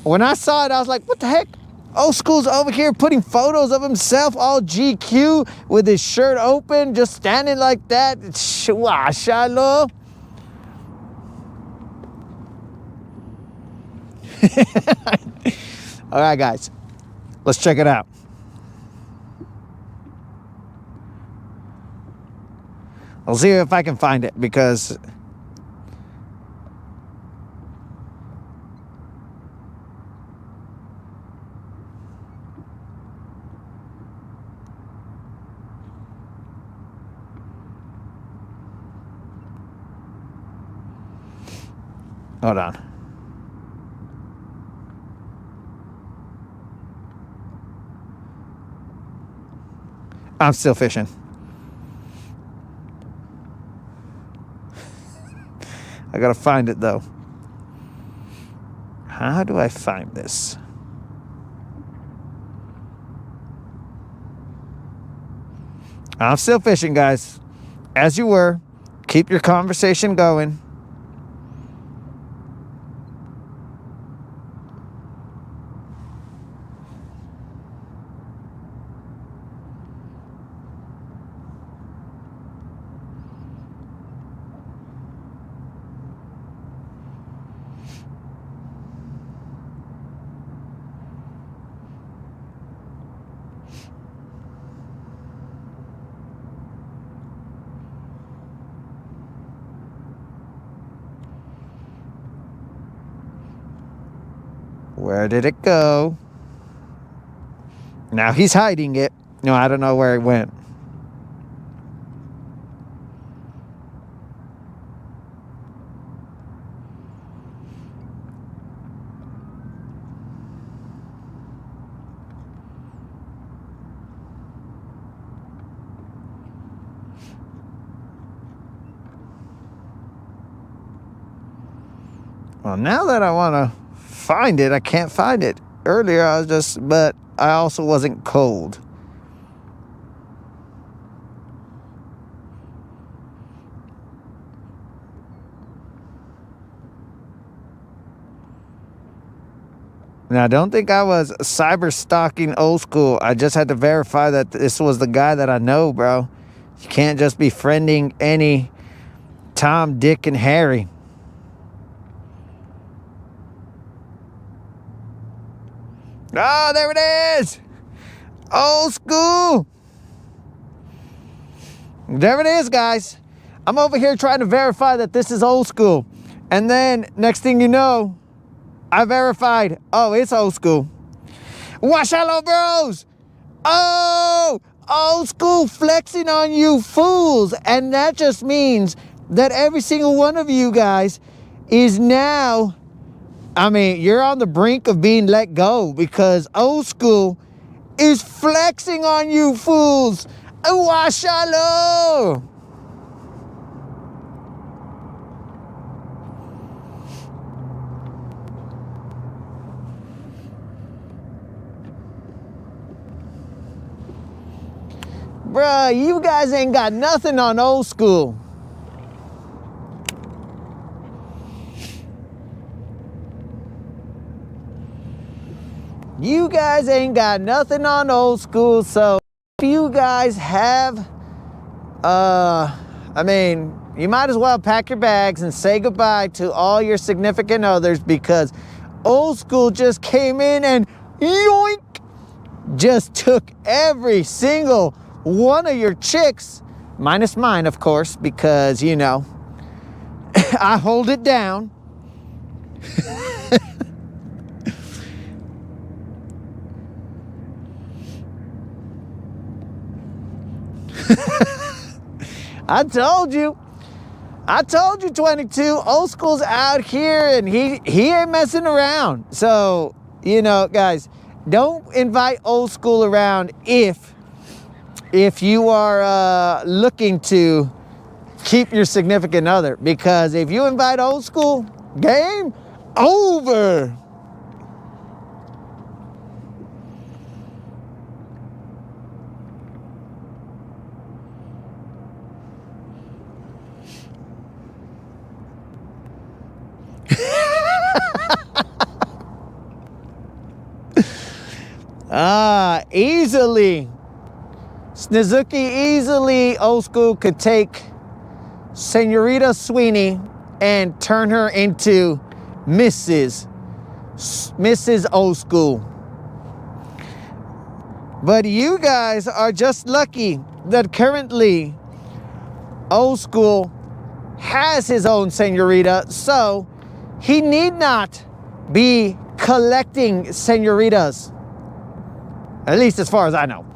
when I saw it, I was like, what the heck? Old school's over here putting photos of himself all GQ with his shirt open, just standing like that. Shalom. All right, guys, let's check it out. I'll see if I can find it, because hold on. I'm still fishing. I gotta find it though. How do I find this? I'm still fishing, guys. As you were. Keep your conversation going. Where did it go? Now he's hiding it. No, I don't know where it went. Well, now that I want to find it, I can't find it. Earlier I was just, but I also wasn't cold. Now, don't think I was cyber stalking old school. I just had to verify that this was the guy that I know, bro. You can't just be friending any Tom, Dick, and Harry. Oh, there it is. Old school. There it is, guys. I'm over here trying to verify that this is old school. And then, next thing you know, I verified, oh, it's old school. Wash out, bros. Oh, old school flexing on you fools. And that just means that every single one of you guys is now, I mean, you're on the brink of being let go because old school is flexing on you fools. Wash out. Bruh, you guys ain't got nothing on old school. You guys ain't got nothing on old school, so if you guys have, I mean, you might as well pack your bags and say goodbye to all your significant others because old school just came in and yoink, just took every single one of your chicks, minus mine, of course, because, you know, I hold it down. I told you 22, old school's out here and he ain't messing around. So, you know, guys, don't invite old school around if you are looking to keep your significant other, because if you invite old school, game over. Easily. Snizuki easily, old school could take Senorita Sweeney and turn her into Mrs. Old School. But you guys are just lucky that currently old school has his own senorita, so he need not be collecting senoritas. At least as far as I know.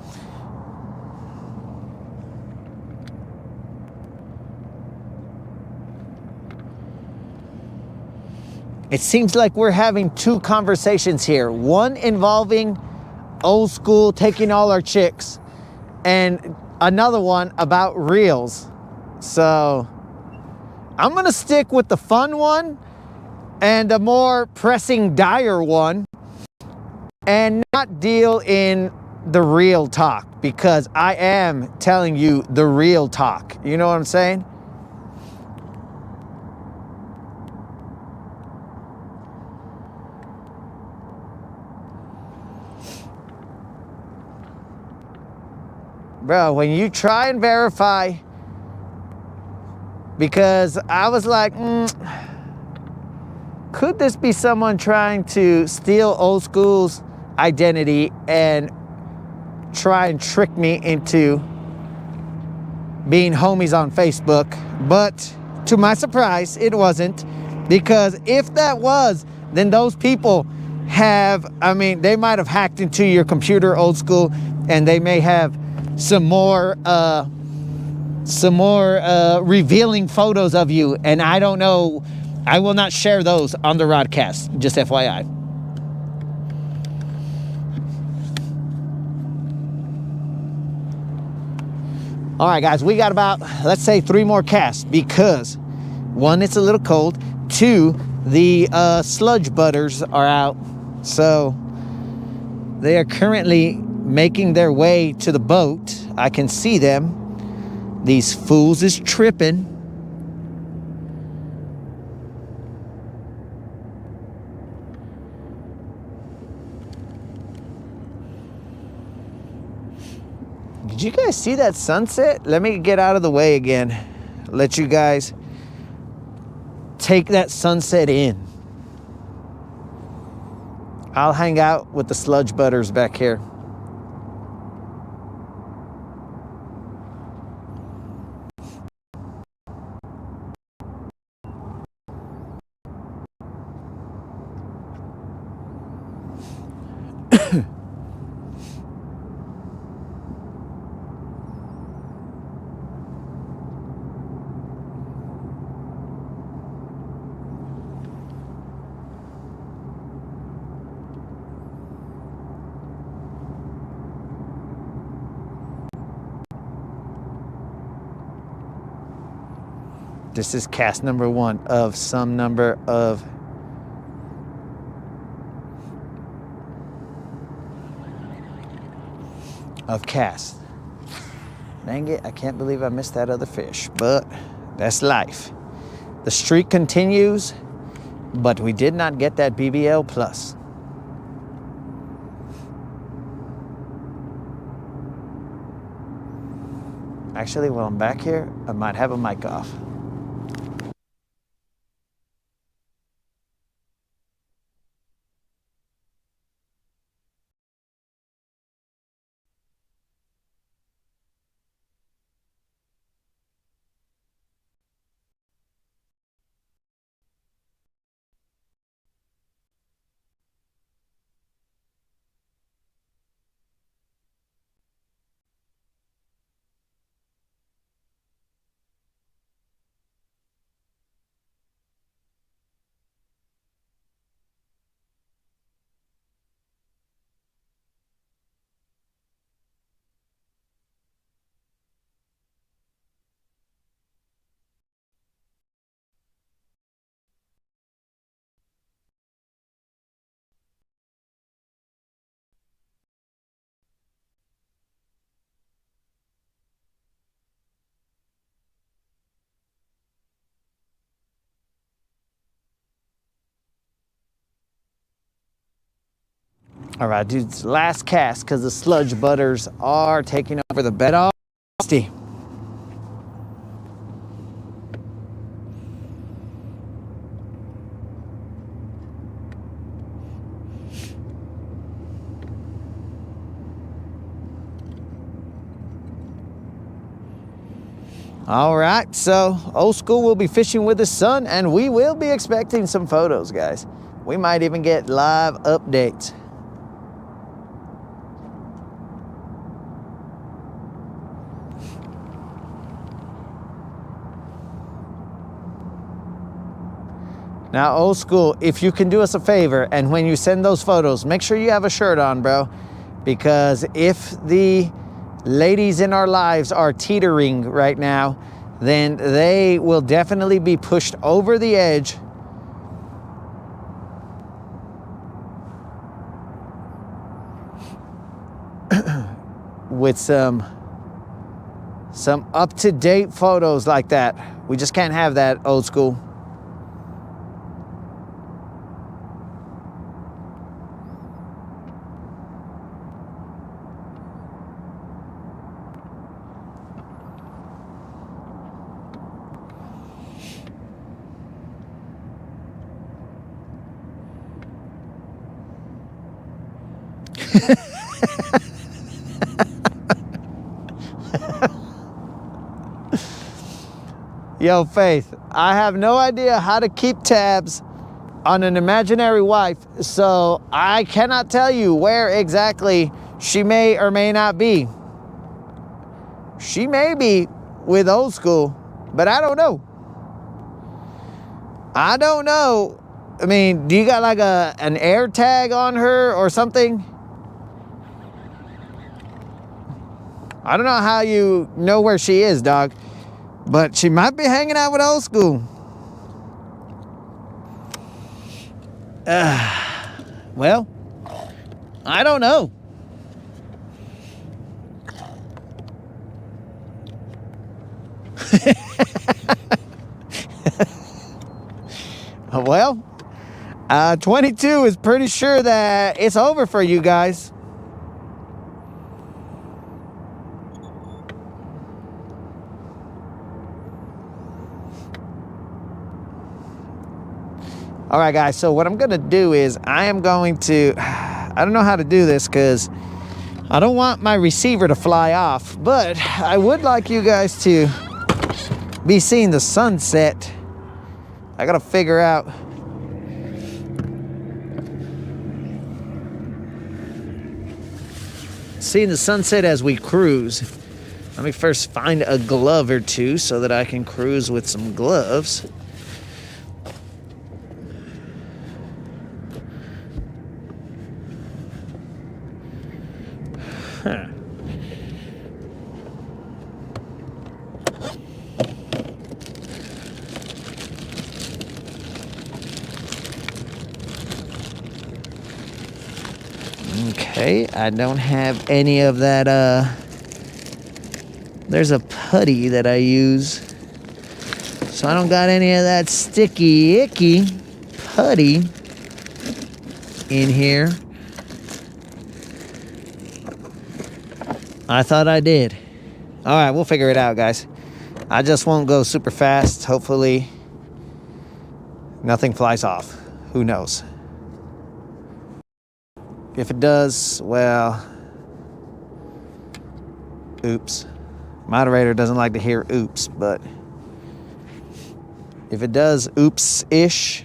It seems like we're having two conversations here. One involving old school taking all our chicks, and another one about reels. So I'm gonna stick with the fun one and the more pressing, dire one, and not deal in the real talk, because I am telling you the real talk. You know what I'm saying? Bro, when you try and verify, because I was like, could this be someone trying to steal old school's identity and try and trick me into being homies on Facebook? But to my surprise, it wasn't, because if that was, then those people have, I mean, they might have hacked into your computer, old school, and they may have some more revealing photos of you, and I don't know. I will not share those on the broadcast, just FYI. All right, guys, we got about, let's say, 3 more casts, because 1, it's a little cold. 2, The sludge butters are out, so they are currently making their way to the boat. I can see them. These fools is tripping. Did you guys see that sunset? Let me get out of the way again. Let you guys take that sunset in. I'll hang out with the sludge butters back here. This is cast number 1 of some number of casts. Dang it, I can't believe I missed that other fish, but that's life. The streak continues, but we did not get that BBL plus. Actually, while I'm back here, I might have a mic off. All right, dudes, last cast because the sludge butters are taking over the bed. All right, so Old School will be fishing with his son, and we will be expecting some photos, guys. We might even get live updates. Now, Old School, if you can do us a favor, and when you send those photos, make sure you have a shirt on, bro. Because if the ladies in our lives are teetering right now, then they will definitely be pushed over the edge. With some up-to-date photos like that. We just can't have that, Old School. Yo, Faith, I have no idea how to keep tabs on an imaginary wife, so I cannot tell you where exactly she may or may not be. She may be with Old School, but I don't know. I don't know. I mean, do you got like an air tag on her or something? I don't know how you know where she is, dog. But she might be hanging out with Old School. Well, I don't know. Well, 22 is pretty sure that it's over for you guys. All right, guys, so what I'm going to do is I don't know how to do this because I don't want my receiver to fly off, but I would like you guys to be seeing the sunset. I got to figure out seeing the sunset as we cruise. Let me first find a glove or two so that I can cruise with some gloves. Huh. Okay, I don't have any of that, there's a putty that I use. So I don't got any of that sticky, icky putty in here. I thought I did. All right, we'll figure it out, guys. I just won't go super fast. Hopefully, nothing flies off. Who knows? If it does, well, oops. Moderator doesn't like to hear oops, but if it does oops-ish,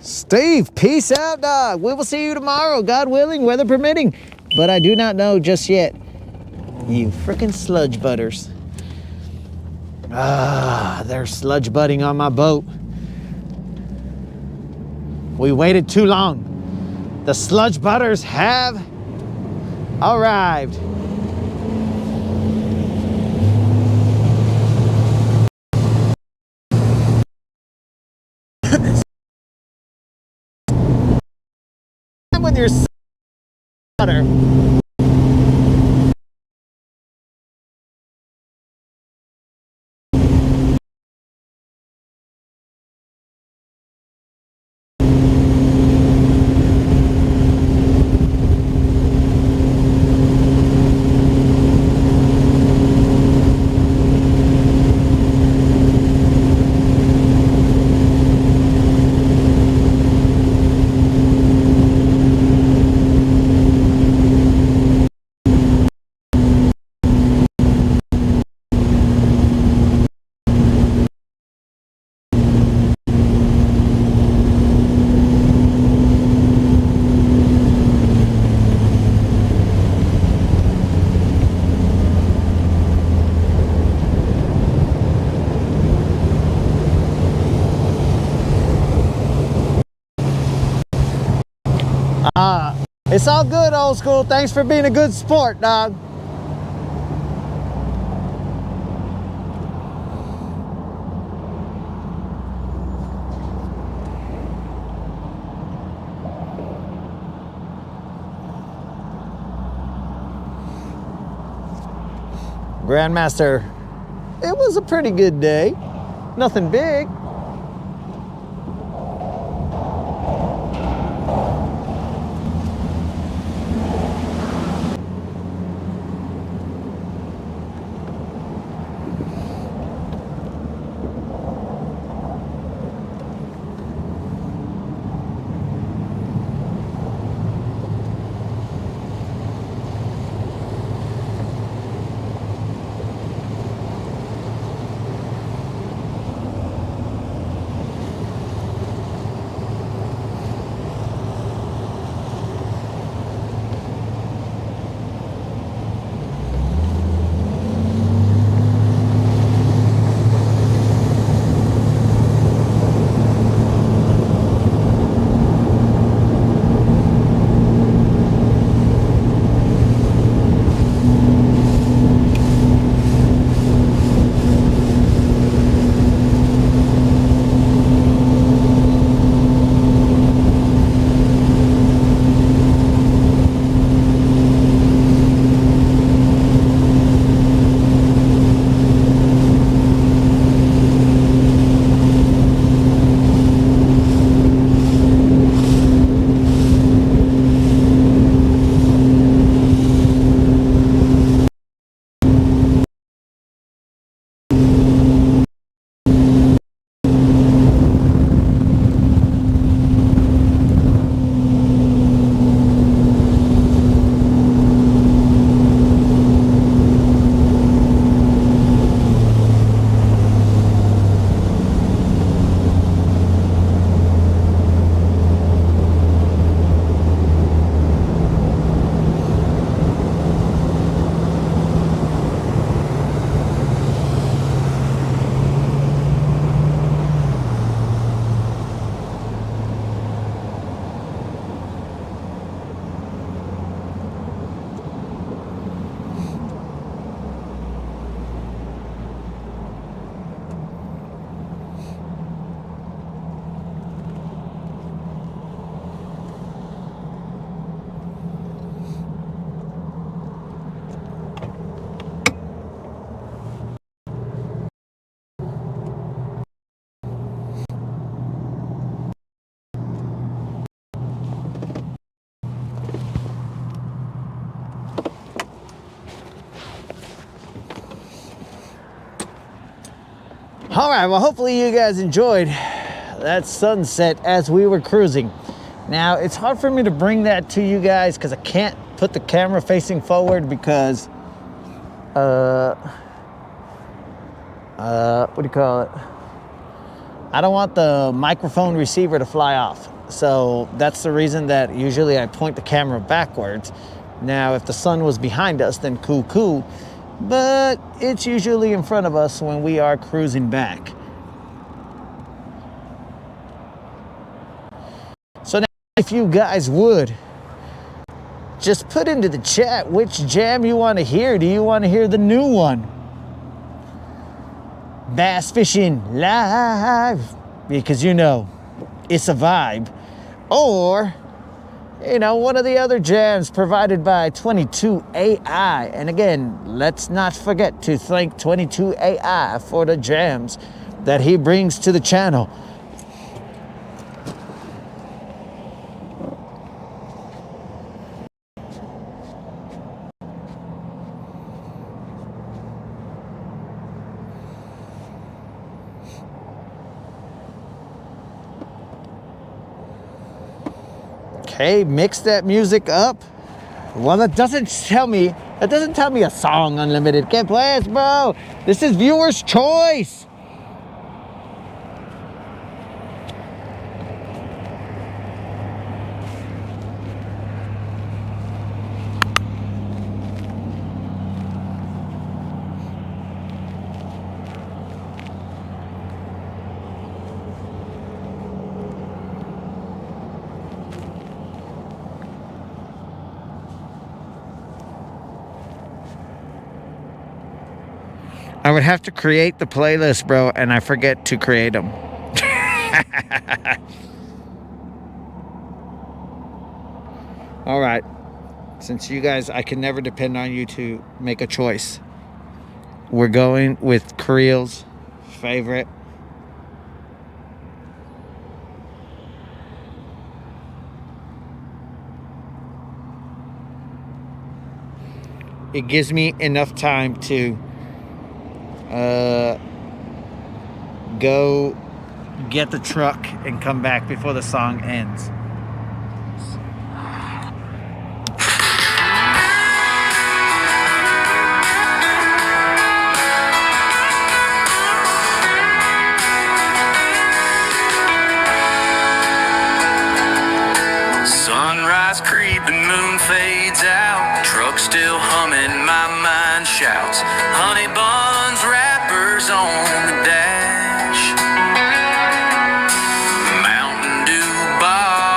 Steve, peace out, dog. We will see you tomorrow, God willing, weather permitting. But I do not know just yet. You frickin' sludge butters. They're sludge butting on my boat. We waited too long. The sludge butters have arrived. With your butter. It's all good, old school. Thanks for being a good sport, dog. Grandmaster, it was a pretty good day. Nothing big. All right, well, hopefully you guys enjoyed that sunset as we were cruising. Now, it's hard for me to bring that to you guys because I can't put the camera facing forward because, what do you call it? I don't want the microphone receiver to fly off. So that's the reason that usually I point the camera backwards. Now, if the sun was behind us, then cool. But it's usually in front of us when we are cruising back. So now, if you guys would, just put into the chat which jam you want to hear. Do you want to hear the new one? Bass Fishing Live, because you know, it's a vibe. Or, you know, one of the other jams provided by 22AI. And again, let's not forget to thank 22AI for the jams that he brings to the channel. Okay, mix that music up. Well, that doesn't tell me a song unlimited. Can't play it, bro. This is viewer's choice. I would have to create the playlist, bro, and I forget to create them. All right. Since you guys, I can never depend on you to make a choice. We're going with Creel's favorite. It gives me enough time to go get the truck and come back before the song ends. Sunrise creeping, moon fades out. Truck still humming, my mind shouts. Honey buns, wrappers on the dash. Mountain Dew bottle.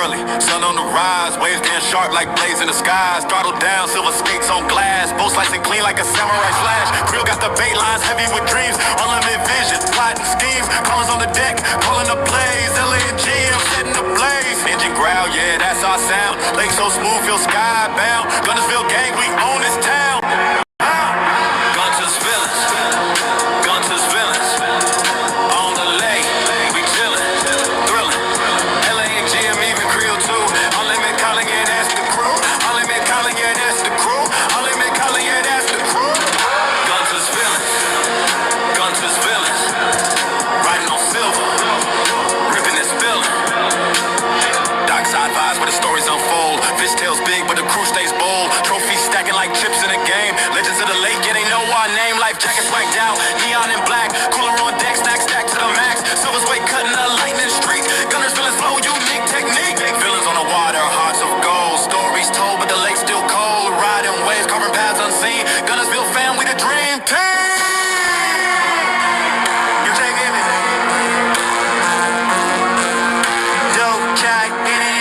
early, sun on the rise, waves getting sharp like blades in the skies. Throttle down, silver skates on glass, boat slicing clean like a samurai slash. Creel got the bait lines heavy with dreams, unlimited vision, plotting schemes. Callers on the deck, calling the plays. LA and GM setting the blaze. Engine growl, yeah, that's our sound. Lake so smooth, feel skybound. Guntersville gang, we own this town. Guntersville, Guntersville. On the lake, we chillin', thrillin'. LA and GM, even Creel too. Unlimited calling, yeah, that's the crew. Unlimited calling, yeah, that's the crew. Unlimited calling, yeah, that's the crew. Guntersville, Guntersville. Riding on silver, ripping and spilling. Dockside vibes where the stories unfold. Fish tails big, but the crew stays bold. Trophies stacking like chips in a game. Legends of the lake, yeah, they know our name. Life jackets whacked out, neon and black. Cooler on deck, snack stacked to the max. Silver's way cutting the lightning streak. Gunners feeling slow, unique technique. Villains on the water, hearts of gold. Stories told, but the lake's still cold. Riding waves, carving paths unseen. Guntersville fam, we the dream team. You taking it? Dope jack in it.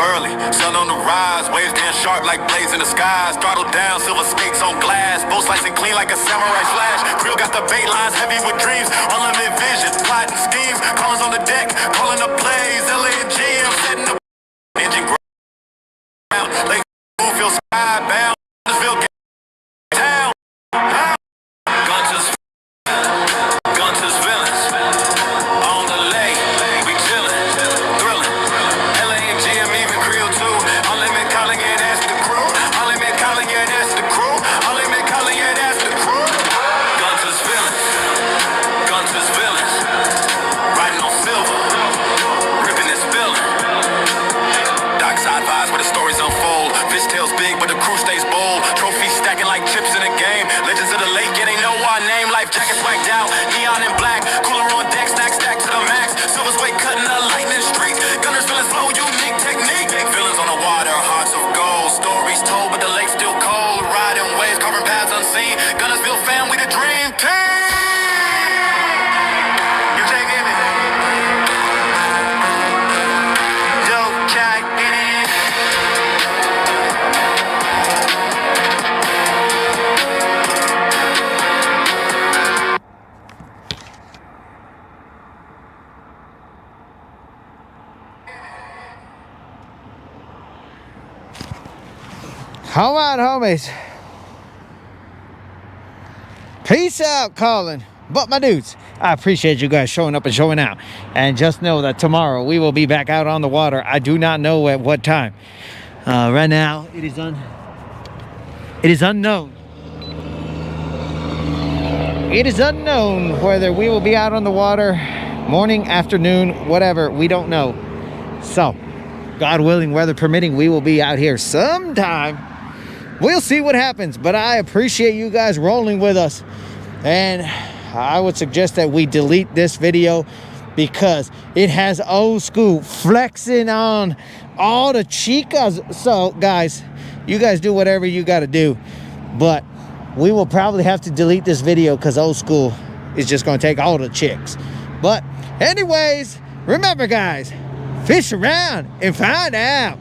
Early, sun on the rise, waves getting sharp like blades in the skies. Throttle down, silver skates on glass, boat slicing clean like a samurai slash. Creel got the bait lines heavy with dreams, unlimited vision, plotting schemes. Callers on the deck, calling the plays. LA and GM setting the engine ground. Lake smooth, feel skybound. Guntersville town. Guntersville, on the lake, we chillin', thrillin'. LA and GM, even Creel too. Unlimited calling, yeah, that's the crew. Unlimited calling, yeah, that's the crew. Unlimited calling, yeah, that's the crew. Guntersville, Guntersville. Riding on silver, ripping and spilling. Dockside vibes where the stories unfold. Fish tails big, but the crew stays bold. Trophies stacking like chips in a game. Legends of the lake, yeah, they know our name. Life jackets whacked out, neon and black. Cooler on deck, snack stacked to the max. Silver's way cutting the lightning streak. Gunners feeling slow, unique technique. Villains on the water, hearts of gold. Stories told, but the lake's still cold. Riding waves, carving paths unseen. Guntersville fam, we the dream team. You taking it? Dope jack in it. All right, homies. Peace out, Colin. But my dudes, I appreciate you guys showing up and showing out. And just know that tomorrow we will be back out on the water. I do not know at what time. Right now, it is unknown. It is unknown whether we will be out on the water morning, afternoon, whatever. We don't know. So, God willing, weather permitting, we will be out here sometime. We'll see what happens, but I appreciate you guys rolling with us. And I would suggest that we delete this video because it has old school flexing on all the chicas. So, guys, you guys do whatever you got to do. But we will probably have to delete this video because old school is just going to take all the chicks. But anyways, remember, guys, fish around and find out.